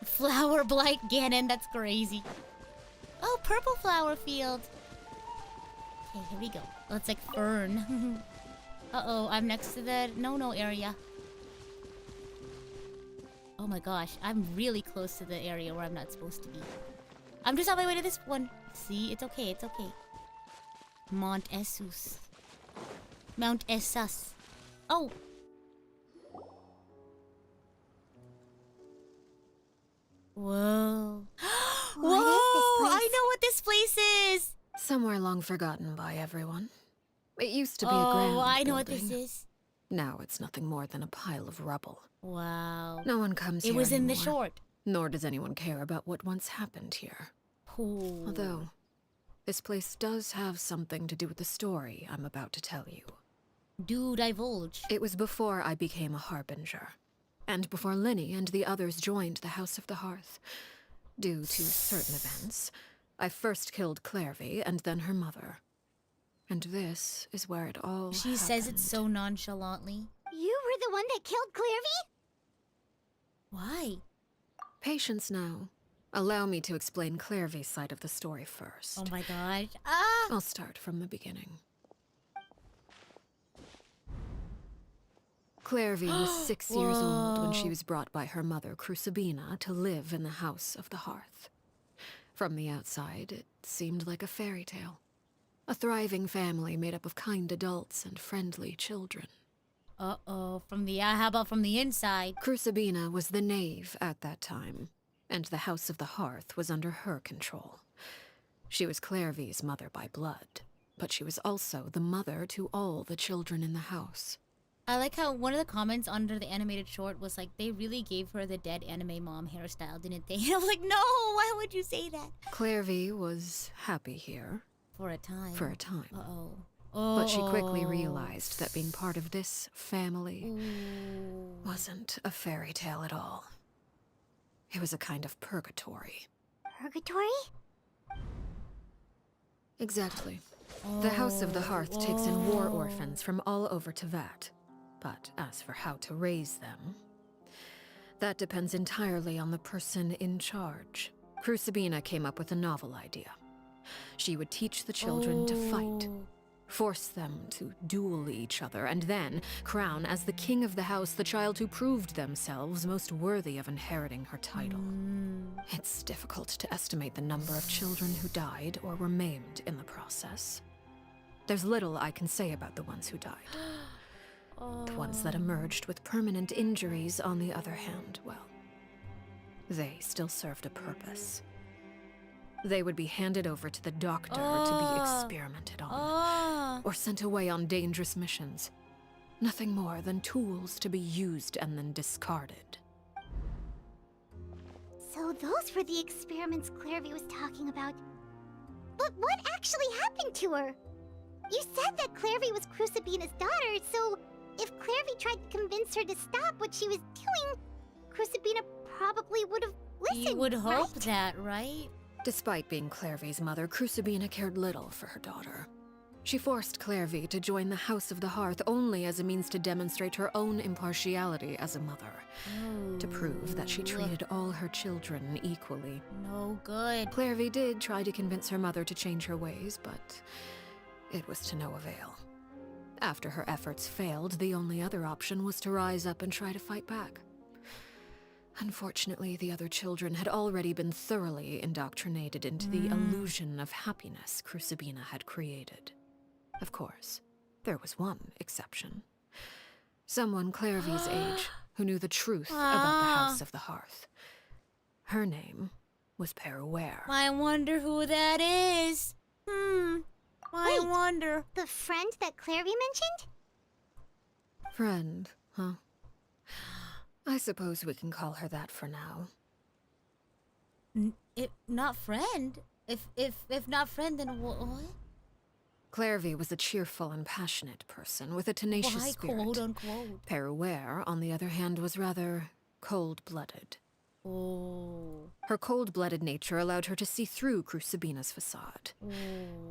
Flower blight Ganon, that's crazy. Oh, purple flower field. Okay, here we go. Oh, it's like fern. Uh-oh, I'm next to the no-no area. Oh my gosh, I'm really close to the area where I'm not supposed to be. I'm just on my way to this one. See, it's okay, it's okay. Mount Essus. Mount Essus. Oh! Whoa. Whoa! I know what this place is! Somewhere long forgotten by everyone. It used to be a grand I know what building. this is. Now it's nothing more than a pile of rubble. Wow. No one comes here It was in the anymore, short. Nor does anyone care about what once happened here. Ooh. Although, this place does have something to do with the story I'm about to tell you. Do divulge. It was before I became a harbinger, and before Linny and the others joined the House of the Hearth. Due to certain events, I first killed Clairvy and then her mother. And this is where it all She says it so nonchalantly. You were the one that killed Clairvy? Why? Patience now. Allow me to explain Clairvy's side of the story first. Oh my god. I'll start from the beginning. Clairvy was 6 years old when she was brought by her mother, Crucibina, to live in the House of the Hearth. From the outside, it seemed like a fairy tale. A thriving family made up of kind adults and friendly children. Uh-oh. How about from the inside? Crucibina was the knave at that time, and the House of the Hearth was under her control. She was Clairvy's mother by blood, but she was also the mother to all the children in the house. I like how one of the comments under the animated short was like, they really gave her the dead anime mom hairstyle, didn't they? And I was like, no, why would you say that? Clairvy was happy here. For a time. For a time. Uh-oh. But she quickly realized that being part of this family wasn't a fairy tale at all. It was a kind of purgatory. Purgatory? Exactly. The House of the Hearth takes in war orphans from all over Teyvat. But as for how to raise them, that depends entirely on the person in charge. Crucibina came up with a novel idea. She would teach the children to fight, force them to duel each other, and then crown as the king of the house the child who proved themselves most worthy of inheriting her title. It's difficult to estimate the number of children who died or were maimed in the process. There's little I can say about the ones who died. The ones that emerged with permanent injuries, on the other hand, well, they still served a purpose. They would be handed over to the doctor to be experimented on, or sent away on dangerous missions. Nothing more than tools to be used and then discarded. So those were the experiments Clairvy was talking about. But what actually happened to her? You said that Clairvy was Crucibina's daughter, so if Clairvy tried to convince her to stop what she was doing, Crucibina probably would have listened, You would hope right? that, right? Despite being Clairvy's mother, Crucibina cared little for her daughter. She forced Clairvy to join the House of the Hearth only as a means to demonstrate her own impartiality as a mother. To prove that she treated all her children equally. No good. Clairvy did try to convince her mother to change her ways, but it was to no avail. After her efforts failed, the only other option was to rise up and try to fight back. Unfortunately, the other children had already been thoroughly indoctrinated into the illusion of happiness Crucibina had created. Of course, there was one exception. Someone Clairvy's age who knew the truth about the House of the Hearth. Her name was Peruere. I wonder who that is. I wonder. The friend that Clairvy mentioned? Friend, huh? I suppose we can call her that for now. If not friend. If not friend, then what? Clairvy was a cheerful and passionate person with a tenacious spirit. Quote unquote. Peruere, on the other hand, was rather cold-blooded. Her cold-blooded nature allowed her to see through Crucibina's facade.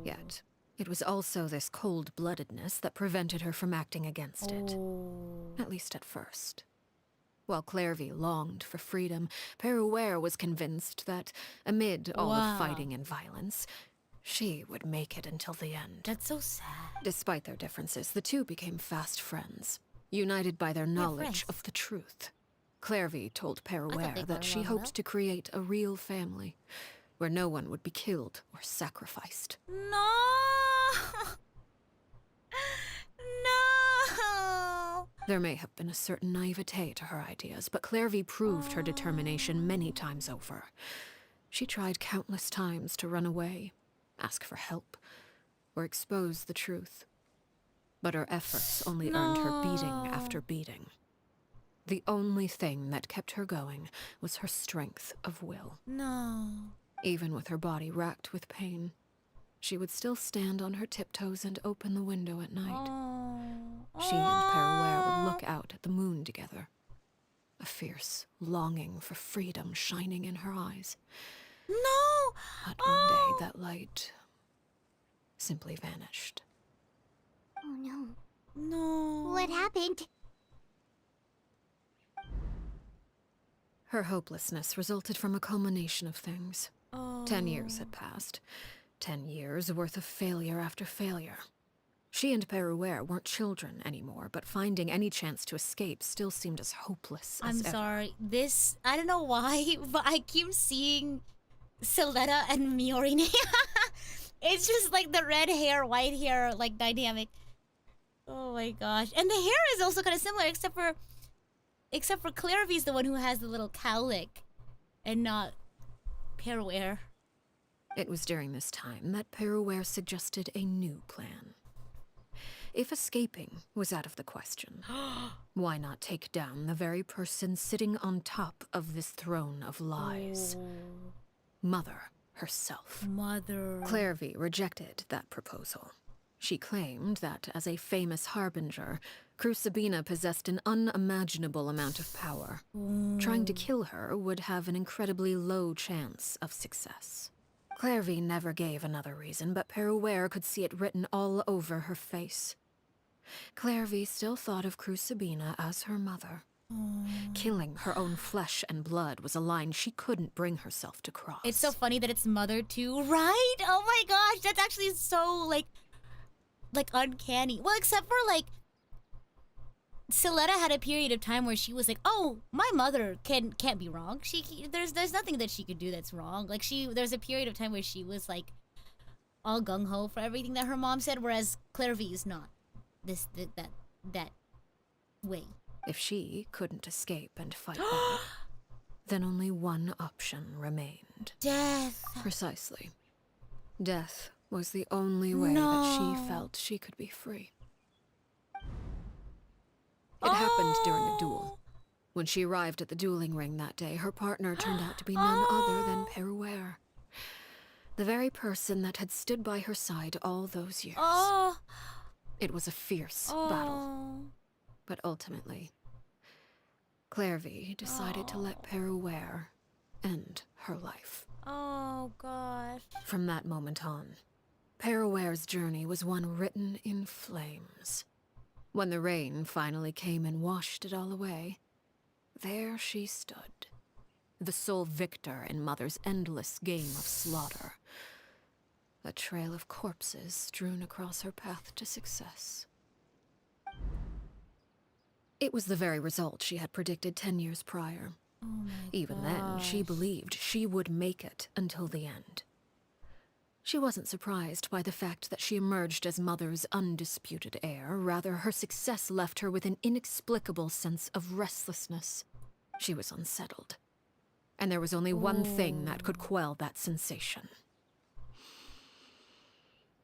Yet, it was also this cold-bloodedness that prevented her from acting against it. At least at first. While Clairvy longed for freedom, Peruere was convinced that, amid all the fighting and violence, she would make it until the end. That's so sad. Despite their differences, the two became fast friends, united by their knowledge of the truth. Clairvy told Peruere that she hoped to create a real family, where no one would be killed or sacrificed. No! No! There may have been a certain naivete to her ideas, but Clairvy proved her determination many times over. She tried countless times to run away, ask for help, or expose the truth. But her efforts only earned her beating after beating. The only thing that kept her going was her strength of will. No. Even with her body racked with pain, she would still stand on her tiptoes and open the window at night. She and Peruere would look out at the moon together, a fierce longing for freedom shining in her eyes. No! But one day that light simply vanished. Oh no. No. What happened? Her hopelessness resulted from a culmination of things. 10 years had passed. 10 years worth of failure after failure. She and Peruere weren't children anymore, but finding any chance to escape still seemed as hopeless as ever. I'm sorry. This, I don't know why, but I keep seeing Siletta and Miorine. It's just like the red hair, white hair, like dynamic. Oh my gosh. And the hair is also kind of similar, except for Clairvy's the one who has the little cowlick and not Peruere. It was during this time that Peruere suggested a new plan. If escaping was out of the question, why not take down the very person sitting on top of this throne of lies? Mother herself. Mother. Clairvy rejected that proposal. She claimed that, as a famous harbinger, Crucibina possessed an unimaginable amount of power. Trying to kill her would have an incredibly low chance of success. Clairvy never gave another reason, but Peruere could see it written all over her face. Clairvy still thought of Crucibina as her mother. Killing her own flesh and blood was a line she couldn't bring herself to cross. It's so funny that it's mother too, right? Oh my gosh, that's actually so, like uncanny. Well, except for, like, Siletta had a period of time where she was like, oh, my mother can't be wrong. There's nothing that she could do that's wrong. Like, there's a period of time where she was, like, all gung-ho for everything that her mom said, whereas Clairvy is not that way. If she couldn't escape and fight back, then only one option remained. Death. Precisely. Death was the only way that she felt she could be free. It happened during a duel. When she arrived at the dueling ring that day, her partner turned out to be none other than Peruere. The very person that had stood by her side all those years. It was a fierce battle. But ultimately, Clairvy decided to let Peruere end her life. Oh, gosh. From that moment on, Peruere's journey was one written in flames. When the rain finally came and washed it all away, there she stood, the sole victor in Mother's endless game of slaughter. A trail of corpses strewn across her path to success. It was the very result she had predicted 10 years prior. Even then, she believed she would make it until the end. She wasn't surprised by the fact that she emerged as Mother's undisputed heir. Rather, her success left her with an inexplicable sense of restlessness. She was unsettled. And there was only one thing that could quell that sensation.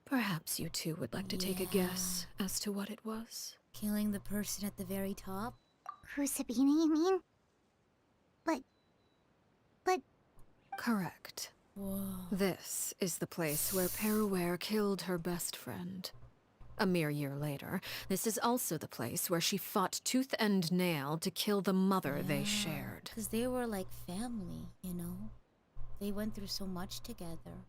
Perhaps you two would like to take a guess as to what it was? Killing the person at the very top? Crucibina, you mean? But... Correct. Whoa. This is the place where Peruere killed her best friend. A mere year later, this is also the place where she fought tooth and nail to kill the mother they shared. Because they were like family, you know? They went through so much together.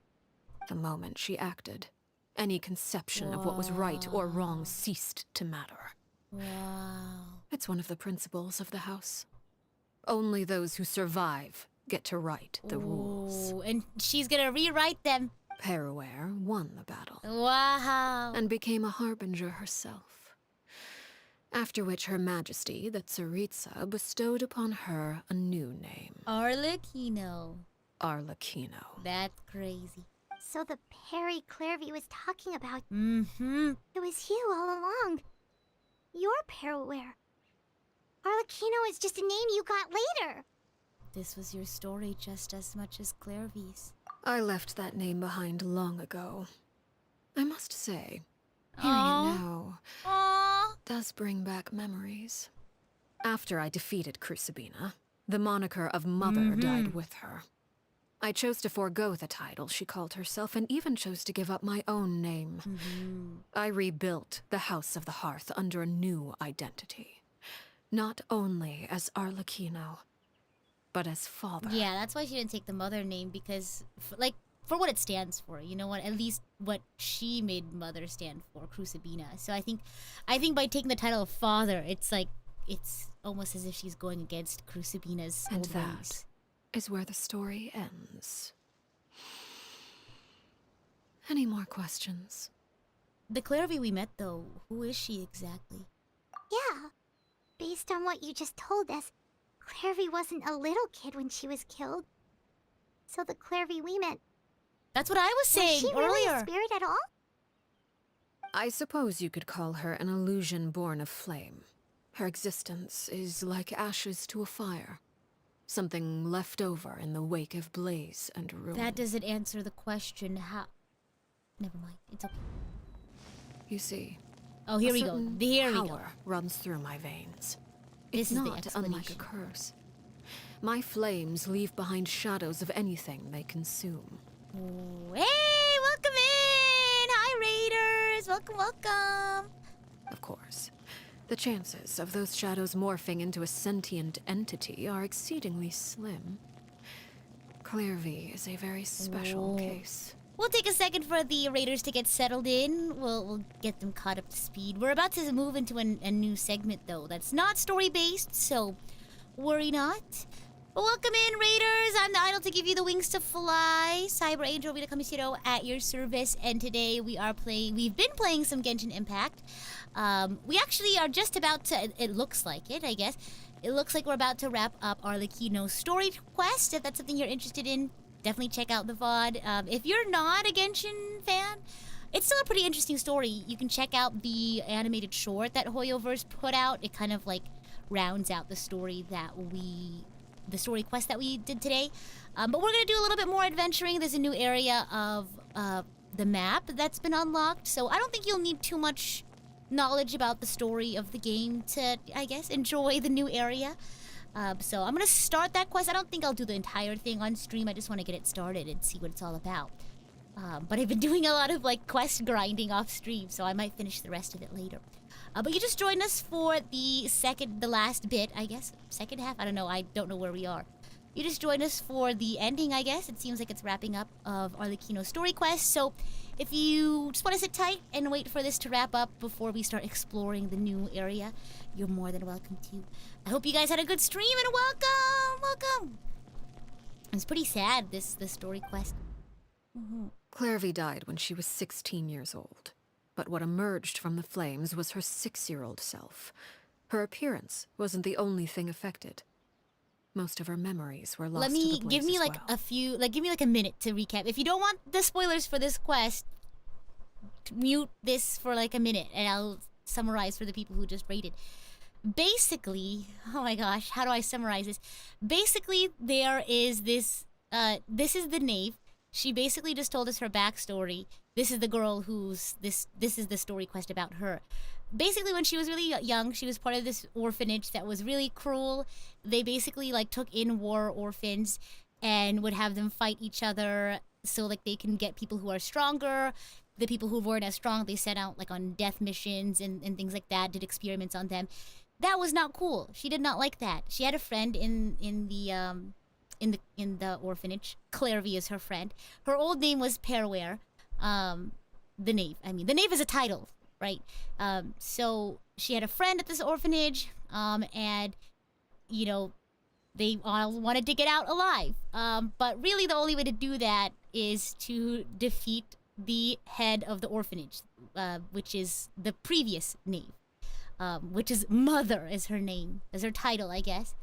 The moment she acted, any conception of what was right or wrong ceased to matter. Wow. It's one of the principles of the house. Only those who survive get to write the rules. And she's gonna rewrite them. Peruere won the battle. Wow. And became a harbinger herself. After which Her Majesty, the Tsaritsa, bestowed upon her a new name. Arlecchino. Arlecchino. That's crazy. So the Perry Clairvy was talking about... Mm-hmm. It was you all along. You're Peruere. Arlecchino is just a name you got later. This was your story just as much as Clairvy's. I left that name behind long ago. I must say, hearing it now does bring back memories. After I defeated Crucibina, the moniker of Mother died with her. I chose to forego the title she called herself and even chose to give up my own name. I rebuilt the House of the Hearth under a new identity. Not only as Arlecchino, but as father. Yeah, that's why she didn't take the mother name, because, for what it stands for, you know what? At least what she made mother stand for, Crucibina. So I think by taking the title of father, it's almost as if she's going against Crucibina's and old that ways. Is where the story ends. Any more questions? The Clairvy we met, though, who is she exactly? Yeah. Based on what you just told us, Clairvy wasn't a little kid when she was killed. So the Clairvy we met... That's what I was saying was she earlier. really a spirit at all? I suppose you could call her an illusion born of flame. Her existence is like ashes to a fire. Something left over in the wake of blaze and ruin. That doesn't answer the question. How? Never mind. It's okay. You see, oh, here we go. Here we go. Power runs through my veins. This It's is the not unlike a explanation. curse. My flames leave behind shadows of anything they consume. Oh, hey, welcome in! Hi, Raiders! Welcome, welcome! Of course, the chances of those shadows morphing into a sentient entity are exceedingly slim. Clairvy is a very special case. We'll take a second for the Raiders to get settled in. We'll get them caught up to speed. We're about to move into a new segment, though. That's not story-based, so worry not. But welcome in, Raiders. I'm the idol to give you the wings to fly. Cyber Angel Rita Kamishiro at your service. And today we've been playing some Genshin Impact. We actually are just about to, it looks like it, I guess. It looks like we're about to wrap up Arlecchino's story quest. If that's something you're interested in, definitely check out the VOD. If you're not a Genshin fan, it's still a pretty interesting story. You can check out the animated short that Hoyoverse put out. It kind of like rounds out the story the story quest that we did today. But we're gonna do a little bit more adventuring. There's a new area of the map that's been unlocked, so I don't think you'll need too much knowledge about the story of the game to, I guess, enjoy the new area. So I'm gonna start that quest. I don't think I'll do the entire thing on stream. I just want to get it started and see what it's all about. But I've been doing a lot of like quest grinding off stream, so I might finish the rest of it later. But you just joined us for the last bit, I guess. Second half? I don't know. I don't know where we are. You just joined us for the ending, I guess. It seems like it's wrapping up of Arlecchino's story quest. So if you just want to sit tight and wait for this to wrap up before we start exploring the new area, you're more than welcome to. I hope you guys had a good stream and welcome! It's pretty sad, this story quest. Clairvy died when she was 16 years old. But what emerged from the flames was her 6-year-old self. Her appearance wasn't the only thing affected. Most of her memories were lost to the blaze give me as like well. give me like a minute to recap. If you don't want the spoilers for this quest, mute this for like a minute and I'll summarize for the people who just rated. Basically, oh my gosh, how do I summarize this? Basically, there is this is the knave. She basically just told us her backstory. This is the girl who's this is the story quest about her. Basically, when she was really young, she was part of this orphanage that was really cruel. They basically like took in war orphans and would have them fight each other so like they can get people who are stronger. The people who weren't as strong, they sent out like on death missions and things like that, did experiments on them. That was not cool. She did not like that. She had a friend in the orphanage. Clairvy is her friend. Her old name was Perware. The knave. I mean, the knave is a title, right? So she had a friend at this orphanage, and you know, they all wanted to get out alive. But really, the only way to do that is to defeat the head of the orphanage, which is the previous knave, which is Mother, is her name, is her title, I guess.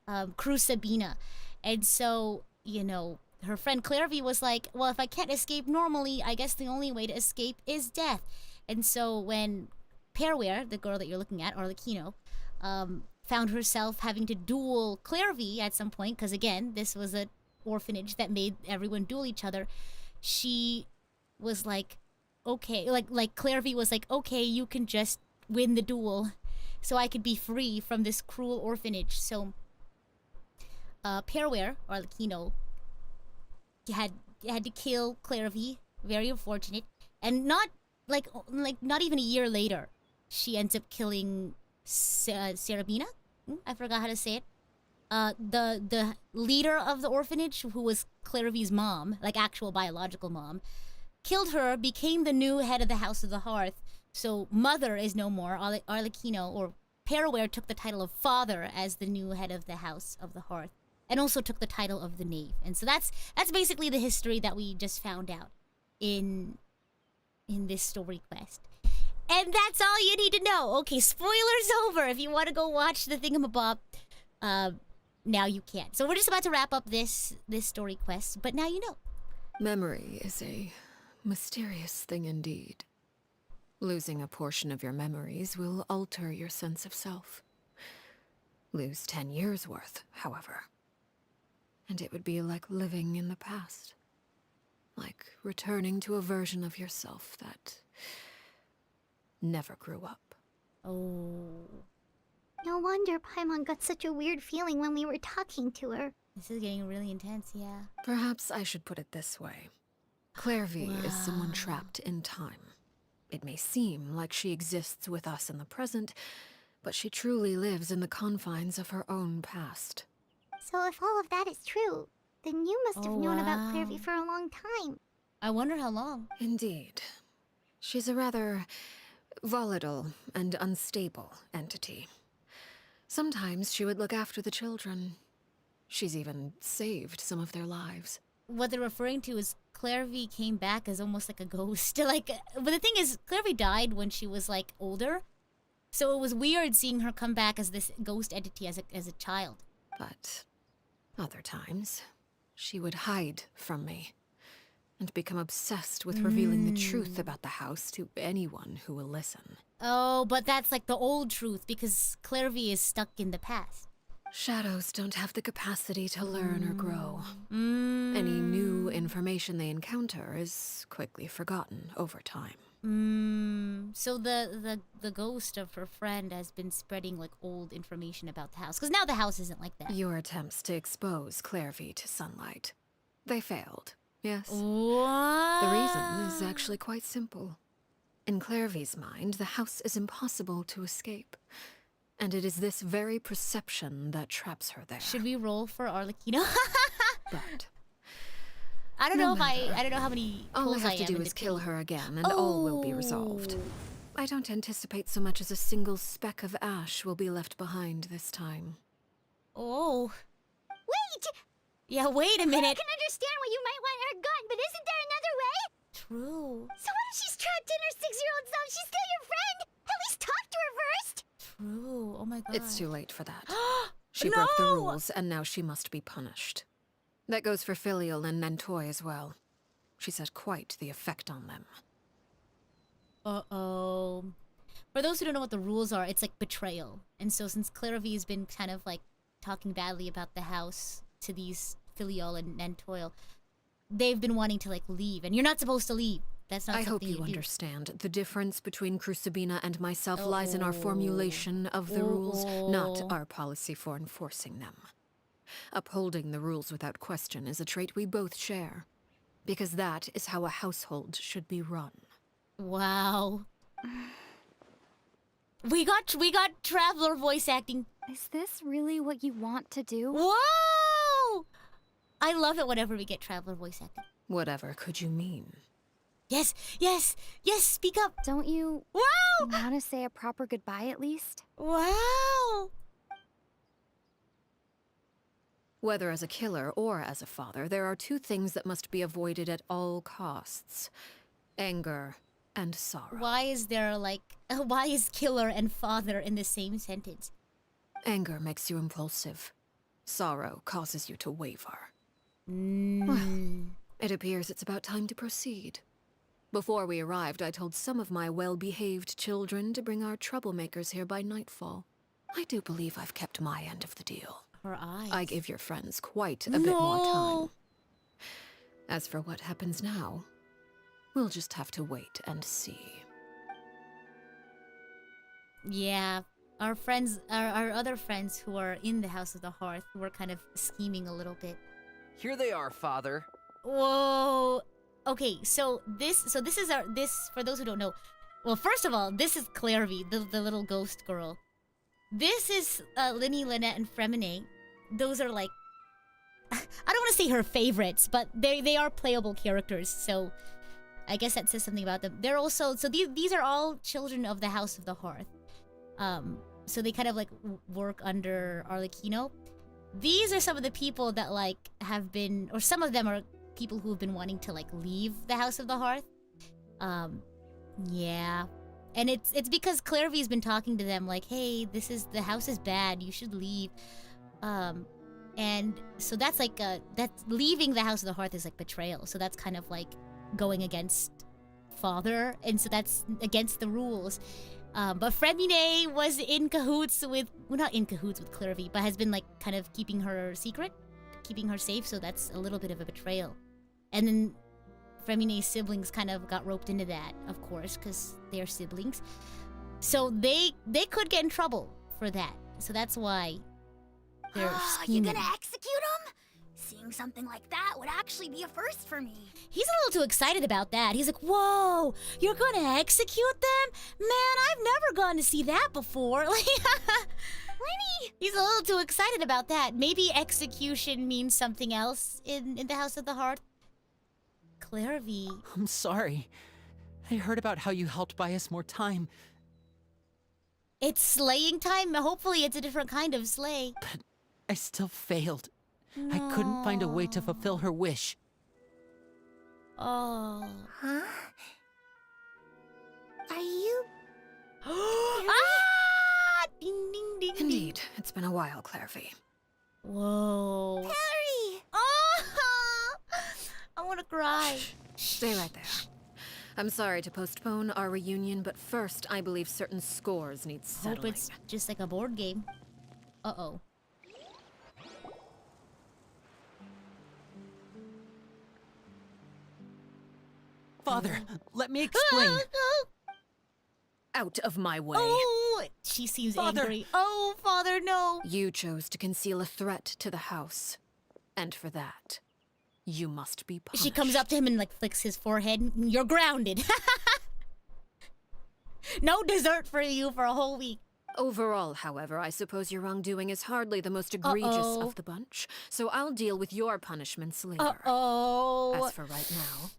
Crusabina. And so, you know, her friend Clairvy was like, well, if I can't escape normally, I guess the only way to escape is death. And so when Perware, the girl that you're looking at, Arlecchino, found herself having to duel Clairvy at some point, because again, this was an orphanage that made everyone duel each other, she was like, okay, like Clairvy was like, okay, you can just win the duel so I could be free from this cruel orphanage. So Perware, Arlecchino, had to kill Clairvy. Very unfortunate. And not even a year later, she ends up killing Serabina. I forgot how to say it. The leader of the orphanage, who was Clairvy's mom, like actual biological mom, killed her, became the new head of the House of the Hearth. So Mother is no more. Arlecchino, or Perware, took the title of Father as the new head of the House of the Hearth, and also took the title of the Knave. And so that's basically the history that we just found out in in this story quest. And that's all you need to know. Okay, spoilers over. If you want to go watch the thingamabob, now you can. So we're just about to wrap up this story quest, but now you know. Memory is a mysterious thing indeed. Losing a portion of your memories will alter your sense of self. Lose 10 years' worth, however, and it would be like living in the past. Like returning to a version of yourself that never grew up. Oh. No wonder Paimon got such a weird feeling when we were talking to her. This is getting really intense, yeah. Perhaps I should put it this way. Clairvy is someone trapped in time. It may seem like she exists with us in the present, but she truly lives in the confines of her own past. So if all of that is true, then you must have known about Clairvy for a long time. I wonder how long. Indeed. She's a rather volatile and unstable entity. Sometimes she would look after the children. She's even saved some of their lives. What they're referring to is Clairvy came back as almost like a ghost. But the thing is, Clairvy died when she was like older, so it was weird seeing her come back as this ghost entity as a child. But other times, she would hide from me and become obsessed with revealing the truth about the house to anyone who will listen. Oh, but that's like the old truth because Clairvy is stuck in the past. Shadows don't have the capacity to learn or grow. Any new information they encounter is quickly forgotten over time. So the ghost of her friend has been spreading like old information about the house. Because now the house isn't like that. Your attempts to expose Clairvy to sunlight. They failed, yes? What? The reason is actually quite simple. In Clairvy's mind, the house is impossible to escape. And it is this very perception that traps her there. Should we roll for Arlecchino? But I don't know if I don't know how many all I pulls have to do in is the kill thing. her again, and all will be resolved. I don't anticipate so much as a single speck of ash will be left behind this time. Oh. Wait! Yeah, wait a minute. I can understand why you might want her gone, but isn't there another way? True. So what if she's trapped in her 6-year-old self? She's still your friend! At least talk to her first! True. Oh my god. It's too late for that. She broke the rules, and now she must be punished. That goes for Filial and Nantoy as well. She's had quite the effect on them. Uh-oh. For those who don't know what the rules are, it's like betrayal. And so since Clairvy has been kind of like talking badly about the house to these Filial and Nantoy, they've been wanting to like leave. And you're not supposed to leave. That's not I hope something you do. understand. The difference between Crucibina and myself lies in our formulation of the rules, not our policy for enforcing them. Upholding the rules without question is a trait we both share, because that is how a household should be run. Wow. We got Traveler voice acting. Is this really what you want to do? Whoa! I love it whenever we get Traveler voice acting. Whatever could you mean? Yes, yes, yes, speak up. Don't you Wow! want to say a proper goodbye at least? Wow! Whether as a killer or as a father, there are two things that must be avoided at all costs. Anger and sorrow. Why is killer and father in the same sentence? Anger makes you impulsive. Sorrow causes you to waver. Well, it appears it's about time to proceed. Before we arrived, I told some of my well-behaved children to bring our troublemakers here by nightfall. I do believe I've kept my end of the deal. Her eyes. I gave your friends quite a bit more time. As for what happens now, we'll just have to wait and see. Yeah, our friends, our other friends who are in the House of the Hearth were kind of scheming a little bit. Here they are, Father. Whoa. Okay, so this is for those who don't know. Well, first of all, this is Clairvy, the little ghost girl. This is Linny, Lynette, and Fremine. Those are like, I don't want to say her favorites, but they are playable characters. So I guess that says something about them. They're also these are all children of the House of the Hearth. So they kind of like work under Arlecchino. These are some of the people that like have been, or some of them are people who have been wanting to like leave the House of the Hearth. Yeah. And it's because Clairvy's been talking to them like, hey, the house is bad, you should leave. And so that's like that's leaving the House of the Hearth is like betrayal. So that's kind of like going against father, and so that's against the rules. But Fremine was in cahoots with, well, not in cahoots with Clairvy, but has been like kind of keeping her secret, keeping her safe, so that's a little bit of a betrayal. And then Fremine's siblings kind of got roped into that, of course, because they're siblings. So they could get in trouble for that. So that's why they're You scheming. gonna execute him? Seeing something like that would actually be a first for me. He's a little too excited about that. He's like, whoa, you're gonna execute them? Man, I've never gone to see that before. Lenny! He's a little too excited about that. Maybe execution means something else in the House of the Hearth. Clairvy. I'm sorry. I heard about how you helped buy us more time. It's slaying time. Hopefully it's a different kind of slay. But I still failed. I couldn't find a way to fulfill her wish. Oh. Huh? Are you... Ah! Ding, ding, ding, ding. Indeed, it's been a while, Clairvy. Whoa. Harry! Oh! I want to cry. Stay right there. I'm sorry to postpone our reunion, but first, I believe certain scores need settling. Hope it's just like a board game. Uh-oh. Father, let me explain. Out of my way. Oh, she seems Father. angry. Oh, Father, no. You chose to conceal a threat to the house. And for that, you must be punished. She comes up to him and like flicks his forehead. You're grounded. No dessert for you for a whole week. Overall, however, I suppose your wrongdoing is hardly the most egregious of the bunch, so I'll deal with your punishments later. Uh-oh. As for right now,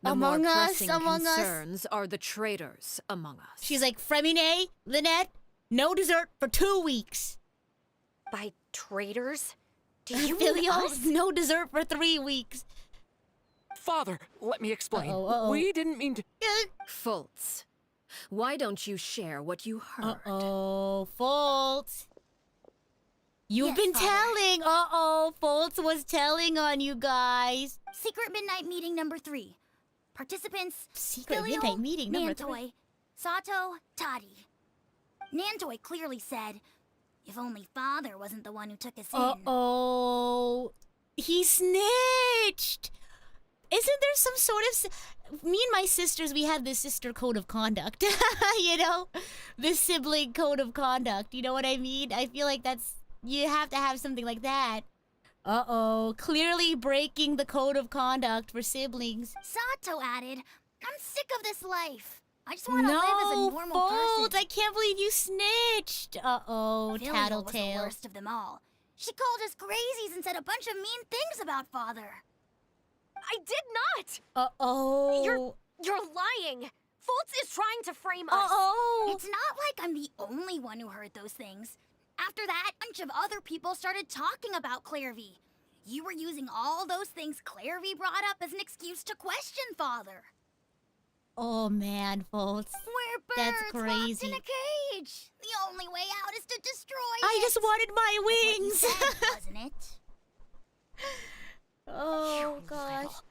the Among more Us, pressing Among Us. concerns are the traitors among us. She's like, Fremine, Lynette, no dessert for 2 weeks. By traitors? Do you mean Filial, us? no dessert for 3 weeks. Father, let me explain. Uh-oh. We didn't mean to... Fultz, why don't you share what you heard? Uh-oh, Fultz. You've Yes, been Father. telling. Uh-oh, Fultz was telling on you guys. Secret midnight meeting number 3. Participants: Secret Filial, midnight meeting number Nantoy, 3. Sato, Toddy. Nantoy clearly said, if only Father wasn't the one who took us in. Uh-oh. He snitched. Isn't there some sort of... Me and my sisters, we had this sister code of conduct. You know? The sibling code of conduct. You know what I mean? I feel like that's... You have to have something like that. Uh-oh. Clearly breaking the code of conduct for siblings. Sato added, I'm sick of this life. I just want to live as a normal Folds, person. I can't believe you snitched. Uh-oh, Filial was the tattletale. worst of them all. She called us crazies and said a bunch of mean things about Father. I did not! Uh-oh. You're lying! Fultz is trying to frame us! Uh-oh. It's not like I'm the only one who heard those things. After that, a bunch of other people started talking about Clairvy. You were using all those things Clairvy brought up as an excuse to question Father. Oh, man, Folds. We're That's birds locked crazy. in a cage. The only way out is to destroy I it. just wanted my That's what you wings. said, wasn't it? Oh, You gosh. little-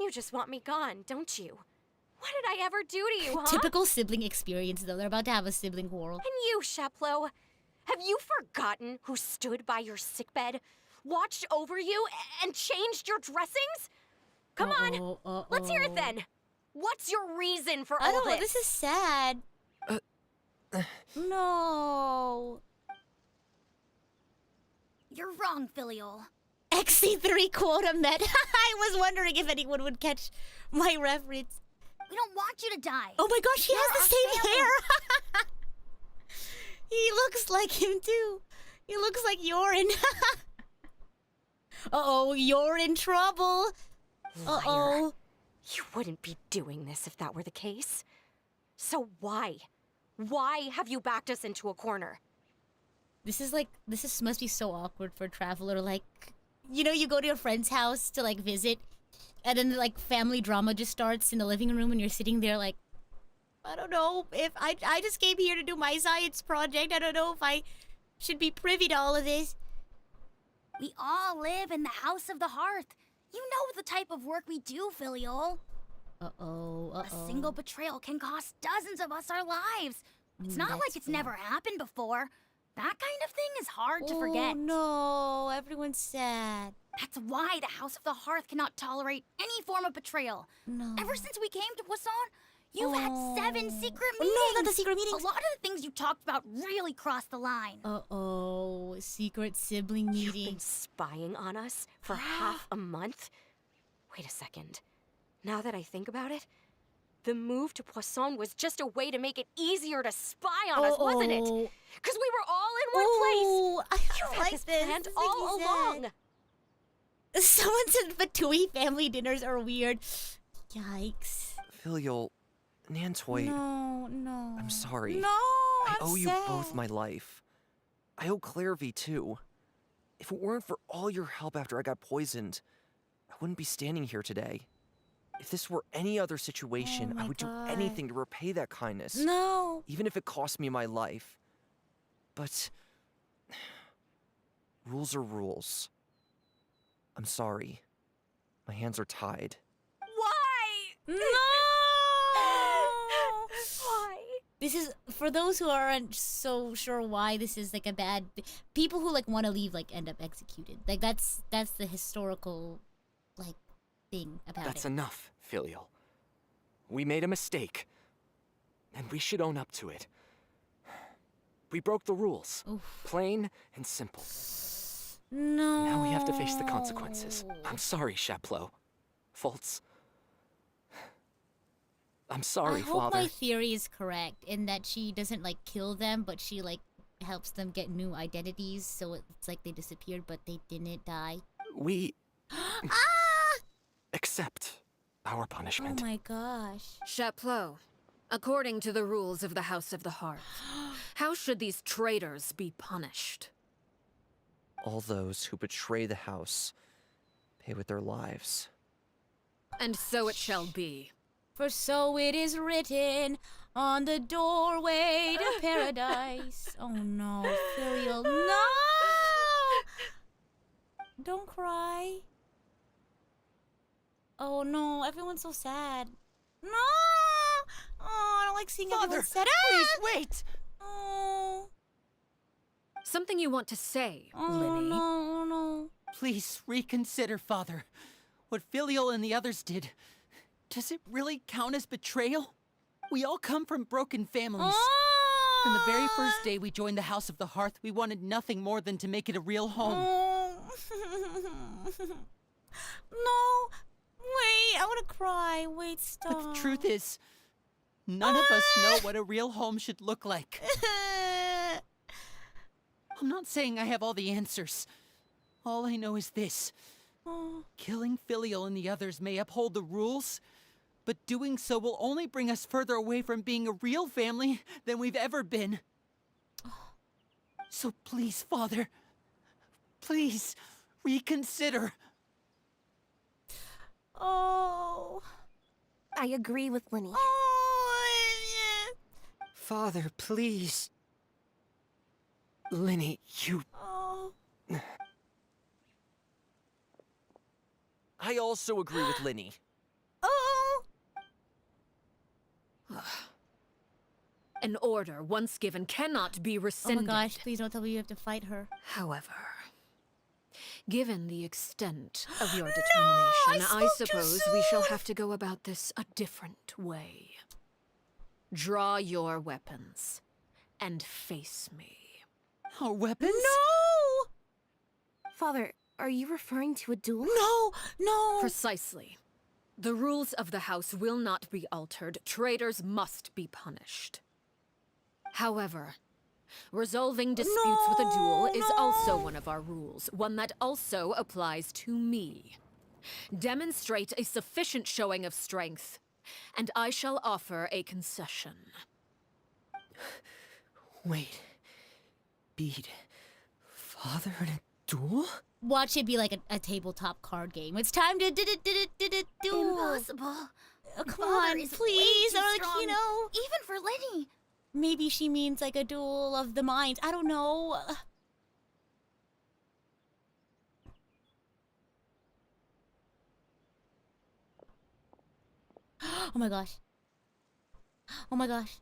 You just want me gone, don't you? What did I ever do to you, huh? Typical sibling experience, though. They're about to have a sibling quarrel. And you, Sheplo, have you forgotten who stood by your sickbed, watched over you, and changed your dressings? Come on, let's hear it then. What's your reason for I all don't know. this? This is sad. No. You're wrong, Filial. XC3 quota met. I was wondering if anyone would catch my reference. We don't want you to die. Oh my gosh, he You're has the our same family. hair. He looks like him too. He looks like Yorin. Uh-oh, you're in trouble. Uh-oh. You wouldn't be doing this if that were the case. So why? Why have you backed us into a corner? This must be so awkward for a traveler. Like, you know, you go to your friend's house to like visit, and then like family drama just starts in the living room, and you're sitting there like, I don't know if I just came here to do my science project. I don't know if I should be privy to all of this. We all live in the House of the Hearth. You know the type of work we do, Filial. Uh-oh. A single betrayal can cost dozens of us our lives. It's not like it's never happened before. That kind of thing is hard to forget. Oh no, everyone's sad. That's why the House of the Hearth cannot tolerate any form of betrayal. No. Ever since we came to Poisson, you've had 7 secret Oh, meetings. no, not the secret meetings. A lot of the things you talked about really crossed the line. Uh-oh, secret sibling You've been meeting. spying on us for half a month? Wait a second. Now that I think about it, the move to Poisson was just a way to make it easier to spy on us, wasn't it? Because we were all in one place. I You've like had this this. planned This all makes me along. sad. Someone said Batui family dinners are weird. Yikes. Filial, Nantoy, No. I'm sorry. No, I I'm owe you sad. both my life. I owe Clairvy too. If it weren't for all your help after I got poisoned, I wouldn't be standing here today. If this were any other situation, Oh I my would God. do anything to repay that kindness. No. Even if it cost me my life. But rules are rules. I'm sorry. My hands are tied. Why? No! Why? This is, for those who aren't so sure why this is like a bad, people who like want to leave like end up executed. Like that's the historical like thing about That's it. enough, Filial. We made a mistake, and we should own up to it. We broke the rules. Plain and simple. No. Now we have to face the consequences. I'm sorry, Chapleau. Fultz. I'm sorry, I hope Father. my theory is correct in that she doesn't like kill them, but she like helps them get new identities, so it's like they disappeared, but they didn't die. We accept our Oh punishment. my gosh. Chapleau, according to the rules of the House of the Hearth, how should these traitors be punished? All those who betray the house pay with their lives. And so it shall be. For so it is written on the doorway to paradise. Oh no, Filial, no! Don't cry. Oh no, everyone's so sad. No! Oh, I don't like seeing everyone sad. Please wait! Oh, Something you want to say, oh Linny? no. Please reconsider, Father. What Filial and the others did, does it really count as betrayal? We all come from broken families. From the very first day we joined the House of the Hearth, we wanted nothing more than to make it a real home. No, wait, I want to cry. Wait, stop. But the truth is, none of us know what a real home should look like. I'm not saying I have all the answers. All I know is this. Killing Filial and the others may uphold the rules, but doing so will only bring us further away from being a real family than we've ever been. So please, Father, please reconsider. Oh. I agree with Linny. Father, please. Linny, you... I also agree with Linny. An order, once given, cannot be Oh rescinded. my gosh, please don't tell me you have to fight her. However, given the extent of your determination, I suppose we shall have to go about this a different way. Draw your weapons and face me. Our weapons? No! Father, are you referring to a duel? No! Precisely. The rules of the house will not be altered. Traitors must be punished. However, resolving disputes with a duel is also one of our rules, one that also applies to me. Demonstrate a sufficient showing of strength, and I shall offer a concession. Wait. Beat Father in a duel? Watch it be like a tabletop card game. It's time to do. Impossible. Come on, please, Arlecchino. Even for Lenny. Maybe she means like a duel of the minds. I don't know. Oh my gosh. Oh my gosh.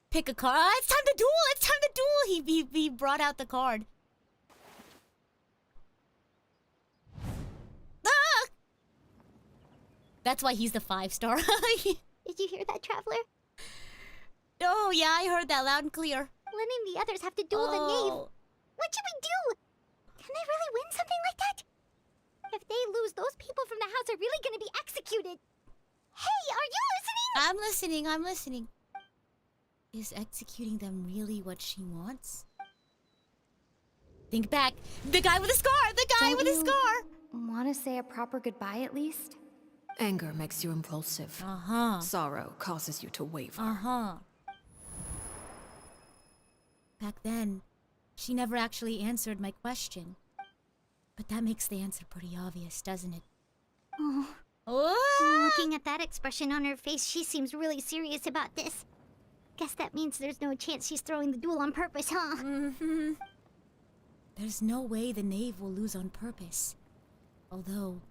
Pick a card. It's time to duel. It's time to duel. He brought out the card. Ah! That's why he's the 5-star. Did you hear that, Traveler? Oh yeah, I heard that loud and clear. Lenny and the others have to duel the knave. What should we do? Can they really win something like that? If they lose, those people from the house are really gonna be executed. Hey, are you listening? I'm listening. Is executing them really what she wants? Think back. The guy with the scar! The guy with the scar! Want to say a proper goodbye at least? Anger makes you impulsive. Sorrow causes you to waver. Back then, she never actually answered my question. But that makes the answer pretty obvious, doesn't it? Looking at that expression on her face, she seems really serious about this. Guess that means there's no chance she's throwing the duel on purpose, huh? There's no way the knave will lose on purpose. Although...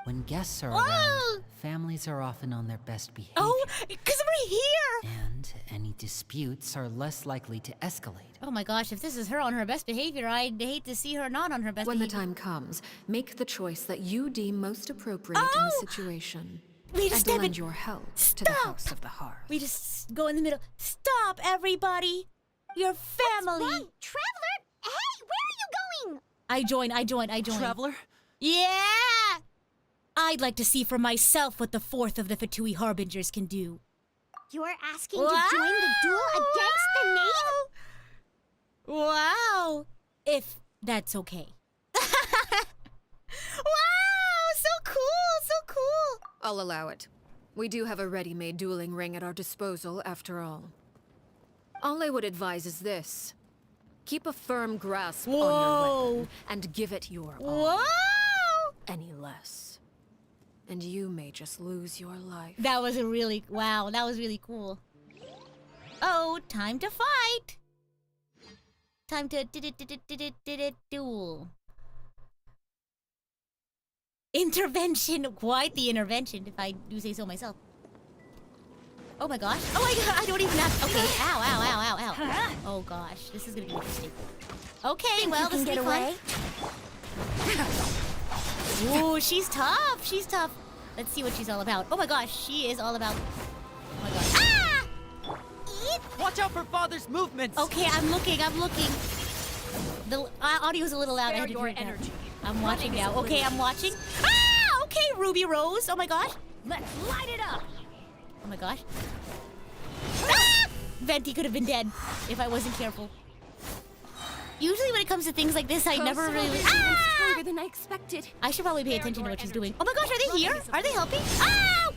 When guests are around, families are often on their best behavior. Oh, because we're here! And any disputes are less likely to escalate. Oh my gosh, if this is her on her best behavior, I'd hate to see her not on her best behavior. When the time comes, make the choice that you deem most appropriate in the situation. We just and lend your help to the House of the Hearth. We just go in the middle. Stop, everybody! Your family! What's wrong? Traveler? Hey, where are you going? I join. Traveler? Yeah! I'd like to see for myself what the 4th of the Fatui Harbingers can do. You're asking to join the duel against the knave? Wow! If that's okay. Wow! So cool! I'll allow it. We do have a ready-made dueling ring at our disposal, after all. All I would advise is this. Keep a firm grasp on your weapon, and give it your all. Any less. And you may just lose your life. That was a really... Wow, that was really cool. Oh, time to fight! Time to duel. Intervention! Quite the intervention, if I do say so myself. Oh my gosh. Oh my god, I don't even have... Okay, ow. Oh gosh, this is gonna be interesting. Okay, well, this is gonna be fun. Ooh, she's tough. Let's see what she's all about. Oh my gosh, she is all about... Oh my gosh. Ah! Watch out for father's movements! Okay, I'm looking. The audio's a little loud. I had to turn it down. I'm watching now. Okay, I'm watching. Ah! Okay, Ruby Rose. Oh my gosh. Let's light it up! Oh my gosh. Ah! Venti could have been dead if I wasn't careful. Usually when it comes to things like this, I never really... Ah! Longer than I expected. I should probably pay attention to what she's doing. Oh my gosh, are they here? Are they helping? Ow!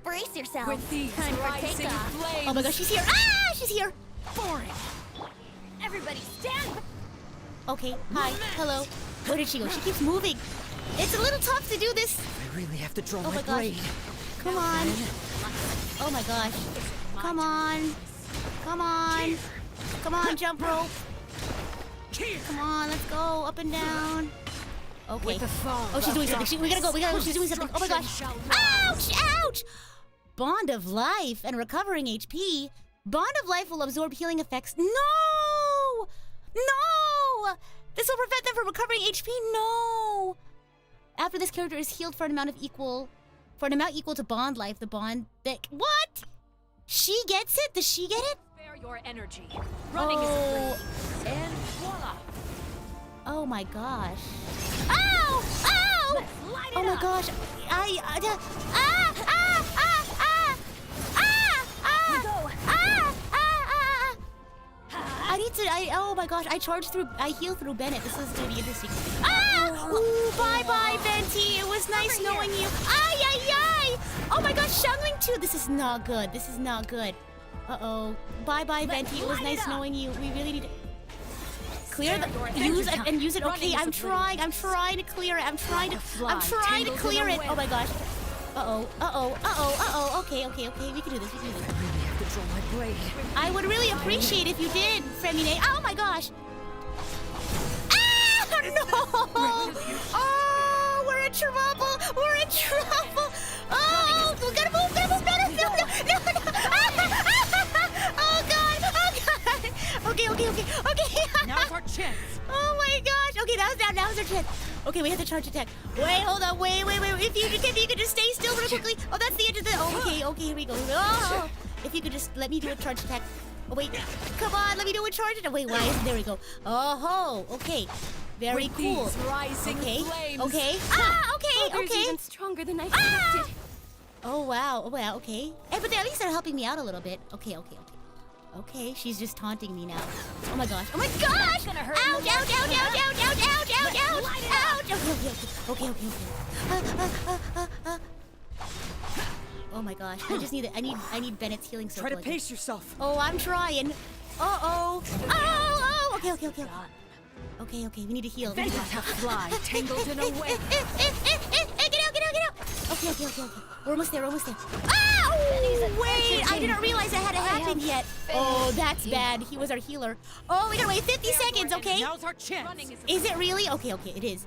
Brace yourself. With these rising flames. Oh my gosh, she's here. Ah! She's here. Boring. Everybody stand. Okay, hi, hello. Where did she go? She keeps moving. It's a little tough to do this. I really have to draw Oh my my gosh. blade. Come on. Oh my gosh. Come on. Come on, jump rope. Come on, let's go. Up and down. Okay. Oh, she's doing something. We gotta go. She's doing something. Oh my gosh. Ouch! Bond of Life and recovering HP. Bond of Life will absorb healing effects. No! This will prevent them from recovering HP. No! After this character is healed for an amount equal to Bond Life, the bond that... What? She gets it? Does she get it? Spare your energy. Running is a blade. And voila. Oh my gosh. Ow! Let's light it Oh my up. gosh. Oh my gosh, I heal through Bennett. This is gonna be interesting. Ooh, bye-bye, Venti. It was nice knowing you. Ay! Oh my gosh, Xiangling too. This is not good. Uh-oh. Bye-bye, Venti. It was nice knowing you. We really need to... Clear the use it and use it. Okay, I'm trying to clear it. I'm trying to clear it. Oh my gosh. Okay, we can do this. I would really appreciate if you did, Fremine. Oh my gosh. Ah, no! Oh, we're in trouble. Oh, we gotta move. No. Oh god. Okay. Now's our chance. Oh my gosh. Okay, now's our chance. Okay, we have to charge attack. Wait, hold on. Wait. If you could just stay still real quickly. Oh, that's the end of the. Oh, okay, here we go. Oh, if you could just let me do a charge attack. Oh wait, come on, let me do a charge attack. Wait, why isn't there we go? Oh, okay. Very cool. Okay. There's even stronger than I expected. Oh wow. Okay. Hey, but at least they're helping me out a little bit. Okay. Okay, she's just taunting me now. Oh my gosh. Ouch! Okay. Oh my gosh. I need Bennett's healing circle. Try to pace yourself. Oh, I'm trying. Oh. Okay, we need to heal. Fly, tangled in a web. Get out. Okay. We're almost there. Ow! Wait, I didn't realize that had happen yet. Oh, that's bad. He was our healer. Oh, we gotta wait 50 seconds, okay? Now's our chance. Is it really? Okay, it is.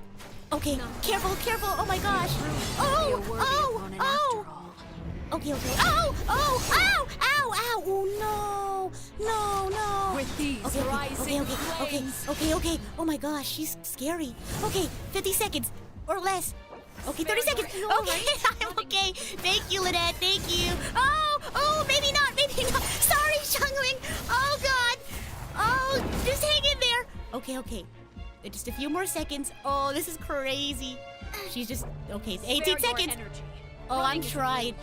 Okay, careful. Oh my gosh. Oh. Okay. Ow! Oh, no. With these rising flames. Okay. Oh my gosh, she's scary. Okay, 50 seconds or less. Okay, 30 seconds. Okay, I'm okay. Thank you, Lynette. Thank you. Oh, maybe not. Sorry, Xiangling. Oh god. Oh, just hang in there. Okay. Just a few more seconds. Oh, this is crazy. She's just okay. 18 seconds. Oh, I'm trying.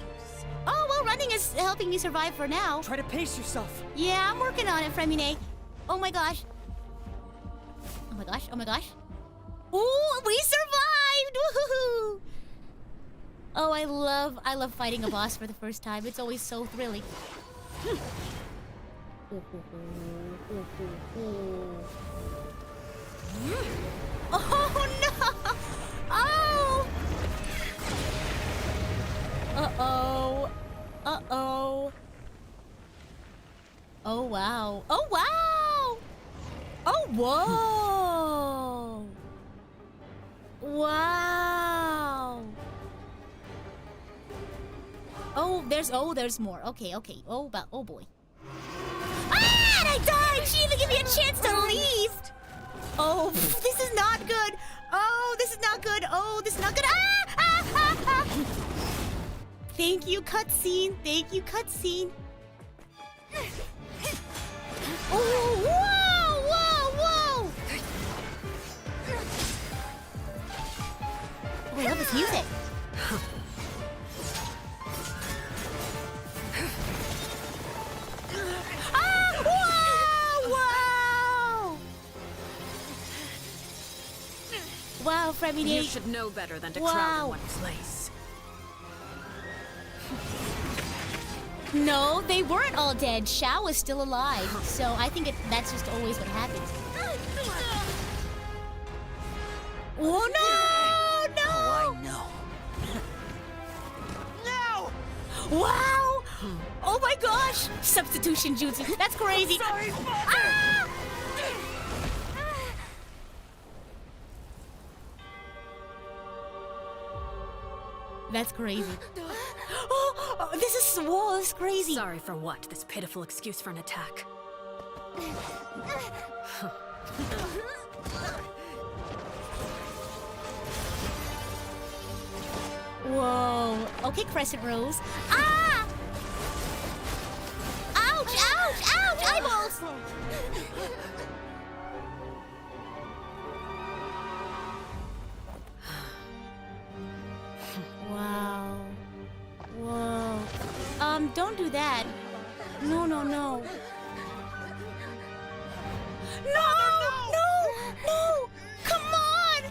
Oh, well, running is helping me survive for now. Try to pace yourself. Yeah, I'm working on it, Fremine. Oh my gosh. Ooh, we survived! Woohoo! Oh, I love fighting a boss for the first time. It's always so thrilling. Oh no! Oh! Uh-oh. Oh wow. Oh whoa! Wow! Oh, there's more. Okay. Oh boy. Ah! And I died! She didn't give me a chance to leave! Oh, this is not good! Oh, this is not good! Ah! Thank you, cutscene. Oh, whoa! Oh, I love this music. Wow, Fremine. You should know better than to crowd in one place. No, they weren't all dead. Xiao was still alive, so I think that's just always what happens. Oh no! Oh, I know. No! Wow! Oh my gosh! Substitution jutsu. That's crazy. Sorry, ah! That's crazy. Oh, this is crazy. Sorry for what? This pitiful excuse for an attack. Whoa. Okay, Crescent Rose. Ah! Ouch! Eyeballs! Wow. Whoa. Don't do that. No. No! Come on!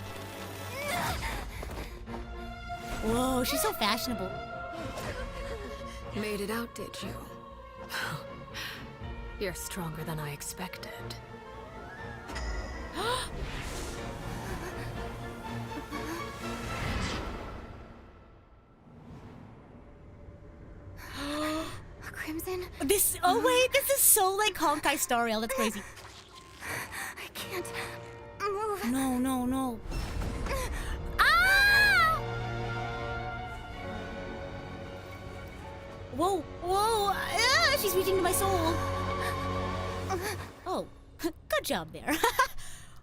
Whoa, she's so fashionable. Made it out, did you? You're stronger than I expected. Crimson? This, oh wait, this is so like Honkai Star Rail, that's crazy. I can't move. No, no, no. Ah! Whoa, whoa, ah, she's reaching to my soul. Oh, good job there.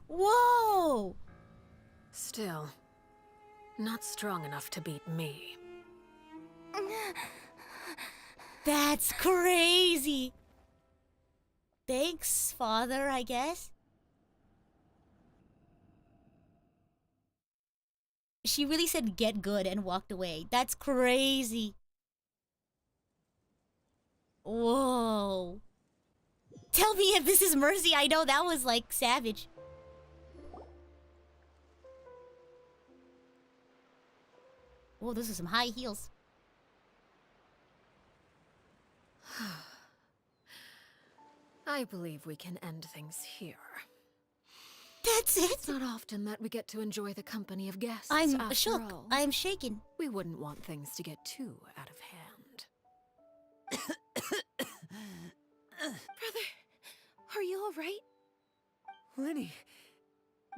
Whoa. Still, not strong enough to beat me. That's crazy. Thanks, father, I guess. She really said get good and walked away. That's crazy. Whoa. Tell me if this is mercy. I know that was like savage. Whoa, those are some high heels. I believe we can end things here. That's it? It's not often that we get to enjoy the company of guests. I'm after shook. all. I am shaken. We wouldn't want things to get too out of hand. Brother, are you all right? Lenny.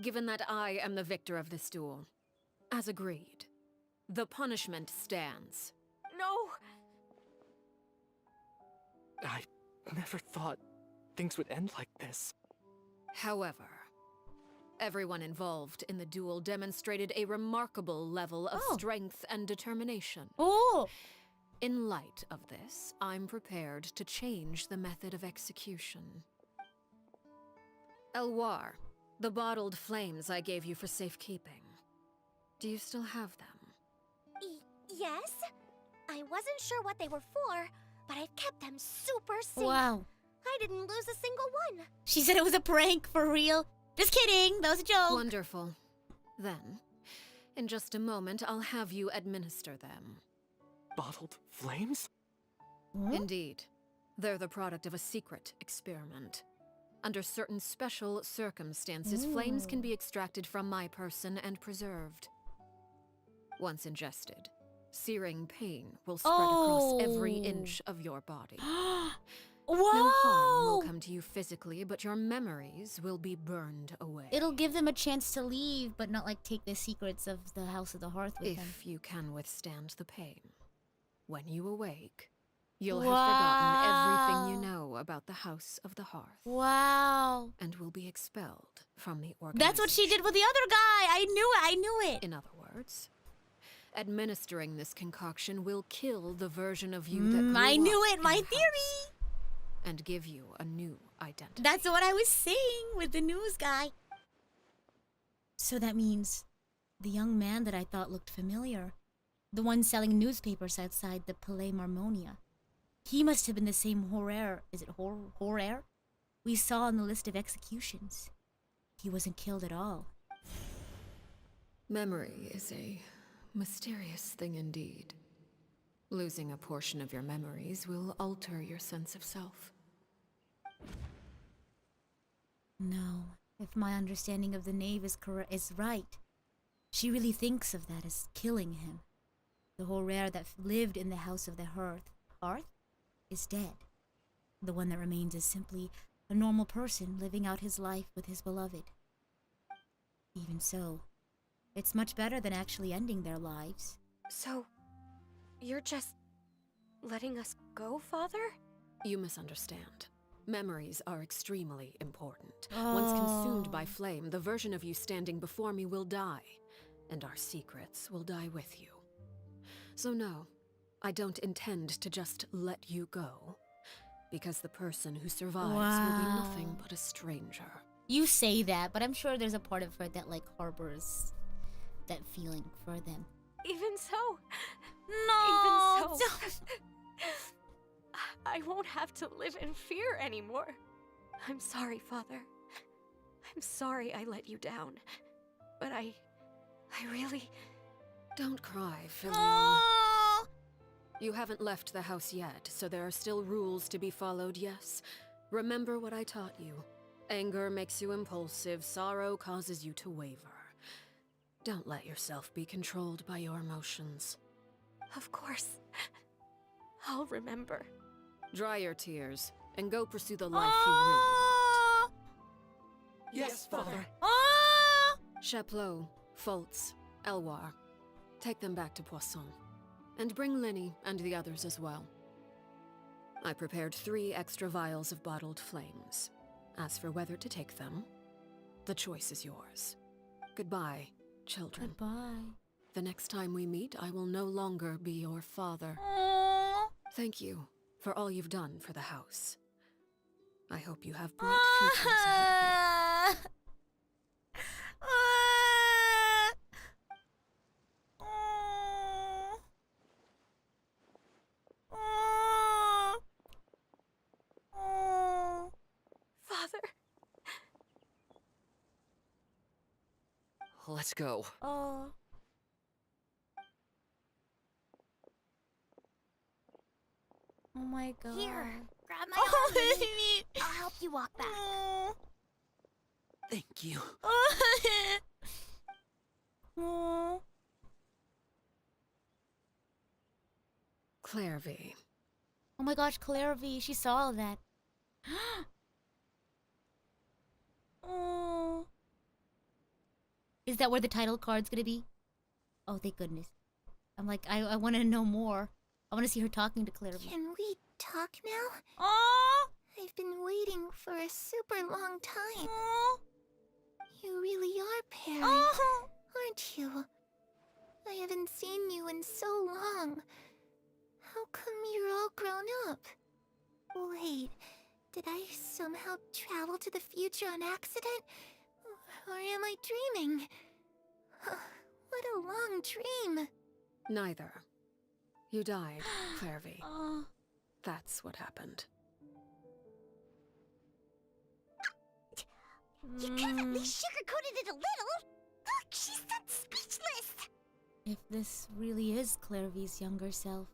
Given that I am the victor of this duel, as agreed, the punishment stands. No! I never thought things would end like this. However, everyone involved in the duel demonstrated a remarkable level of strength and determination. Oh! In light of this, I'm prepared to change the method of execution. Elwar, the bottled flames I gave you for safekeeping. Do you still have them? Yes? I wasn't sure what they were for, but I've kept them super safe. Wow. I didn't lose a single one. She said it was a prank, for real. Just kidding, that was a joke. Wonderful. Then, in just a moment, I'll have you administer them. Bottled flames? Indeed. They're the product of a secret experiment. Under certain special circumstances, flames can be extracted from my person and preserved. Once ingested, searing pain will spread across every inch of your body. Whoa! No harm will come to you physically, but your memories will be burned away. It'll give them a chance to leave, but not like take the secrets of the House of the Hearth with them. If you can withstand the pain. When you awake, you'll have forgotten everything you know about the House of the Hearth. Wow. And will be expelled from the organization. That's what she did with the other guy. I knew it. In other words, administering this concoction will kill the version of you that grew I knew up it, in my the theory. house, and give you a new identity. That's what I was saying with the news guy. So that means the young man that I thought looked familiar, the one selling newspapers outside the Palais Marmonia, he must have been the same Horaire, is it Horaire? We saw on the list of executions. He wasn't killed at all. Memory is a mysterious thing indeed. Losing a portion of your memories will alter your sense of self. No, if my understanding of the knave is right, she really thinks of that as killing him. The Horaire that lived in the House of the Hearth is dead. The one that remains is simply a normal person living out his life with his beloved. Even so, it's much better than actually ending their lives. So, you're just letting us go, Father? You misunderstand. Memories are extremely important. Once consumed by flame, the version of you standing before me will die, and our secrets will die with you. So no, I don't intend to just let you go, because the person who survives will be nothing but a stranger. You say that, but I'm sure there's a part of her that like harbors that feeling for them. Even so. No! Even so. I won't have to live in fear anymore. I'm sorry, Father. I'm sorry I let you down. But I really... Don't cry, Filion. You haven't left the house yet, so there are still rules to be followed, yes? Remember what I taught you. Anger makes you impulsive, sorrow causes you to waver. Don't let yourself be controlled by your emotions. Of course. I'll remember. Dry your tears, and go pursue the life you really want. Yes, Father. Chaplot, Foltz, Elwar. Take them back to Poisson. And bring Lenny and the others as well. I prepared 3 extra vials of bottled flames. As for whether to take them, the choice is yours. Goodbye, children. Goodbye. The next time we meet, I will no longer be your father. Thank you for all you've done for the house. I hope you have bright futures ahead of you. Father. Let's go. Oh. Oh my god. Here, grab my Oh, arm. Lenny. I'll help you walk back. Thank you. Oh. Claire V. Oh my gosh, Claire V. She saw all that. Oh. Is that where the title card's gonna be? Oh, thank goodness. I'm like, I want to know more. I want to see her talking to Claire V. Can we talk now? Oh. I've been waiting for a super long time. Oh. You really are Perry, Oh. aren't you? I haven't seen you in so long. How come you're all grown up? Wait, did I somehow travel to the future on accident? Or am I dreaming? What a long dream. Neither. You died, Claire V. Oh. That's what happened. You could at least sugarcoated it a little. Look, she's that speechless. If this really is Claire V's younger self,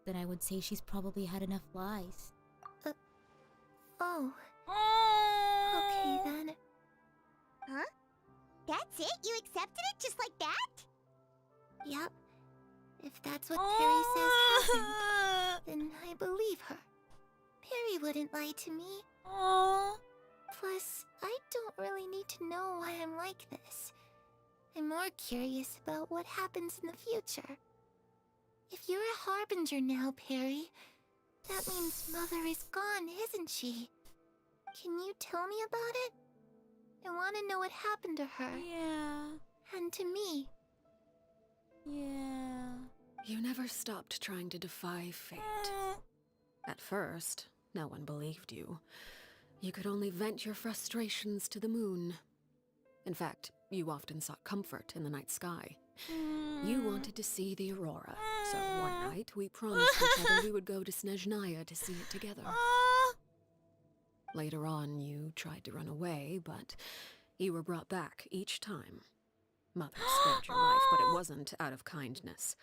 then I would say she's probably had enough lies. Oh. Okay then. Huh? That's it? You accepted it just like that? Yep. If that's what Perry says happened, then I believe her. Perry wouldn't lie to me. Plus, I don't really need to know why I'm like this. I'm more curious about what happens in the future. If you're a harbinger now, Perry, that means Mother is gone, isn't she? Can you tell me about it? I want to know what happened to her. Yeah. And to me. Yeah. You never stopped trying to defy fate. At first, no one believed you. You could only vent your frustrations to the moon. In fact, you often sought comfort in the night sky. You wanted to see the aurora, so one night we promised each other we would go to Snezhnaya to see it together. Later on, you tried to run away, but you were brought back each time. Mother spared your life, but it wasn't out of kindness.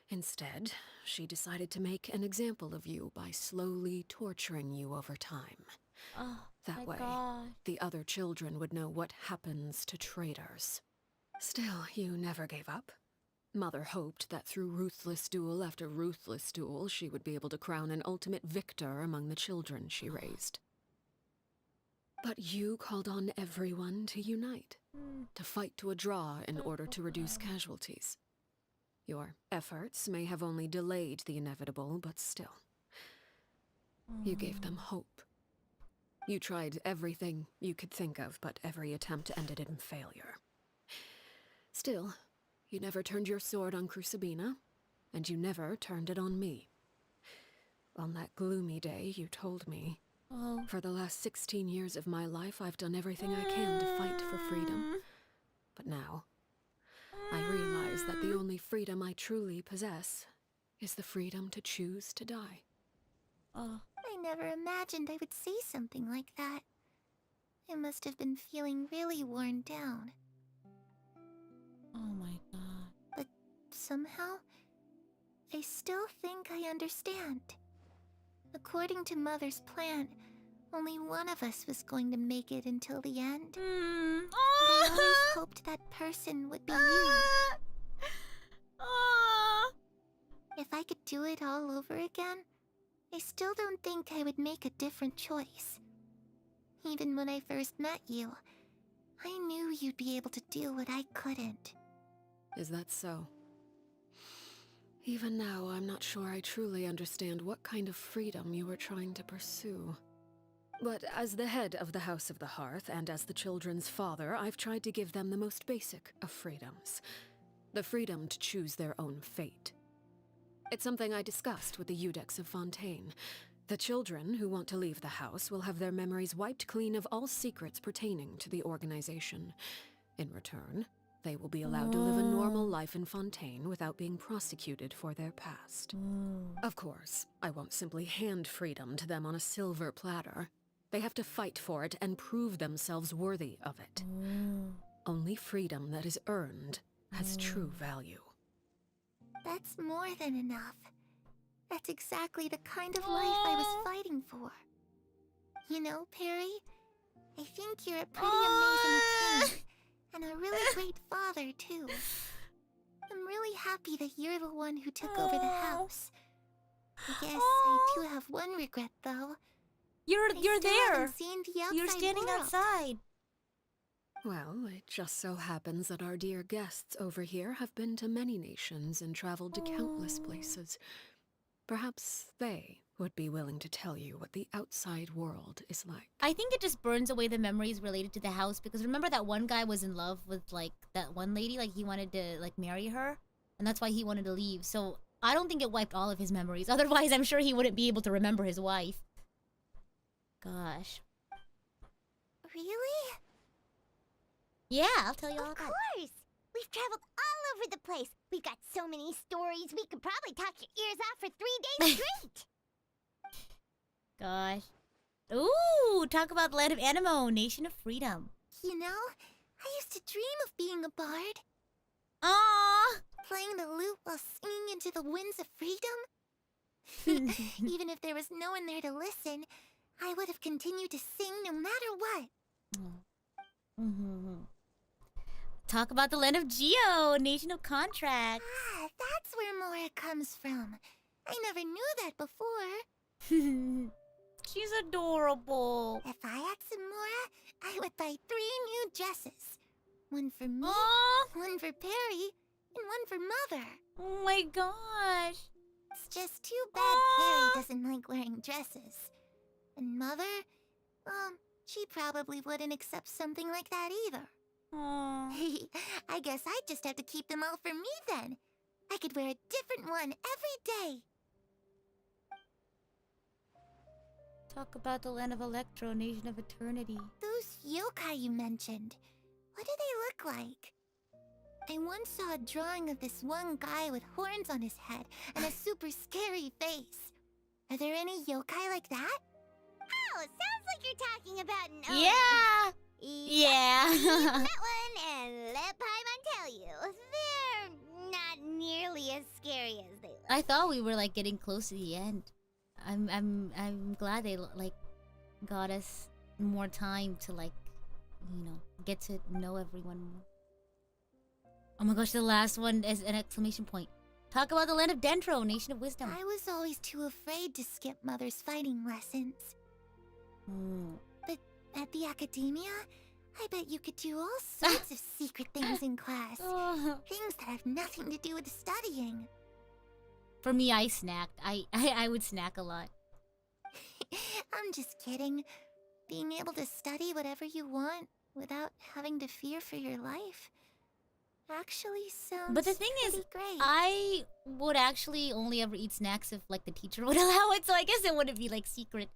Instead, she decided to make an example of you by slowly torturing you over time. That way, the other children would know what happens to traitors. Still, you never gave up. Mother hoped that through ruthless duel after ruthless duel, she would be able to crown an ultimate victor among the children she raised. But you called on everyone to unite, to fight to a draw in order to reduce casualties. Your efforts may have only delayed the inevitable, but still. You gave them hope. You tried everything you could think of, but every attempt ended in failure. Still, you never turned your sword on Crucibina, and you never turned it on me. On that gloomy day, you told me, for the last 16 years of my life, I've done everything I can to fight for freedom. But now, I realize that the only freedom I truly possess is the freedom to choose to die. I never imagined I would say something like that. I must have been feeling really worn down. Oh my god. But somehow, I still think I understand. According to Mother's plan, only one of us was going to make it until the end. And I always hoped that person would be you. If I could do it all over again, I still don't think I would make a different choice. Even when I first met you, I knew you'd be able to do what I couldn't. Is that so? Even now, I'm not sure I truly understand what kind of freedom you were trying to pursue. But as the head of the House of the Hearth, and as the children's father, I've tried to give them the most basic of freedoms. The freedom to choose their own fate. It's something I discussed with the Eudex of Fontaine. The children who want to leave the house will have their memories wiped clean of all secrets pertaining to the organization. In return, they will be allowed to live a normal life in Fontaine without being prosecuted for their past. Of course, I won't simply hand freedom to them on a silver platter. They have to fight for it and prove themselves worthy of it. Only freedom that is earned has true value. That's more than enough. That's exactly the kind of life I was fighting for. You know, Perry, I think you're a pretty amazing king, and a really great father, too. I'm really happy that you're the one who took over the house. I guess I do have one regret, though. You're there. Haven't seen the outside You're standing world. outside. Well, it just so happens that our dear guests over here have been to many nations and traveled to countless places. Perhaps they would be willing to tell you what the outside world is like. I think it just burns away the memories related to the house, because remember that one guy was in love with, like, that one lady? Like, he wanted to, like, marry her, and that's why he wanted to leave. So I don't think it wiped all of his memories. Otherwise, I'm sure he wouldn't be able to remember his wife. Gosh. Really? Yeah, I'll tell you all Of about it. course! We've traveled all over the place. We've got so many stories, we could probably talk your ears off for 3 days straight. Gosh. Ooh, talk about the land of Animo, Nation of Freedom. You know, I used to dream of being a bard. Aww. Playing the lute while singing into the winds of freedom. Even if there was no one there to listen, I would have continued to sing no matter what. Talk about the land of Geo, Nation of Contracts. Ah, that's where Mora comes from. I never knew that before. She's adorable. If I had some Mora, I would buy 3 new dresses. One for me, one for Perry, and one for Mother. Oh my gosh. It's just too bad Perry doesn't like wearing dresses. And Mother, she probably wouldn't accept something like that either. I guess I'd just have to keep them all for me then. I could wear a different one every day. Talk about the land of Electro, Nation of Eternity. Those yokai you mentioned, what do they look like? I once saw a drawing of this one guy with horns on his head and a super scary face. Are there any yokai like that? Oh, sounds like you're talking about an Yeah! Yeah. That one, and let Paimon tell you, they're not nearly as scary as they look. I thought we were like getting close to the end. I'm glad they like got us more time to like, you know, get to know everyone more. Oh my gosh, the last one is an exclamation point. Talk about the land of Dendro, Nation of Wisdom. I was always too afraid to skip Mother's fighting lessons. But at the academia, I bet you could do all sorts of secret things in class. Things that have nothing to do with studying. For me, I snacked. I would snack a lot. I'm just kidding. Being able to study whatever you want without having to fear for your life actually sounds But the thing is, great. I would actually only ever eat snacks if like the teacher would allow it, so I guess it wouldn't be like secret.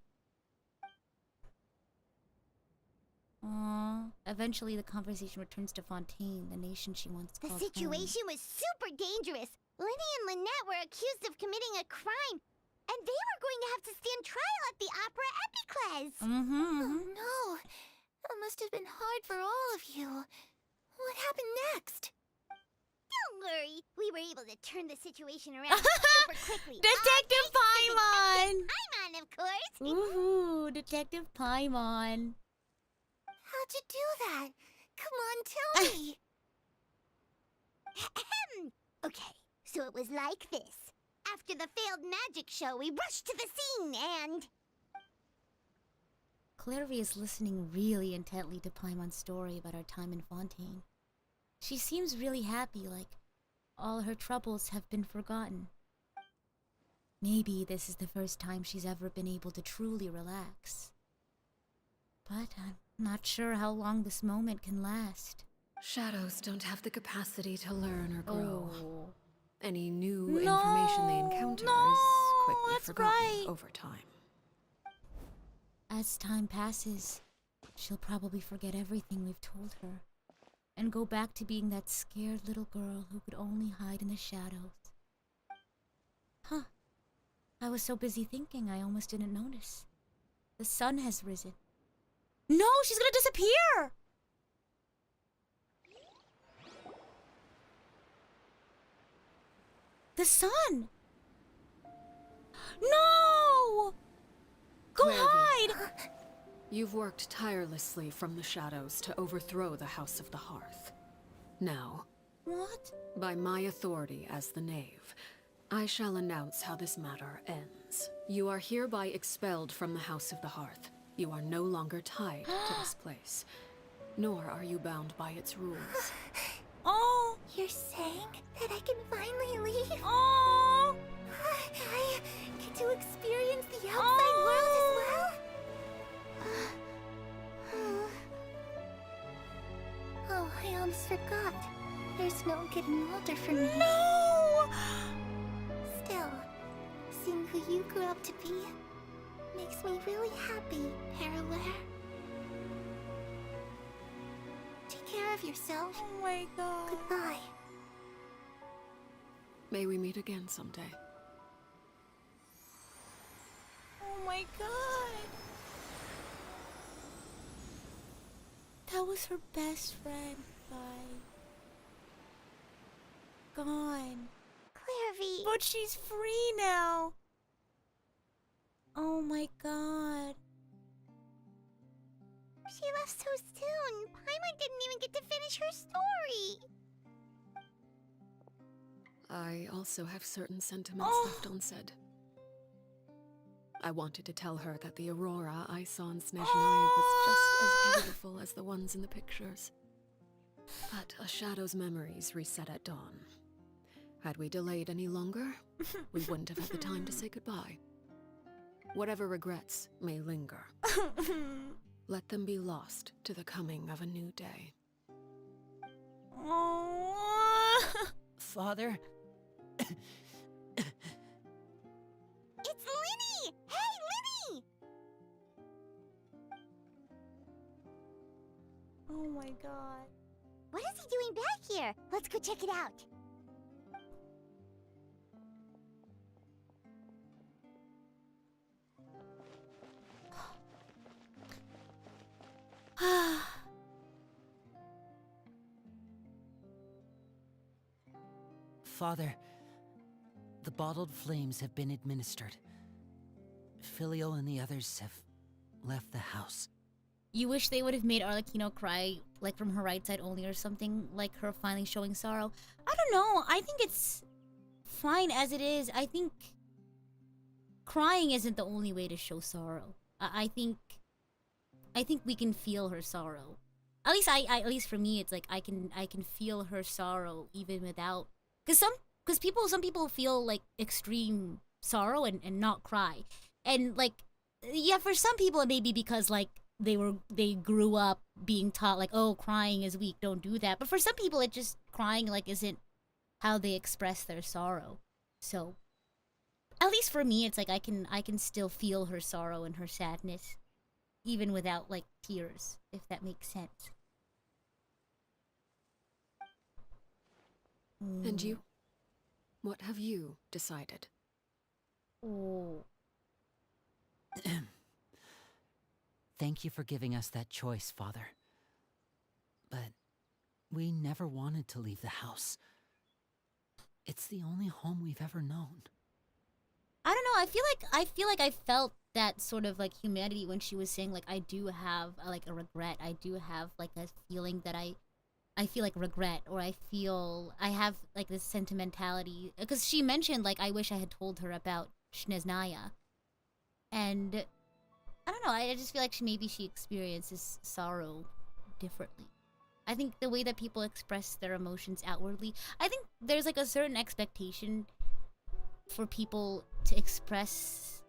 Eventually the conversation returns to Fontaine, the nation she once The called situation was super dangerous. Lenny and Lynette were accused of committing a crime, and they were going to have to stand trial at the Opera Epicles. Oh no, that must have been hard for all of you. What happened next? Don't worry, we were able to turn the situation around super quickly. Detective Paimon! Paimon Paimon, of course. Ooh, Detective Paimon. How'd you do that? Come on, tell me. Okay, so it was like this. After the failed magic show, we rushed to the scene and... Clairvy is listening really intently to Paimon's story about our time in Fontaine. She seems really happy, like all her troubles have been forgotten. Maybe this is the first time she's ever been able to truly relax. But I'm not sure how long this moment can last. Shadows don't have the capacity to learn or grow. Oh. Any new information they encounter is quickly forgotten over time. As time passes, she'll probably forget everything we've told her, and go back to being that scared little girl who could only hide in the shadows. Huh. I was so busy thinking I almost didn't notice. The sun has risen. No, she's gonna disappear! The sun! No! Go hide! You've worked tirelessly from the shadows to overthrow the House of the Hearth. Now, what? By my authority as the Knave, I shall announce how this matter ends. You are hereby expelled from the House of the Hearth. You are no longer tied to this place, nor are you bound by its rules. Oh! You're saying that I can finally leave? Oh! I get to experience the outside world as well? Oh, I almost forgot. There's no getting older for me. No! Still, seeing who you grew up to be makes me really happy, Parallare. Take care of yourself. Oh my god. Goodbye. May we meet again someday. Oh my god. That was her best friend. Bye. Gone. Clairvy. But she's free now. Oh my god. She left so soon. Paimon didn't even get to finish her story. I also have certain sentiments left unsaid. I wanted to tell her that the aurora I saw in Snezhnaya was just as beautiful as the ones in the pictures. But a shadow's memories reset at dawn. Had we delayed any longer, we wouldn't have had the time to say goodbye. Whatever regrets may linger, let them be lost to the coming of a new day. Father? It's Linny! Hey, Linny! Oh my god. What is he doing back here? Let's go check it out. Father, the bottled flames have been administered. Filio and the others have left the house. You wish they would have made Arlecchino cry, like from her right side only or something, like her finally showing sorrow. I don't know. I think it's fine as it is. I think crying isn't the only way to show sorrow. I think we can feel her sorrow. At least for me, it's like I can feel her sorrow even without, because some people feel like extreme sorrow and not cry, and like yeah, for some people it may be because like they grew up being taught like, oh, crying is weak, don't do that. But for some people, it just crying like isn't how they express their sorrow. So at least for me, it's like I can still feel her sorrow and her sadness, even without like tears, if that makes sense. And you? What have you decided? Oh. Thank you for giving us that choice, Father. But we never wanted to leave the house. It's the only home we've ever known. I don't know. I feel like I felt that sort of like humanity when she was saying like I do have like a regret. I do have like a feeling that I feel like regret, or I have like this sentimentality, because she mentioned like I wish I had told her about Shneznaya, and I don't know. I just feel like maybe she experiences sorrow differently. I think the way that people express their emotions outwardly, I think there's like a certain expectation for people to express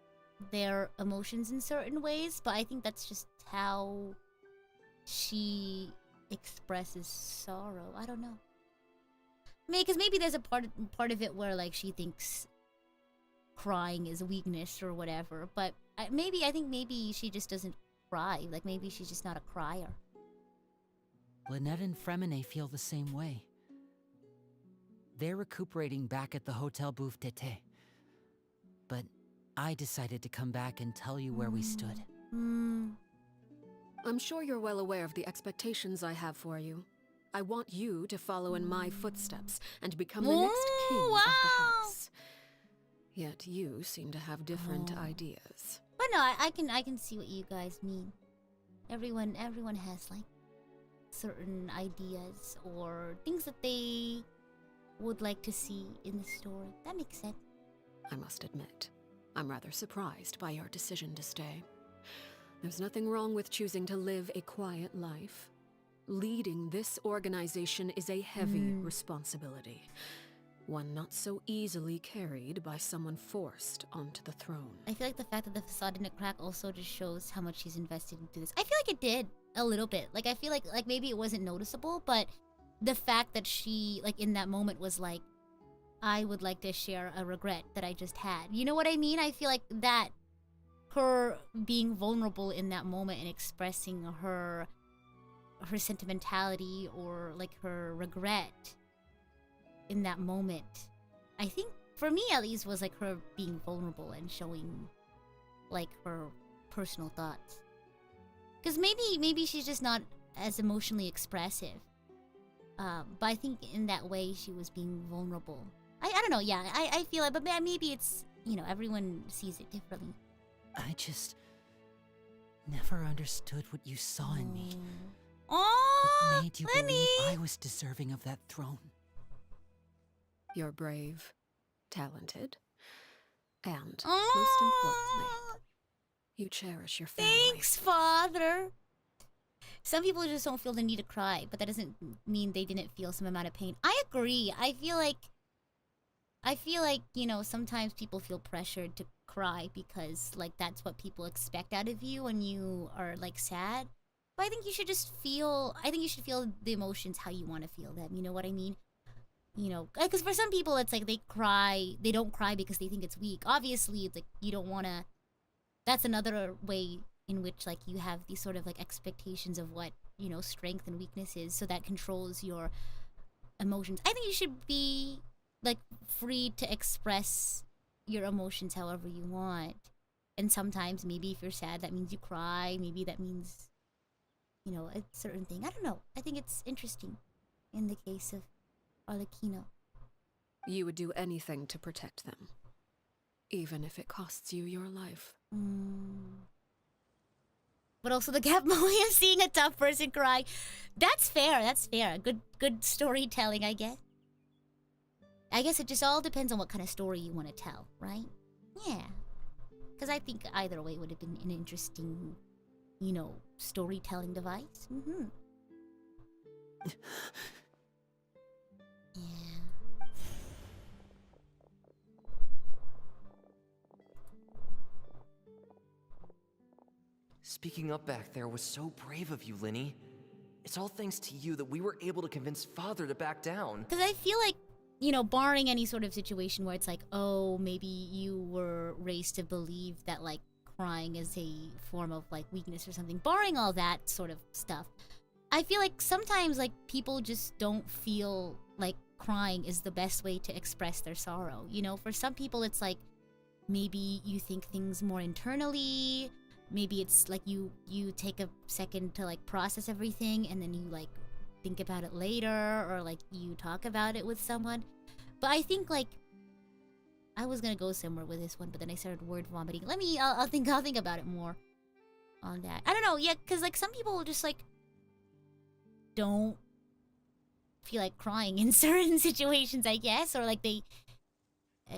their emotions in certain ways, but I think that's just how she expresses sorrow. I don't know. Because maybe there's a part of it where like she thinks crying is a weakness or whatever, but I think maybe she just doesn't cry. Like maybe she's just not a crier. Lynette and Fremine feel the same way. They're recuperating back at the Hotel Bouffe d'été. But I decided to come back and tell you where we stood. I'm sure you're well aware of the expectations I have for you. I want you to follow in my footsteps and become the next king of the house. Yet you seem to have different ideas. But no, I can see what you guys mean. Everyone has like certain ideas or things that they would like to see in the story. That makes sense. I must admit, I'm rather surprised by your decision to stay. There's nothing wrong with choosing to live a quiet life. Leading this organization is a heavy responsibility, one not so easily carried by someone forced onto the throne. I feel like the fact that the facade didn't crack also just shows how much she's invested into this. I feel like it did a little bit. Like I feel like maybe it wasn't noticeable, but the fact that she like in that moment was like, I would like to share a regret that I just had. You know what I mean? I feel like that her being vulnerable in that moment and expressing her sentimentality or like her regret in that moment, I think for me at least was like her being vulnerable and showing like her personal thoughts. Because maybe she's just not as emotionally expressive. But I think in that way she was being vulnerable. I don't know, yeah, I feel it, but maybe it's, you know, everyone sees it differently. I just never understood what you saw in me. What made you believe I was deserving of that throne? You're brave, talented, and, most importantly, you cherish your family. Thanks, Father! Some people just don't feel the need to cry, but that doesn't mean they didn't feel some amount of pain. I agree. I feel like, you know, sometimes people feel pressured to cry because, like, that's what people expect out of you when you are, like, sad. But I think you should just feel, the emotions how you want to feel them. You know what I mean? You know, because for some people, it's like they don't cry because they think it's weak. Obviously, it's like you don't want to, that's another way in which, like, you have these sort of, like, expectations of what, you know, strength and weakness is, so that controls your emotions. I think you should be, like, free to express your emotions however you want. And sometimes, maybe if you're sad, that means you cry. Maybe that means, you know, a certain thing. I don't know. I think it's interesting in the case of Arlecchino. You would do anything to protect them, even if it costs you your life. But also the gap moment of seeing a tough person cry. That's fair. Good storytelling, I guess. I guess it just all depends on what kind of story you want to tell, right? Yeah. Because I think either way would have been an interesting, you know, storytelling device. Yeah. Speaking up back there was so brave of you, Linny. It's all thanks to you that we were able to convince Father to back down. Because I feel like, you know, barring any sort of situation where it's like, oh, maybe you were raised to believe that, like, crying is a form of, like, weakness or something. Barring all that sort of stuff, I feel like sometimes, like, people just don't feel like crying is the best way to express their sorrow. You know, for some people, it's like, maybe you think things more internally. Maybe it's like you take a second to, like, process everything, and then you, like, think about it later, or, like, you talk about it with someone. But I think I was gonna go somewhere with this one, but then I started word vomiting. I'll think about it more on that. I don't know, yeah, because like some people just like don't feel like crying in certain situations, I guess, or like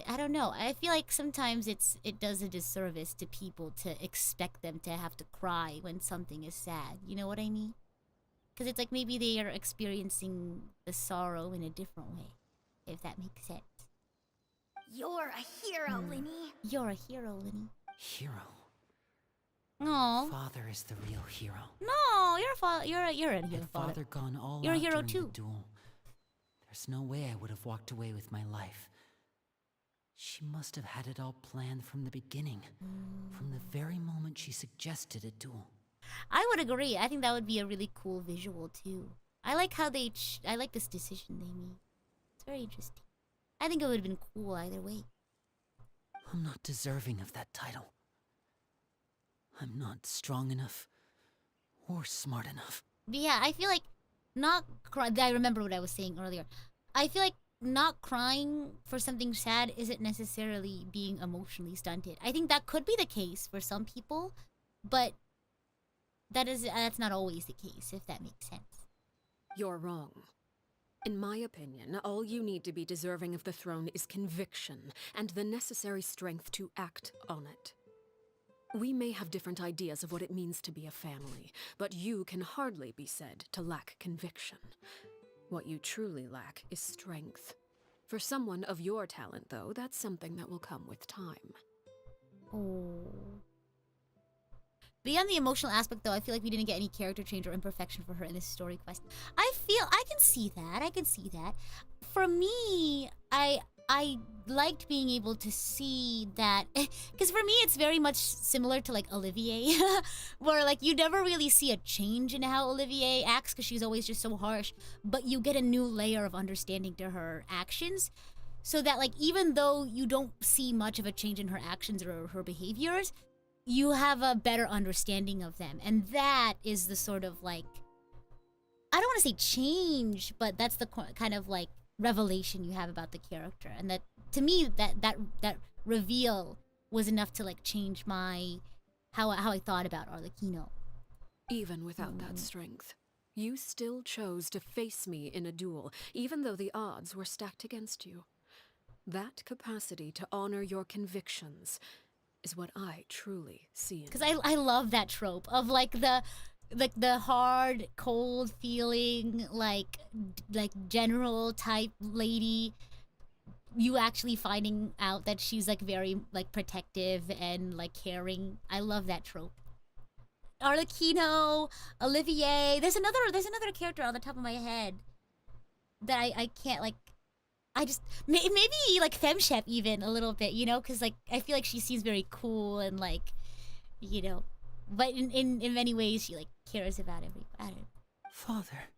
I don't know. I feel like sometimes it does a disservice to people to expect them to have to cry when something is sad. You know what I mean? Because it's like maybe they are experiencing the sorrow in a different way, if that makes sense. You're a hero, Linny. You're a hero, Linny. Hero? No. Father is the real hero. No, you're a hero. Had Father gone all You're a out hero during too. the duel, there's no way I would have walked away with my life. She must have had it all planned from the beginning, from the very moment she suggested a duel. I would agree. I think that would be a really cool visual too. I like how I like this decision they made. It's very interesting. I think it would have been cool either way. I'm not deserving of that title. I'm not strong enough or smart enough. But yeah, I feel like I remember what I was saying earlier. I feel like not crying for something sad isn't necessarily being emotionally stunted. I think that could be the case for some people, but that's not always the case, if that makes sense. You're wrong. In my opinion, all you need to be deserving of the throne is conviction and the necessary strength to act on it. We may have different ideas of what it means to be a family, but you can hardly be said to lack conviction. What you truly lack is strength. For someone of your talent, though, that's something that will come with time. Oh. Beyond the emotional aspect, though, I feel like we didn't get any character change or imperfection for her in this story quest. I can see that. For me, I liked being able to see that, because for me it's very much similar to like Olivier, where like you never really see a change in how Olivier acts because she's always just so harsh, but you get a new layer of understanding to her actions, so that like even though you don't see much of a change in her actions or her behaviors, you have a better understanding of them, and that is the sort of like, I don't want to say change, but that's the kind of like revelation you have about the character, and that to me that reveal was enough to like change my how I thought about Arlecchino. Even without that strength, you still chose to face me in a duel, even though the odds were stacked against you. That capacity to honor your convictions is what I truly see in you. Because I love that trope of like the hard, cold feeling, like general type lady, you actually finding out that she's like very like protective and like caring. I love that trope. Arlecchino, Olivier, there's another character on the top of my head that I can't like, I just maybe like FemShep even a little bit, you know, because like I feel like she seems very cool and like, you know, but in many ways she like cares about everybody. Father.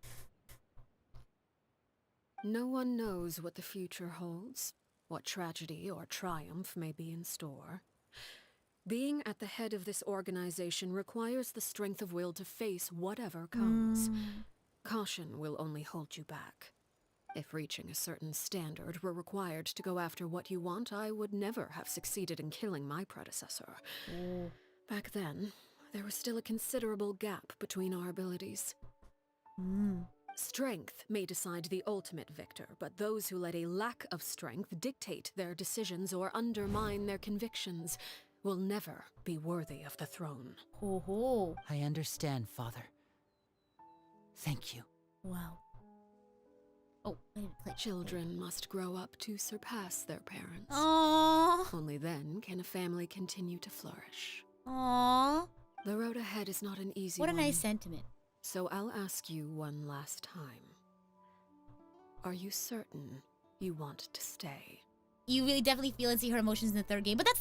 No one knows what the future holds, what tragedy or triumph may be in store. Being at the head of this organization requires the strength of will to face whatever comes. Caution will only hold you back. If reaching a certain standard were required to go after what you want, I would never have succeeded in killing my predecessor. Back then, there was still a considerable gap between our abilities. Strength may decide the ultimate victor, but those who let a lack of strength dictate their decisions or undermine their convictions will never be worthy of the throne. I understand, Father. Thank you. Wow. Oh, I didn't click. Children must grow up to surpass their parents. Aww. Only then can a family continue to flourish. Aww. The road ahead is not an easy one. one. What a nice sentiment. So I'll ask you one last time. Are you certain you want to stay? You really definitely feel and see her emotions in the third game, but that's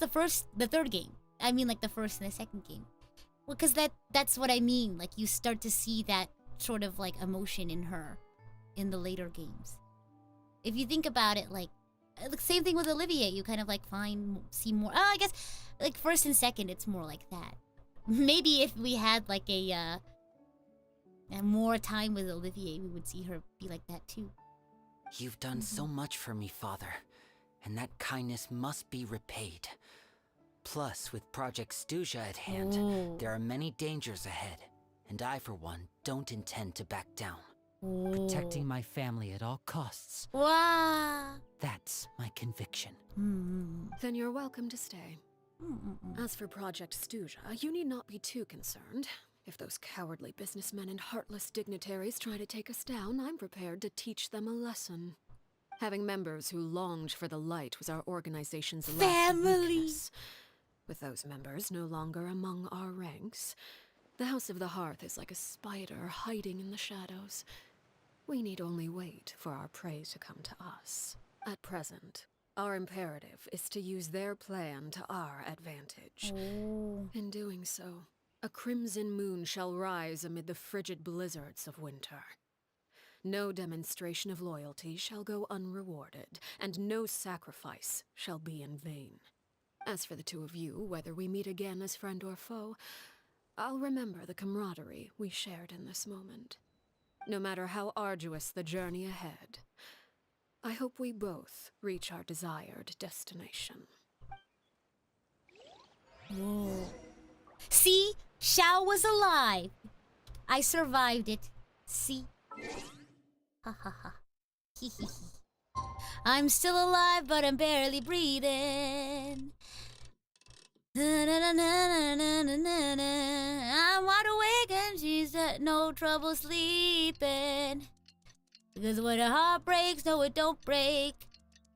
the third game. I mean like the first and the second game. Well, because that's what I mean. Like you start to see that sort of like emotion in her in the later games. If you think about it, like the same thing with Olivier, you kind of like see more. I guess like first and second, it's more like that. Maybe if we had like a more time with Olivier, we would see her be like that too. You've done so much for me, Father. and that kindness must be repaid. Plus, with Project Stuja at hand, there are many dangers ahead, and I, for one, don't intend to back down. Protecting my family at all costs. Wow. That's my conviction. Then you're welcome to stay. As for Project Stuja, you need not be too concerned. If those cowardly businessmen and heartless dignitaries try to take us down, I'm prepared to teach them a lesson. Having members who longed for the light was our organization's family. Weakness. With those members no longer among our ranks, the House of the Hearth is like a spider hiding in the shadows. We need only wait for our prey to come to us. At present, our imperative is to use their plan to our advantage. In doing so, a crimson moon shall rise amid the frigid blizzards of winter. No demonstration of loyalty shall go unrewarded, and no sacrifice shall be in vain. As for the two of you, whether we meet again as friend or foe, I'll remember the camaraderie we shared in this moment. No matter how arduous the journey ahead, I hope we both reach our desired destination. Whoa. See? Xiao was alive. I survived it. See? Ha ha ha. Hee hee hee. I'm still alive, but I'm barely breathing. Na na na na na na na na. I'm wide awake and she's had no trouble sleeping. Because when her heart breaks, no it don't break.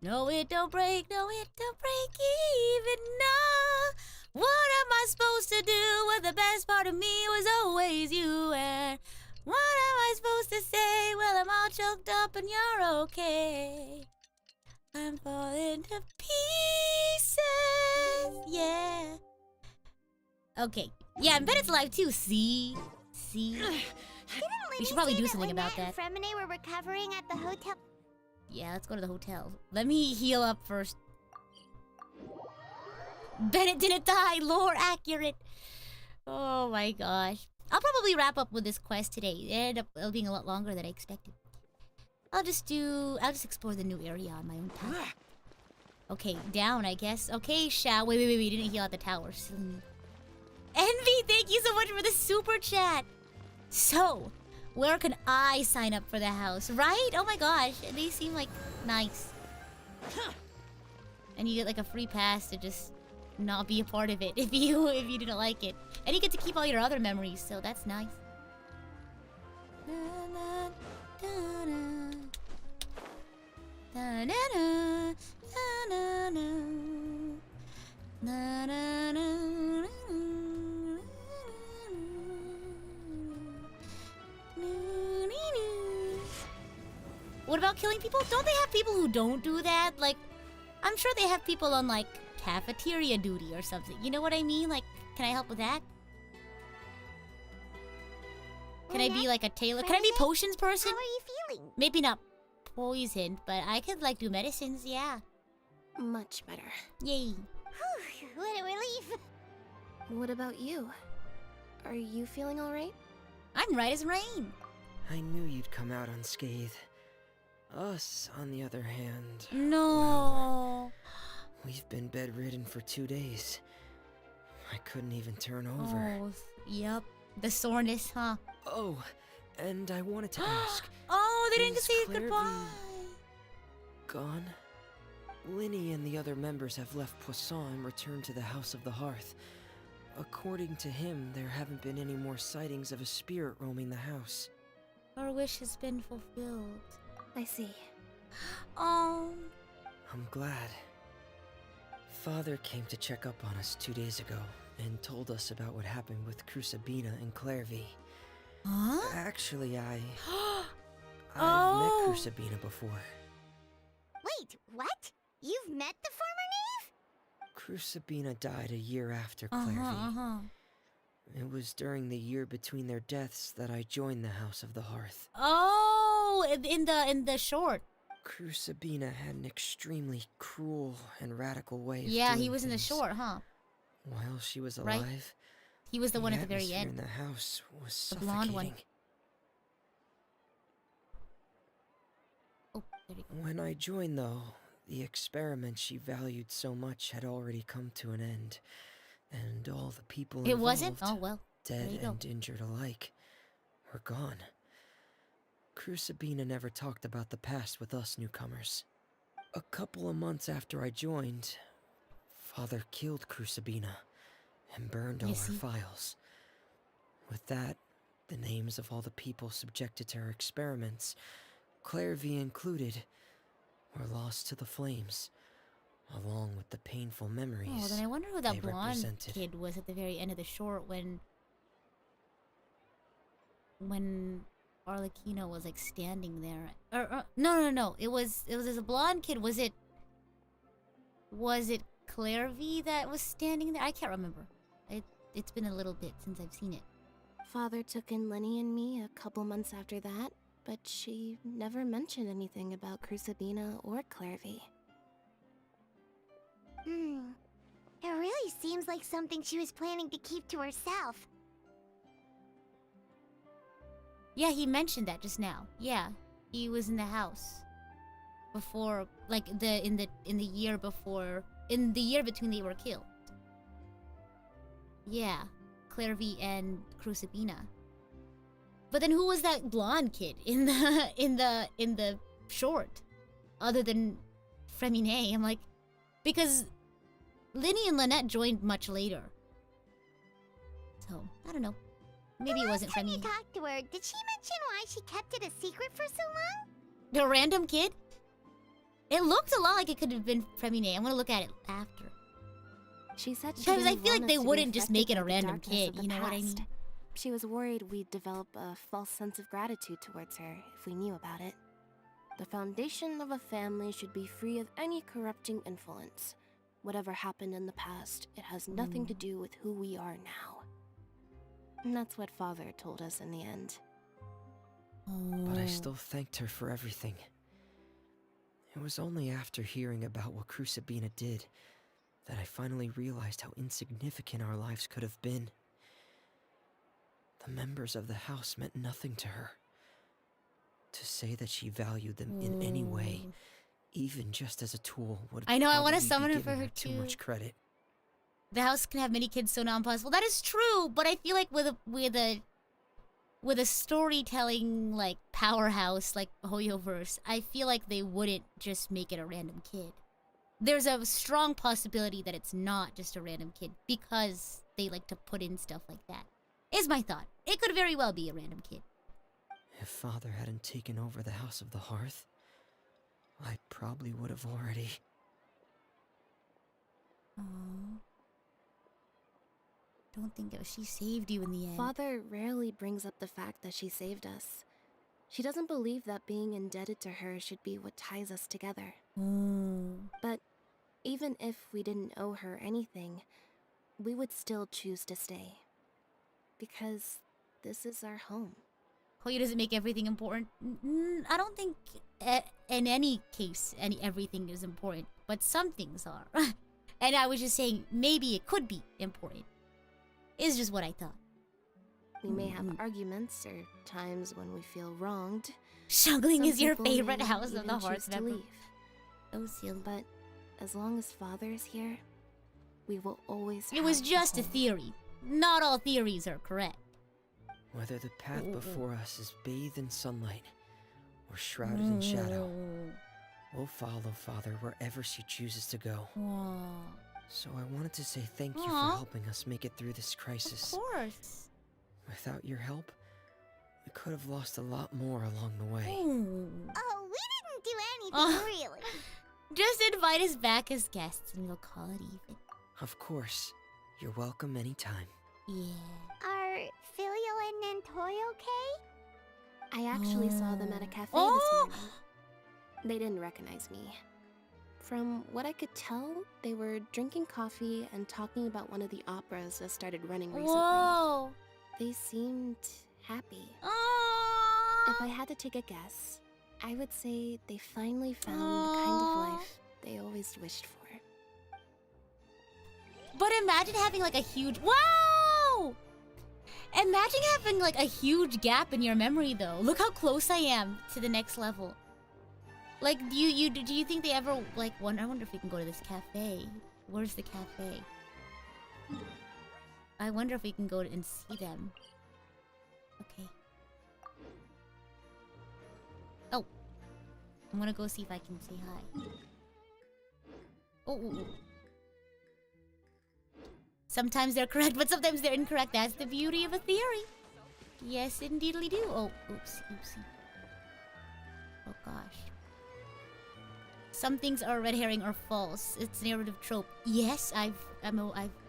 No it don't break, no it don't break even now. What am I supposed to do when the best part of me was always you? And what am I supposed to say? Well, I'm all choked up and you're okay. I'm falling to pieces. Yeah. Okay. Yeah, and Bennett's alive too. See? See? We should probably do something about that. Fremine were recovering at the hotel. Yeah, let's go to the hotel. Let me heal up first. Bennett didn't die. Lore accurate. Oh my gosh. I'll probably wrap up with this quest today. It ended up being a lot longer than I expected. I'll just explore the new area on my own time. Okay, down, I guess. Okay, Xiao. Wait, we didn't heal at the towers. Envy, thank you so much for the super chat. So, where can I sign up for the house? Right? Oh my gosh, they seem like nice. And you get like a free pass to just not be a part of it if you didn't like it. And you get to keep all your other memories, so that's nice. What about killing people? Don't they have people who don't do that? Like, I'm sure they have people on like cafeteria duty or something. You know what I mean? Like, can I help with that? Can I be like a tailor? Can I be potions person? How are you feeling? Maybe not poisoned, but I could like do medicines, yeah. Much better. Yay. Whew, what a relief. What about you? Are you feeling alright? I'm right as rain. I knew you'd come out unscathed. Us, on the other hand... No. Well, we've been bedridden for 2 days. I couldn't even turn over. Oh, yep. The soreness, huh? Oh, and I wanted to ask... Oh, they didn't is say Claire goodbye. Gone? Linny and the other members have left Poisson and returned to the House of the Hearth. According to him, there haven't been any more sightings of a spirit roaming the house. Our wish has been fulfilled. I see. Oh. I'm glad. Father came to check up on us 2 days ago and told us about what happened with Crusabina and Clairvy. Huh? Actually, I've Oh. met Crusabina before. Wait, what? You've met the former knave? Crusabina died a year after Clairvy. Uh-huh. It was during the year between their deaths that I joined the House of the Hearth. Oh, in the short. Crusabina had an extremely cruel and radical way of Yeah, doing he was in the things. short, huh? While she was Right. alive, He was the one at the very atmosphere end. in the house was The blonde one. suffocating. Oh, there we go. When I joined, though, The experiment she valued so much had already come to an end, and all the people involved, It wasn't? Oh, well. dead and injured alike, were gone. Crucibina never talked about the past with us newcomers. A couple of months after I joined, Father killed Crucibina and burned all her files. With that, the names of all the people subjected to her experiments, Clairvy included, were lost to the flames, along with the painful memories. Oh, then I wonder who that they blonde represented. kid was at the very end of the short when Arlecchino was like standing there. No. It was a blonde kid. Was it Clairvy that was standing there? I can't remember. It's been a little bit since I've seen it. Father took in Lenny and me a couple months after that, but she never mentioned anything about Crucibina or Clairvy. It really seems like something she was planning to keep to herself. Yeah, he mentioned that just now. Yeah, he was in the house before, like in the year between they were killed. Yeah, Clairvy and Crucibina. But then who was that blonde kid in the short, other than Fremine? I'm like, because Linny and Lynette joined much later. So I don't know. Maybe it wasn't Fremine. When you talked to her, did she mention why she kept it a secret for so long? The random kid? It looked a lot like it could have been Fremine. I'm gonna look at it after. She said she because I didn't feel want like they us to be wouldn't just make it a affected by the random darkness kid. of the You know what I past. mean? She was worried we'd develop a false sense of gratitude towards her if we knew about it. The foundation of a family should be free of any corrupting influence. Whatever happened in the past, it has nothing to do with who we are now. And that's what Father told us in the end. But I still thanked her for everything. It was only after hearing about what Crucibina did that I finally realized how insignificant our lives could have been. The members of the house meant nothing to her. To say that she valued them in any way, even just as a tool, would I know, I want to probably summon be her for giving her too too. much credit. The house can have many kids, so not impossible. That is true, but I feel like with a storytelling like powerhouse like Hoyoverse, I feel like they wouldn't just make it a random kid. There's a strong possibility that it's not just a random kid because they like to put in stuff like that. Is my thought. It could very well be a random kid. If Father hadn't taken over the House of the Hearth, I probably would have already... Don't think it was she saved you in the end. Father rarely brings up the fact that she saved us. She doesn't believe that being indebted to her should be what ties us together. But even if we didn't owe her anything, we would still choose to stay. Because this is our home. Hoyo doesn't make everything important. I don't think in any case everything is important, but some things are. And I was just saying maybe it could be important. Is just what I thought. We may have arguments or times when we feel wronged. Shuggling Some is your people favorite may House of even the choose Hearth to member. leave. So silly. But as long as Father is here, we will always It was have just a home. theory. Not all theories are correct. Whether the path before us is bathed in sunlight or shrouded in shadow, we'll follow Father wherever she chooses to go. So I wanted to say thank you for helping us make it through this crisis. Of course. Without your help, we could have lost a lot more along the way. Oh, we didn't do anything, really. Just invite us back as guests and we'll call it even. Of course. You're welcome anytime. Yeah. Are Filio and Nantoy okay? I actually saw them at a cafe this morning. They didn't recognize me. From what I could tell, they were drinking coffee and talking about one of the operas that started running recently. Whoa. They seemed happy. If I had to take a guess, I would say they finally found the kind of life they always wished for. But imagine having like a huge... Wow! Imagine having like a huge gap in your memory though. Look how close I am to the next level. Like, do you think they ever like wonder? I wonder if we can go to this cafe. Where's the cafe? I wonder if we can go and see them. Okay. Oh, I'm gonna go see if I can say hi. Oh. Sometimes they're correct, but sometimes they're incorrect. That's the beauty of a theory. Yes, indeedly do. Oh, oopsie. Oh gosh. Some things are red herring or false. It's narrative trope. Yes, I've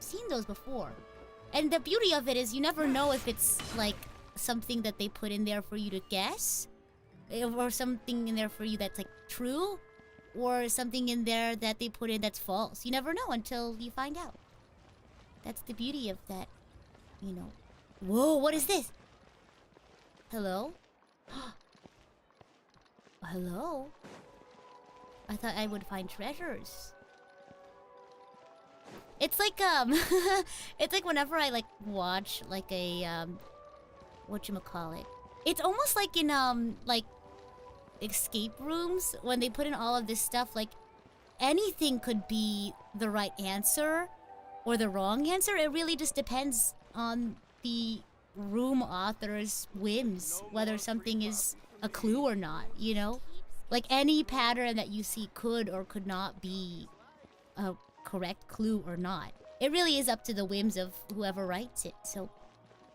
seen those before. And the beauty of it is you never know if it's like something that they put in there for you to guess, or something in there for you that's like true, or something in there that they put in that's false. You never know until you find out. That's the beauty of that, you know. Whoa, what is this? Hello? Hello? I thought I would find treasures. It's like it's like whenever I like watch like a whatchamacallit. It's almost like in like escape rooms when they put in all of this stuff, like anything could be the right answer or the wrong answer. It really just depends on the room author's whims, whether something is a clue or not, you know? Like any pattern that you see could or could not be a correct clue or not. It really is up to the whims of whoever writes it. So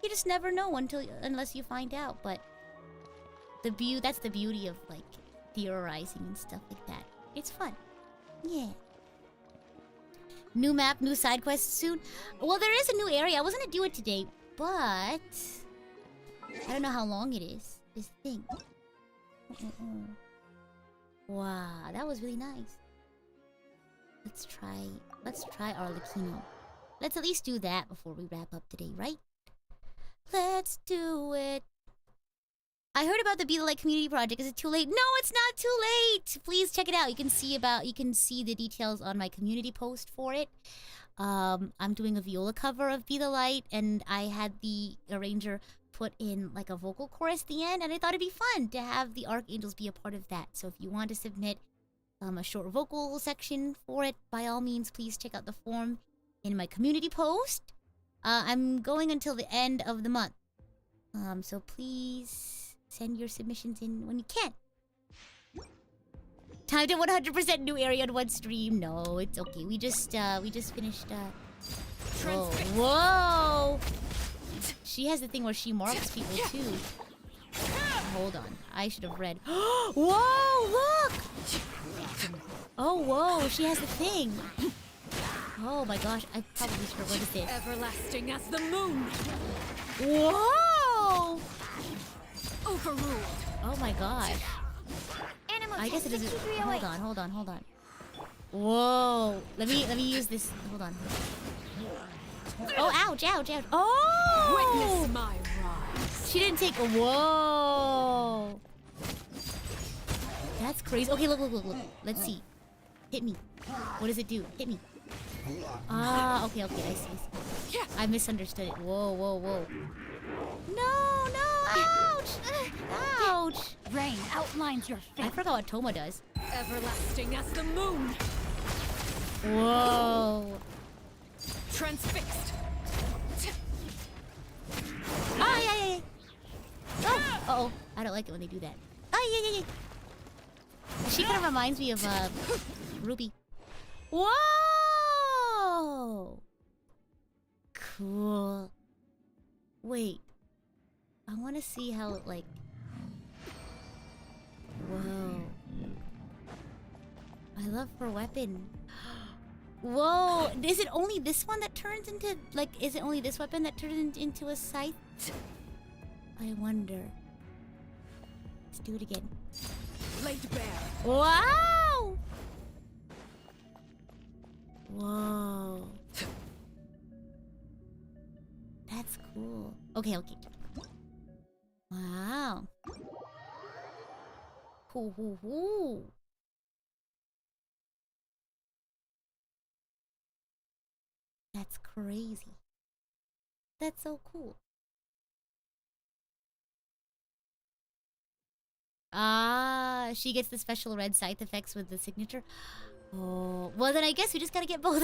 you just never know unless you find out. But that's the beauty of like theorizing and stuff like that. It's fun. Yeah. New map, new side quests soon. Well, there is a new area. I wasn't gonna do it today, but I don't know how long it is. This thing. Wow, that was really nice. Let's try Arlecchino. Let's at least do that before we wrap up today, right? Let's do it. I heard about the Be the Light community project. Is it too late? No, it's not too late. Please check it out. You can see the details on my community post for it. I'm doing a viola cover of Be the Light, and I had the arranger put in like a vocal chorus at the end, and I thought it'd be fun to have the archangels be a part of that. So if you want to submit a short vocal section for it, by all means, please check out the form in my community post. I'm going until the end of the month. So please send your submissions in when you can. Time to 100% new area in one stream. No, it's okay. We just finished. Whoa! She has the thing where she marks people too. Hold on, I should have read. Whoa! Look! Oh, whoa! She has the thing. Oh my gosh, I probably should have read this. Everlasting as the moon. Whoa! Overruled. Oh my gosh. I guess it isn't. Hold on. Whoa! Let me use this. Hold on. Oh, ouch! Oh! Witness my rise. She didn't take a. Whoa! That's crazy. Okay, look. Let's see. Hit me. What does it do? Hit me. Ah, okay. I see. I misunderstood it. Whoa. No! Ouch! Rain outlines your face. I forgot what Toma does. Everlasting as the moon. Whoa! Transfixed. Yeah. Oh, I don't like it when they do that. Yeah. She kind of reminds me of Ruby. Whoa! Cool. Wait. I want to see how it like. Whoa. I love her weapon. Whoa! Is it only this one that turns into like? Is it only this weapon that turns into a scythe? I wonder. Let's do it again. Laid bare. Wow! Whoa. That's cool. Okay. Wow. Cool. That's crazy. That's so cool. Ah, she gets the special red scythe effects with the signature. Oh, well then I guess we just gotta get both.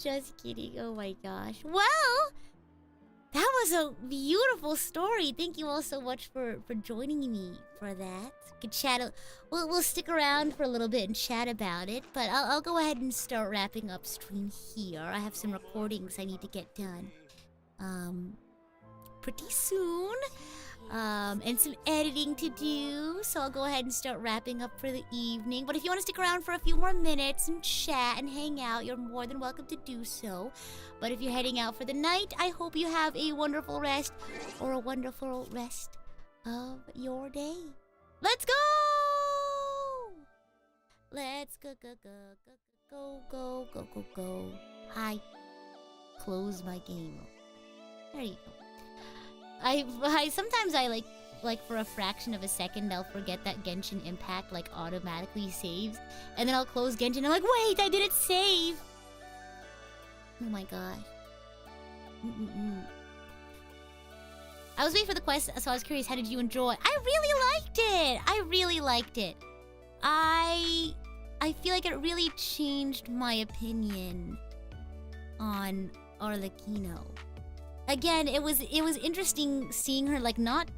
Just kidding. Oh my gosh. Well, that was a beautiful story. Thank you all so much for joining me for that. Could chat. We'll stick around for a little bit and chat about it, but I'll go ahead and start wrapping up stream here. I have some recordings I need to get done pretty soon. And some editing to do, so I'll go ahead and start wrapping up for the evening. But if you want to stick around for a few more minutes and chat and hang out, you're more than welcome to do so. But if you're heading out for the night, I hope you have a wonderful rest or a wonderful rest of your day. Let's go! Let's go. Hi. Close my game. There you go. I sometimes like for a fraction of a second I'll forget that Genshin Impact like automatically saves, and then I'll close Genshin and I'm like, wait, I didn't save. Oh my god. I was waiting for the quest, so I was curious, how did you enjoy? I really liked it. I feel like it really changed my opinion on Arlecchino. Again, it was interesting seeing her, like, not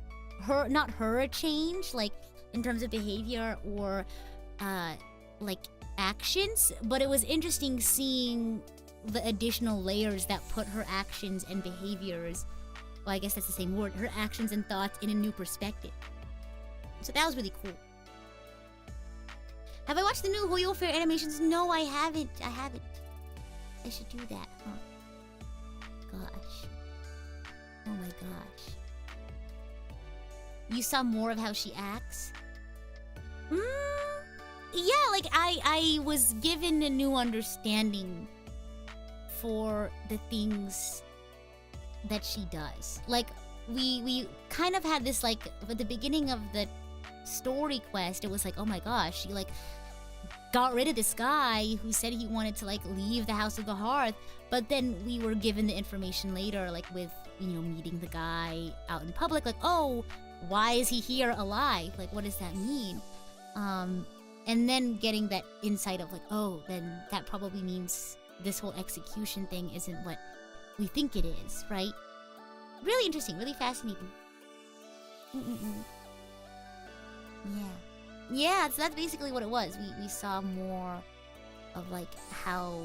her change, like in terms of behavior or like actions, but it was interesting seeing the additional layers that put her actions and behaviors, well, I guess that's the same word, her actions and thoughts in a new perspective. So that was really cool. Have I watched the new Hoyo Fair animations? No, I haven't. I should do that, huh? Gosh. Oh my gosh. You saw more of how she acts? Yeah, like I was given a new understanding for the things that she does. Like we kind of had this, like, at the beginning of the story quest, it was like, oh my gosh, she like got rid of this guy who said he wanted to like leave the House of the Hearth, but then we were given the information later, like with, you know, meeting the guy out in public, like, oh, why is he here alive? Like, what does that mean? And then getting that insight of like, oh, then that probably means this whole execution thing isn't what we think it is, right? Really interesting, really fascinating. Yeah, so that's basically what it was. We saw more of like how,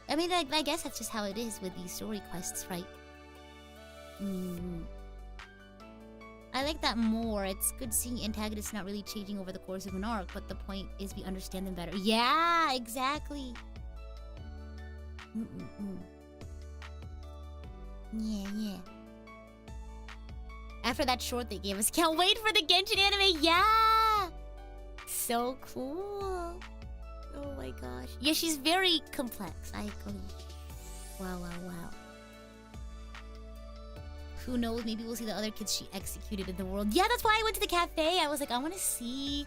I mean, I guess that's just how it is with these story quests, right? I like that more. It's good seeing antagonists not really changing over the course of an arc, but the point is we understand them better. Yeah, exactly. Yeah. After that short they gave us, can't wait for the Genshin anime. Yeah, so cool. Oh my gosh. Yeah, she's very complex. I agree. Wow. Who knows? Maybe we'll see the other kids she executed in the world. Yeah, that's why I went to the cafe. I was like, I want to see.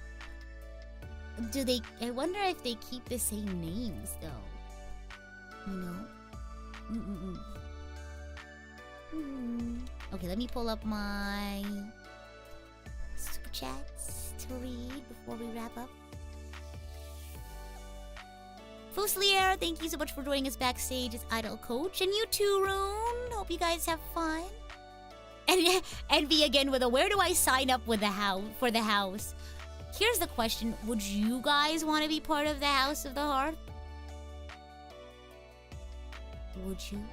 I wonder if they keep the same names though. You know? Okay, let me pull up my super chats to read before we wrap up. Fuslier, thank you so much for joining us backstage as Idol Coach. And you too, Rune. Hope you guys have fun. And Envy again with a, where do I sign up with for the house? Here's the question. Would you guys want to be part of the House of the Hearth? Would you?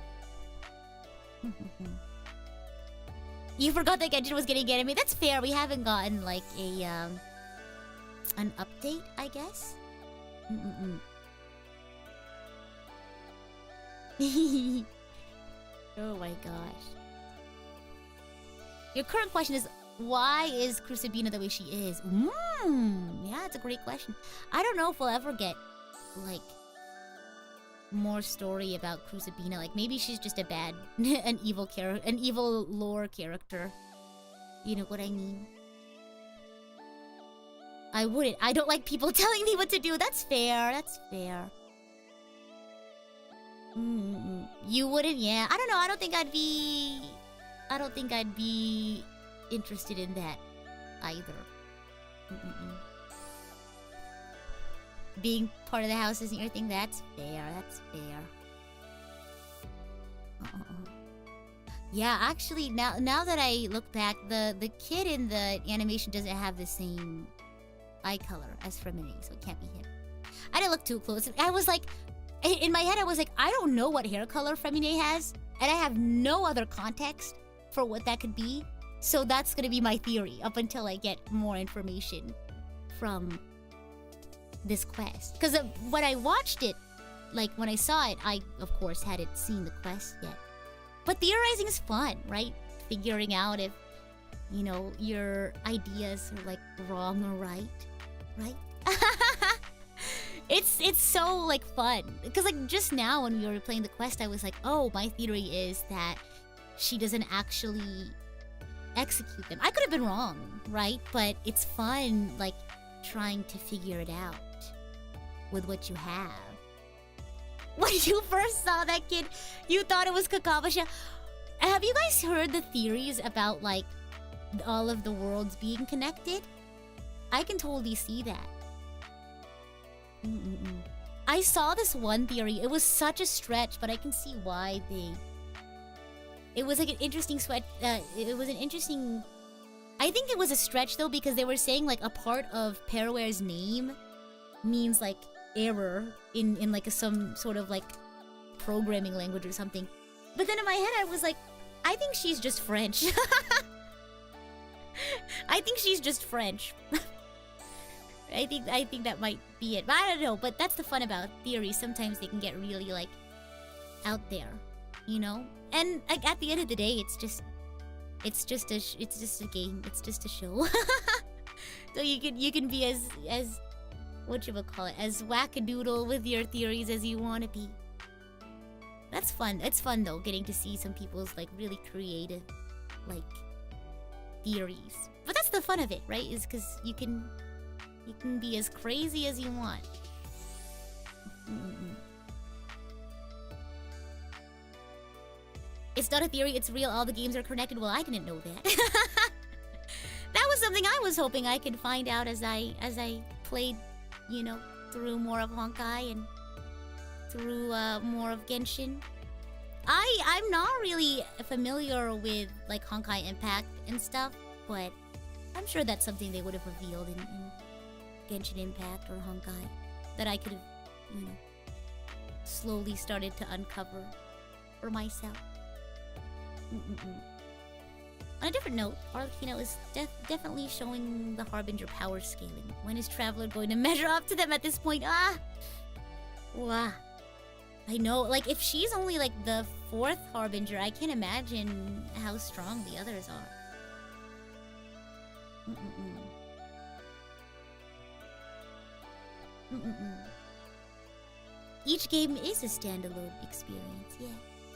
You forgot that Genshin was getting anime. That's fair. We haven't gotten like a an update, I guess. Oh my gosh. Your current question is, why is Crucibina the way she is? Yeah, it's a great question. I don't know if we'll ever get like more story about Crucibina. Like maybe she's just an evil lore character. You know what I mean? I wouldn't. I don't like people telling me what to do. That's fair. You wouldn't? Yeah. I don't know. I don't think I'd be interested in that either. Mm-mm-mm. Being part of the house isn't your thing. That's fair. That's fair. Yeah, actually, now that I look back, the kid in the animation doesn't have the same eye color as Femine, so it can't be him. I didn't look too close. I was like, in my head, I was like, I don't know what hair color Femine has, and I have no other context for what that could be. So that's gonna be my theory up until I get more information from this quest. Because when I watched it, like when I saw it, I of course hadn't seen the quest yet. But theorizing is fun, right? Figuring out if, you know, your ideas are like wrong or right? It's so like fun. Because like just now when we were playing the quest, I was like, oh, my theory is that she doesn't actually execute them. I could have been wrong, right? But it's fun like trying to figure it out with what you have. When you first saw that kid, you thought it was Kakabasha. Have you guys heard the theories about like all of the worlds being connected? I can totally see that. I saw this one theory. It was such a stretch, but I can see why they... It was like an interesting sweat. It was an interesting... I think it was a stretch though, because they were saying like a part of Paraware's name means like error in like some sort of like programming language or something. But then in my head I was like, I think she's just French. I think she's just French. I think that might be it. But I don't know, but that's the fun about theories. Sometimes they can get really like out there, you know? And like at the end of the day, it's just a game. It's just a show. So you can be as whatchamacallit, as wackadoodle with your theories as you want to be. That's fun. It's fun though, getting to see some people's like really creative like theories. But that's the fun of it, right? Is because you can be as crazy as you want. It's not a theory, it's real. All the games are connected. Well, I didn't know that. That was something I was hoping I could find out as I played, you know, through more of Honkai and through more of Genshin. I'm not really familiar with like Honkai Impact and stuff, but I'm sure that's something they would have revealed in Genshin Impact or Honkai that I could have, you know, slowly started to uncover for myself. On a different note, Arlecchino is definitely showing the Harbinger power scaling. When is Traveler going to measure up to them at this point? Wow. I know, like, if she's only, like, the 4th Harbinger, I can't imagine how strong the others are. Each game is a standalone experience, yeah.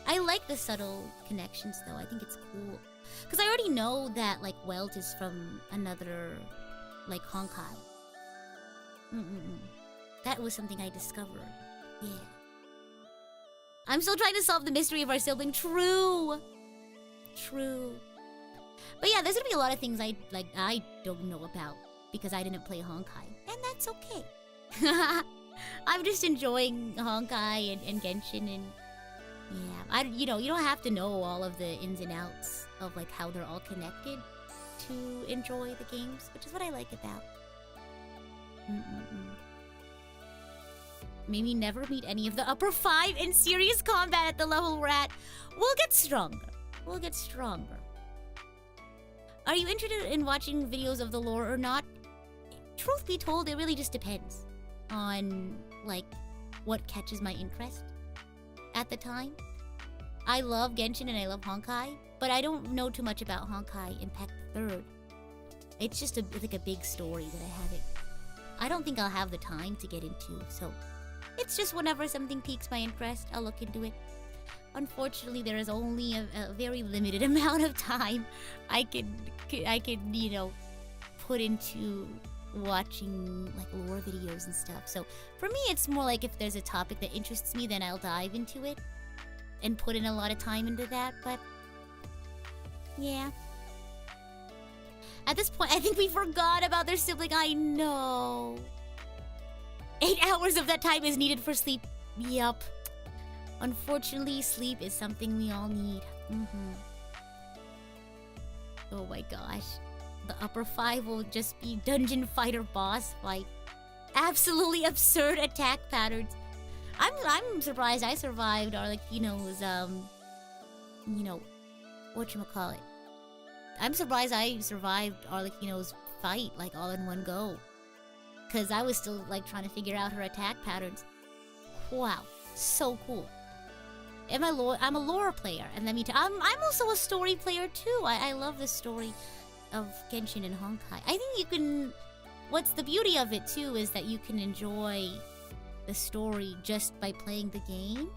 I like the subtle connections, though. I think it's cool. Because I already know that, like, Welt is from another, like, Honkai. That was something I discovered. Yeah. I'm still trying to solve the mystery of our sibling. True. But yeah, there's gonna be a lot of things I don't know about because I didn't play Honkai. And that's okay. I'm just enjoying Honkai and Genshin and... Yeah, you know, you don't have to know all of the ins and outs of like how they're all connected to enjoy the games, which is what I like about. Maybe never meet any of the upper 5 in serious combat at the level we're at. We'll get stronger. Are you interested in watching videos of the lore or not? Truth be told, it really just depends on like what catches my interest at the time. I love Genshin and I love Honkai, but I don't know too much about Honkai Impact 3rd. It's just like a big story that I don't think I'll have the time to get into, so it's just whenever something piques my interest, I'll look into it. Unfortunately, there is only a very limited amount of time I could, you know, put into watching like lore videos and stuff. So for me, it's more like if there's a topic that interests me, then I'll dive into it and put in a lot of time into that. But yeah, At this point, I think we forgot about their sibling. I know. 8 hours of that time is needed for sleep. Yup. Unfortunately, sleep is something we all need. Oh my gosh. The upper 5 will just be dungeon fighter boss fight. Absolutely absurd attack patterns. I'm surprised I survived Arlecchino's whatchamacallit. I'm surprised I survived Arlecchino's fight like all in one go. Cause I was still like trying to figure out her attack patterns. Wow, so cool. And I'm a lore player, and let me tell I'm also a story player too. I love the story of Genshin and Honkai. I think you can. What's the beauty of it too is that you can enjoy the story just by playing the game.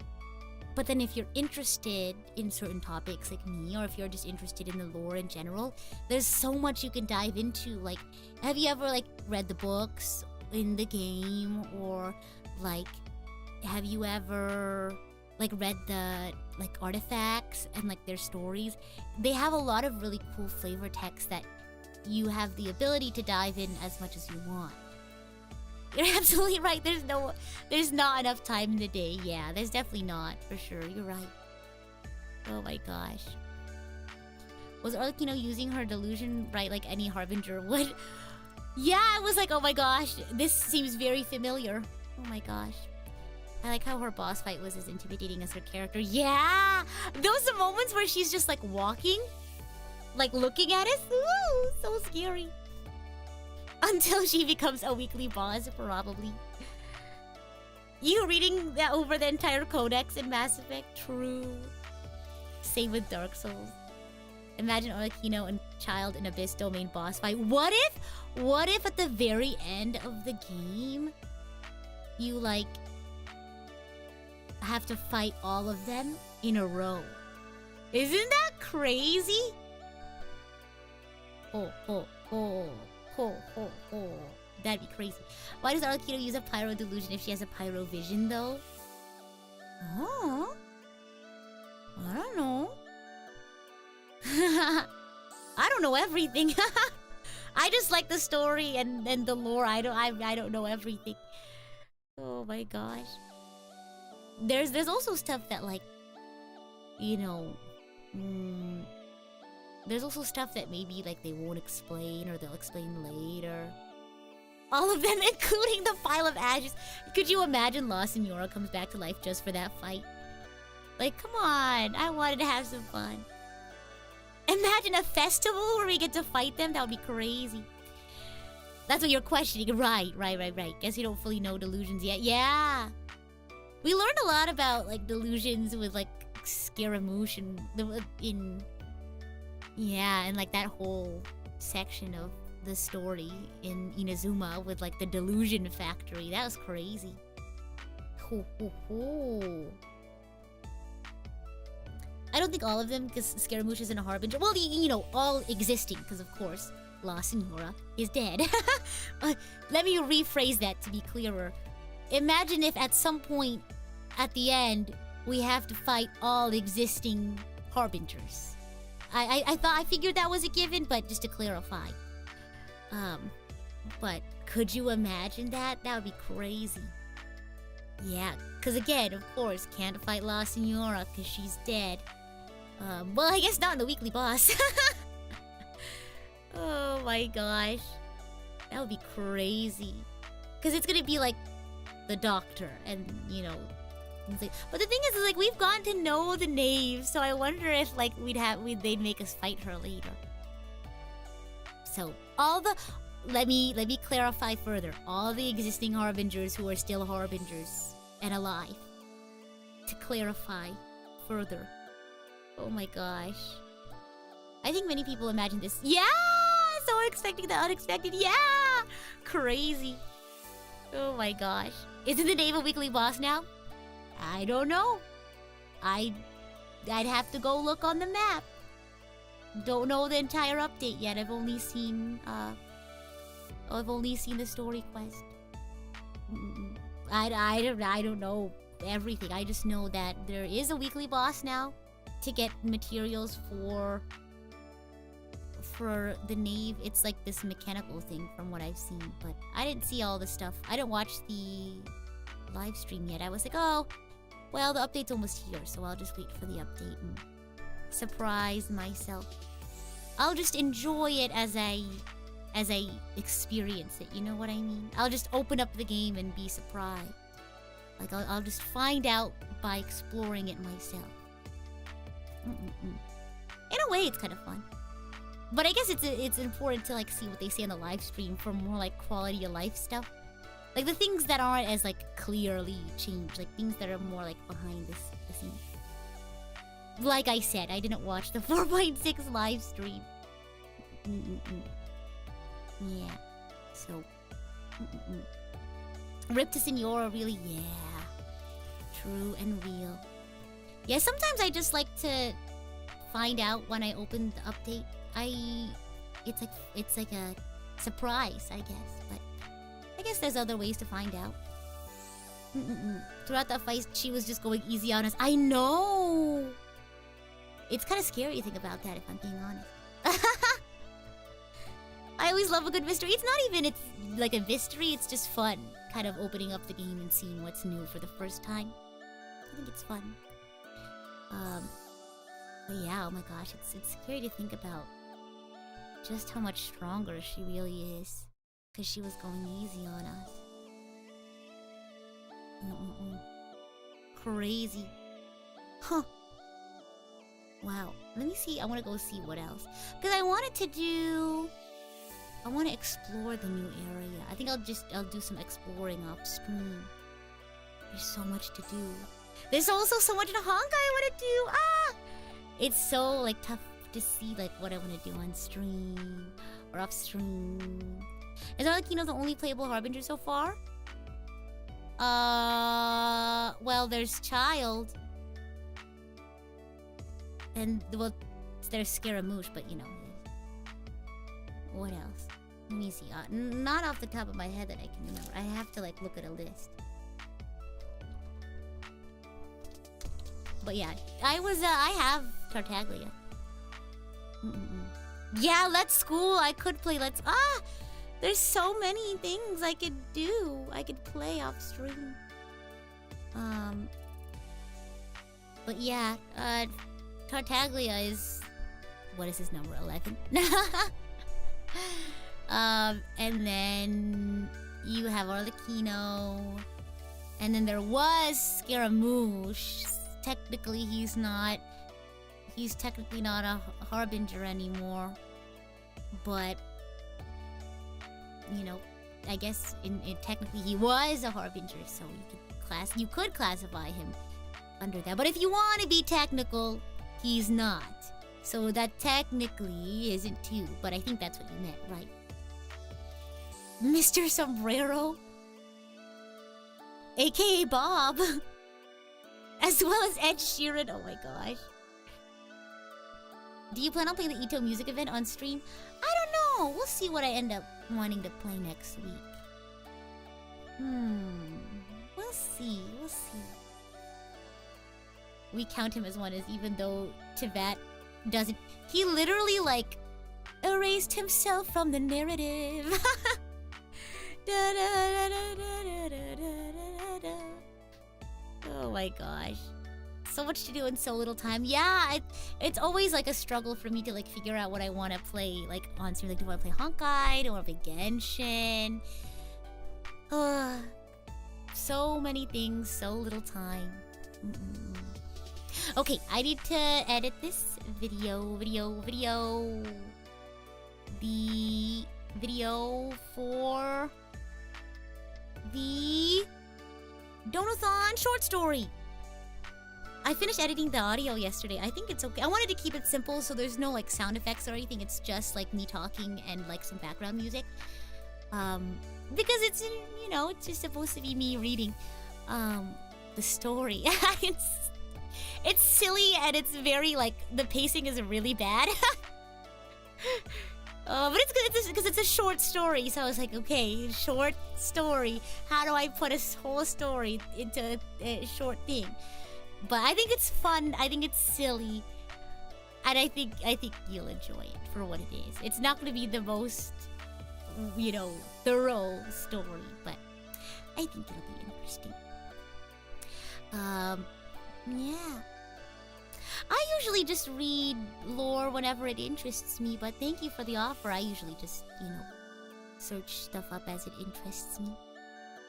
But then if you're interested in certain topics like me, or if you're just interested in the lore in general, there's so much you can dive into. Like, have you ever read the books in the game, or have you ever read the artifacts and their stories? They have a lot of really cool flavor text that you have the ability to dive in as much as you want. You're absolutely right. There's not enough time in the day. Yeah, there's definitely not, for sure. You're right. Oh my gosh. Was Arlecchino using her delusion right like any harbinger would? Yeah, I was like, oh my gosh, this seems very familiar. Oh my gosh. I like how her boss fight was as intimidating as her character. Yeah! Those are moments where she's just walking, looking at us. Ooh, so scary. Until she becomes a weekly boss, probably. You reading that over the entire codex in Mass Effect? True. Same with Dark Souls. Imagine Arlecchino and Child in Abyss Domain boss fight. What if at the very end of the game, you have to fight all of them in a row? Isn't that crazy? Oh. That'd be crazy. Why does Arlecchino use a pyro delusion if she has a pyro vision, though? Oh, I don't know. I don't know everything. I just like the story and the lore. I don't know everything. Oh my gosh. There's also stuff that there's also stuff that maybe they won't explain, or they'll explain later. All of them, including the pile of ashes. Could you imagine La Senora comes back to life just for that fight? Come on, I wanted to have some fun. Imagine a festival where we get to fight them. That would be crazy. That's what you're questioning. Right. Guess you don't fully know delusions yet. Yeah. We learned a lot about delusions with Scaramouche and and that whole section of the story in Inazuma with the delusion factory. That was crazy. I don't think all of them, because Scaramouche isn't a harbinger. Well, all existing, because of course La Senora is dead. Let me rephrase that to be clearer. Imagine if at some point at the end we have to fight all existing harbingers. I figured that was a given, but just to clarify. But could you imagine that? That would be crazy. Yeah, because again, of course, can't fight La Senora because she's dead. Well, I guess not in the weekly boss. Oh my gosh. That would be crazy. Because it's gonna be the Doctor and, But the thing is we've gotten to know the Knave, so I wonder if they'd make us fight her later. So let me clarify further. All the existing harbingers who are still harbingers and alive. To clarify further. Oh my gosh. I think many people imagine this. Yeah! So expecting the unexpected. Yeah! Crazy. Oh my gosh. Isn't the Knave a weekly boss now? I don't know. I'd have to go look on the map. Don't know the entire update yet. I've only seen the story quest. I don't know everything. I just know that there is a weekly boss now to get materials for the Knave, it's like this mechanical thing from what I've seen. But I didn't see all the stuff. I didn't watch the live stream yet. I was like, oh, well, the update's almost here, so I'll just wait for the update and surprise myself. I'll just enjoy it as I experience it, you know what I mean? I'll just open up the game and be surprised. Like, I'll just find out by exploring it myself. In a way, it's kind of fun. But I guess it's important to, like, see what they say on the live stream for more, like, quality of life stuff. Like, the things that aren't as, like, clearly changed. Like, things that are more, like, behind the scenes. Like I said, I didn't watch the 4.6 live stream. Yeah. So. Rip to Senora, really? Yeah. True and real. Yeah, sometimes I just like to find out when I open the update. It's like a surprise, I guess. But I guess there's other ways to find out. Throughout that fight, she was just going easy on us. I know! It's kind of scary to think about that, if I'm being honest. I always love a good mystery. It's not even like a mystery, it's just fun. Kind of opening up the game and seeing what's new for the first time. I think it's fun. But yeah, oh my gosh, it's scary to think about just how much stronger she really is. Because she was going easy on us. Crazy. Huh. Wow. Let me see. I want to go see what else. Because I want to explore the new area. I think I'll do some exploring off screen. There's so much to do. There's also so much in Honkai I want to do. It's so, like, tough to see, like, what I want to do on stream or off stream. Is Arlecchino the only playable Harbinger so far? Well, there's Child. And, well, there's Scaramouche, but, you know. What else? Let me see. Not off the top of my head that I can remember. I have to, like, look at a list. But yeah, I have Tartaglia. Yeah, Let's School. I could play Let's... There's so many things I could do. I could play off stream. But yeah, Tartaglia is... What is his number? 11? And then you have Arlecchino. And then there was Scaramouche. Technically, he's technically not a Harbinger anymore. But, you know, I guess technically he was a Harbinger, so you could classify him under that. But if you want to be technical, he's not. So that technically isn't too, but I think that's what you meant, right? Mr. Sombrero? AKA Bob. As well as Ed Sheeran. Oh my gosh. Do you plan on playing the Ito music event on stream? I don't know. We'll see what I end up wanting to play next week. We'll see. We'll see. We count him as one, even though Teyvat doesn't. He literally, like, erased himself from the narrative. Oh my gosh. So much to do in so little time. Yeah, it's always like a struggle for me to like figure out what I want to play like on stream. Like, do I want to play Honkai? Do I want to play Genshin? So many things, so little time. Okay, I need to edit this video. The video for the Donathon short story. I finished editing the audio yesterday. I think it's okay. I wanted to keep it simple so there's no like sound effects or anything. It's just like me talking and like some background music. Because it's, you know, it's just supposed to be me reading the story. It's silly and it's very like the pacing is really bad. But it's good because it's a short story. So I was like, okay, short story. How do I put a whole story into a short thing? But I think it's fun. I think it's silly. And I think you'll enjoy it for what it is. It's not going to be the most, thorough story, but I think it'll be interesting. Yeah. I usually just read lore whenever it interests me, but thank you for the offer. I usually just, search stuff up as it interests me.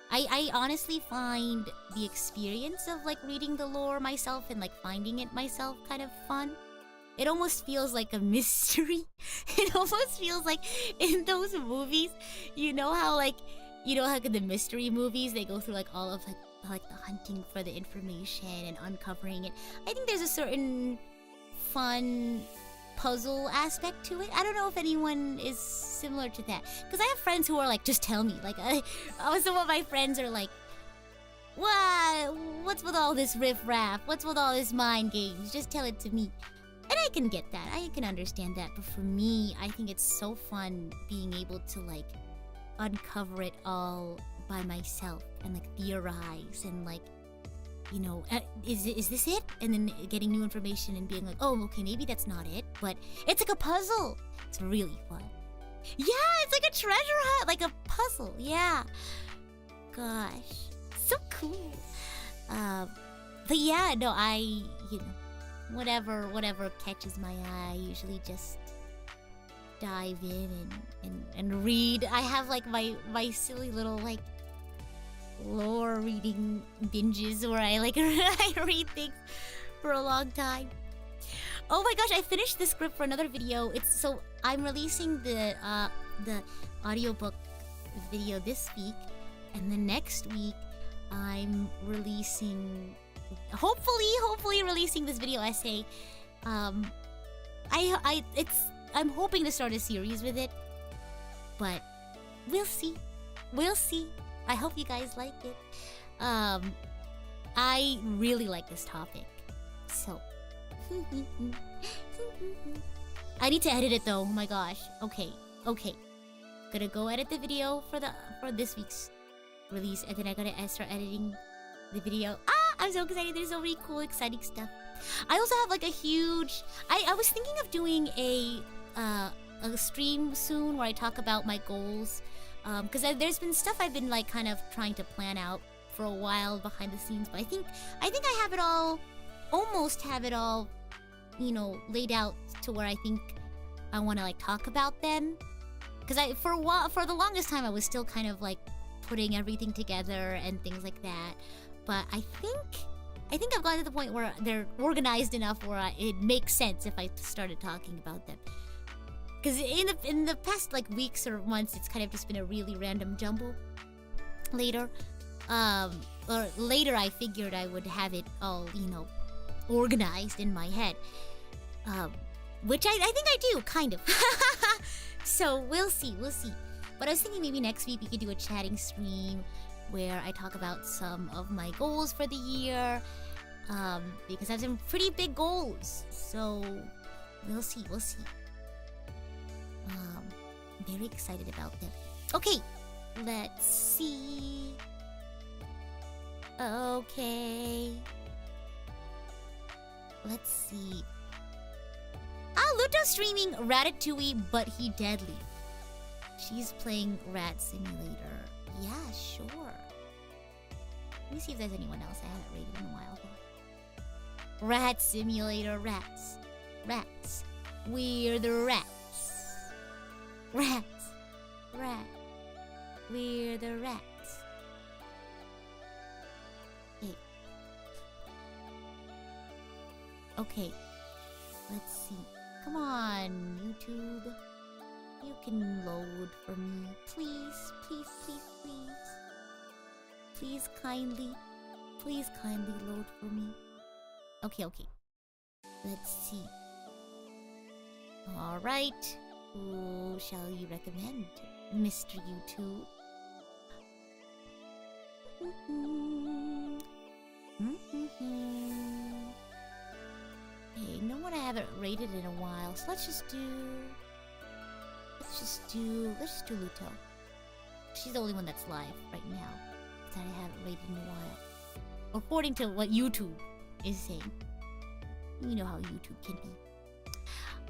I honestly find the experience of like reading the lore myself and like finding it myself kind of fun. It almost feels like a mystery. It almost feels like in those movies, how in the mystery movies they go through like all of like the hunting for the information and uncovering it. I think there's a certain fun puzzle aspect to it. I don't know if anyone is similar to that, because I have friends who are like, just tell me. Like, some of my friends are like, what's with all this riff-raff? What's with all this mind games? Just tell it to me. And I can get that. I can understand that. But for me, I think it's so fun being able to like uncover it all by myself and like theorize and like, is this it? And then getting new information and being like, oh, okay, maybe that's not it. But it's like a puzzle. It's really fun. Yeah, it's like a treasure hunt, like a puzzle. Yeah. Gosh, so cool. But yeah, no, I, whatever catches my eye, I usually just dive in and read. I have like my silly little like lore reading binges where I like I read things for a long time. Oh my gosh, I finished the script for another video. I'm releasing the audiobook video this week, and then next week I'm releasing hopefully releasing this video essay. I'm hoping to start a series with it, but we'll see. I hope you guys like it. I really like this topic, so I need to edit it though. Oh my gosh. Okay. Gonna go edit the video for this week's release, and then I gotta start editing the video. I'm so excited. There's so many cool, exciting stuff. I also have like a huge. I was thinking of doing a stream soon where I talk about my goals. Because there's been stuff I've been like kind of trying to plan out for a while behind the scenes, but I think I have it all, almost have it all, laid out to where I think I want to like talk about them. Because for the longest time I was still kind of like putting everything together and things like that, but I think I've gotten to the point where they're organized enough where it makes sense if I started talking about them. Because in the past like weeks or months, it's kind of just been a really random jumble. Later I figured I would have it all, organized in my head. Which I think I do, kind of. So we'll see. But I was thinking maybe next week we could do a chatting stream where I talk about some of my goals for the year. Because I have some pretty big goals. So we'll see. Very excited about them. Okay, let's see. Okay. Let's see. Luto's streaming Ratatouille, but he deadly. She's playing Rat Simulator. Yeah, sure. Let me see if there's anyone else I haven't rated in a while. Rat Simulator, rats. We're the rats. Rats. We're the rats. Okay. Let's see. Come on, YouTube. You can load for me. Please. Please kindly load for me. Okay. Let's see. Alright. Who shall you recommend, Mr. YouTube? Hey, no one I haven't rated in a while, so let's just do Luto. She's the only one that's live right now that I haven't rated in a while, according to what YouTube is saying. You know how YouTube can be.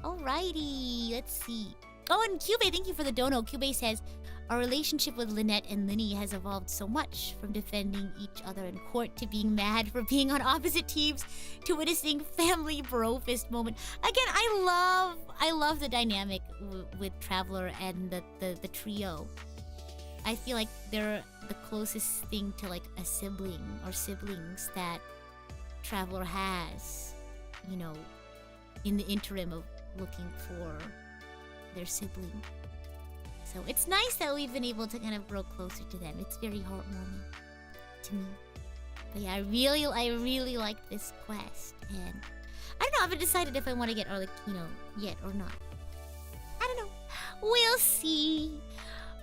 Alrighty, let's see. Oh, and Cube, thank you for the dono. Cube says, our relationship with Lynette and Linny has evolved so much, from defending each other in court to being mad for being on opposite teams to witnessing family bro fist moment. Again, I love the dynamic with Traveler and the trio. I feel like they're the closest thing to like a sibling or siblings that Traveler has, you know, in the interim of looking for their sibling. So it's nice that we've been able to kind of grow closer to them. It's very heartwarming to me. But yeah, I really like this quest, and I don't know, I haven't decided if I want to get Arlecchino yet or not. I don't know. We'll see.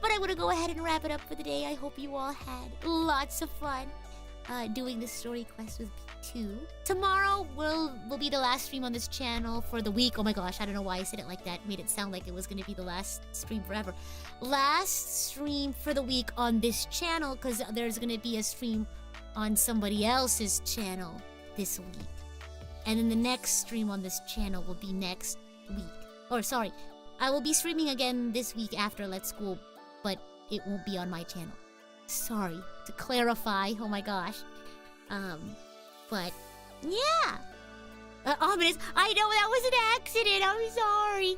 But I'm gonna go ahead and wrap it up for the day. I hope you all had lots of fun doing the story quest with P2. Tomorrow will be the last stream on this channel for the week. Oh my gosh, I don't know why I said it like that. Made it sound like it was gonna be the last stream forever. Last stream for the week on this channel, because there's gonna be a stream on somebody else's channel this week. And then the next stream on this channel will be next week. Or sorry, I will be streaming again this week after Let's School, but it won't be on my channel. Sorry, to clarify. Oh my gosh. But yeah. Ominous. I know that was an accident. I'm sorry.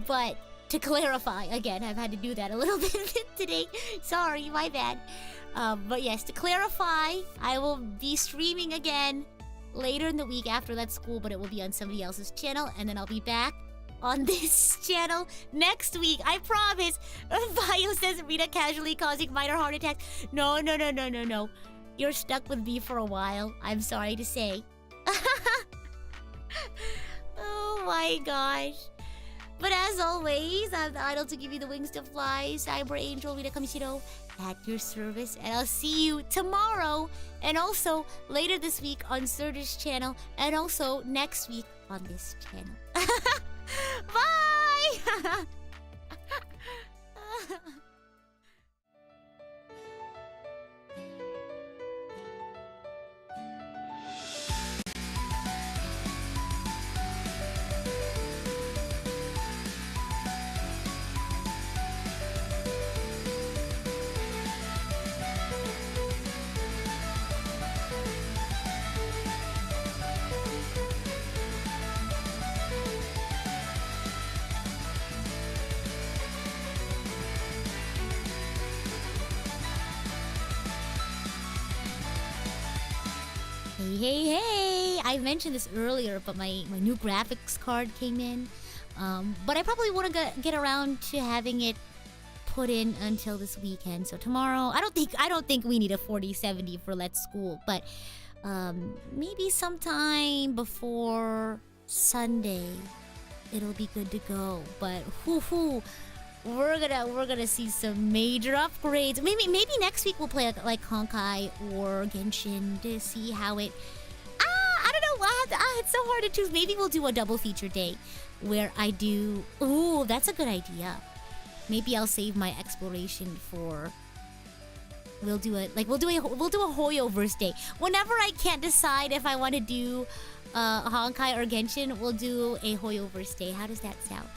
But to clarify, again, I've had to do that a little bit today. Sorry, my bad. But yes, to clarify, I will be streaming again later in the week after Let's School, but it will be on somebody else's channel, and then I'll be back on this channel next week. I promise. Bio says Rita casually causing minor heart attacks. No. You're stuck with me for a while. I'm sorry to say. Oh my gosh. But as always, I'm the idol to give you the wings to fly. Cyber Angel Rita Kamishiro at your service. And I'll see you tomorrow. And also later this week on Serta's channel. And also next week on this channel. Bye! Hey, I mentioned this earlier, but my new graphics card came in. But I probably want to get around to having it put in until this weekend. So tomorrow, I don't think we need a 4070 for Let's School, but maybe sometime before Sunday, it'll be good to go. But we're gonna see some major upgrades. Maybe next week we'll play like Honkai or Genshin to see how it. I don't know. It's so hard to choose. Maybe we'll do a double feature day where I do. Ooh, that's a good idea. Maybe I'll save my exploration for. We'll do a Hoyoverse day. Whenever I can't decide if I want to do Honkai or Genshin, we'll do a Hoyoverse day. How does that sound?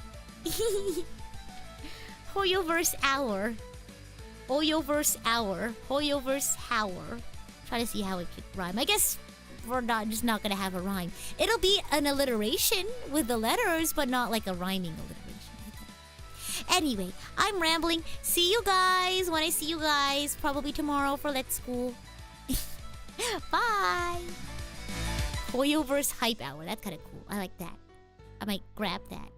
Hoyoverse hour. Hoyoverse hour. Hoyoverse hour. Try to see how it could rhyme. I guess we're just not gonna have a rhyme. It'll be an alliteration with the letters, but not like a rhyming alliteration. Anyway, I'm rambling. See you guys when I see you guys. Probably tomorrow for Let's School. Bye! Hoyoverse hype hour. That's kind of cool. I like that. I might grab that.